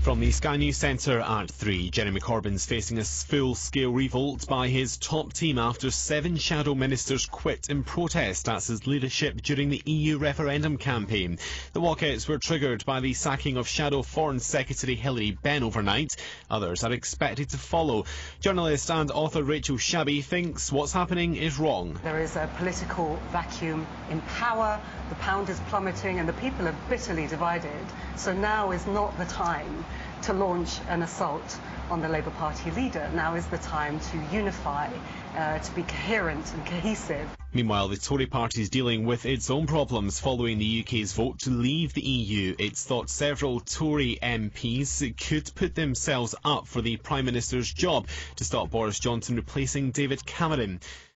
From the Sky News Centre at 3, Jeremy Corbyn's facing a full-scale revolt by his top team after 7 shadow ministers quit in protest as his leadership during the EU referendum campaign. The walkouts were triggered by the sacking of Shadow Foreign Secretary Hilary Benn overnight. Others are expected to follow. Journalist and author Rachel Shabby thinks what's happening is wrong. There is a political vacuum in power, the pound is plummeting and the people are bitterly divided. So now is not the time to launch an assault on the Labour Party leader. Now is the time to unify, to be coherent and cohesive. Meanwhile, the Tory party is dealing with its own problems following the UK's vote to leave the EU. It's thought several Tory MPs could put themselves up for the Prime Minister's job to stop Boris Johnson replacing David Cameron.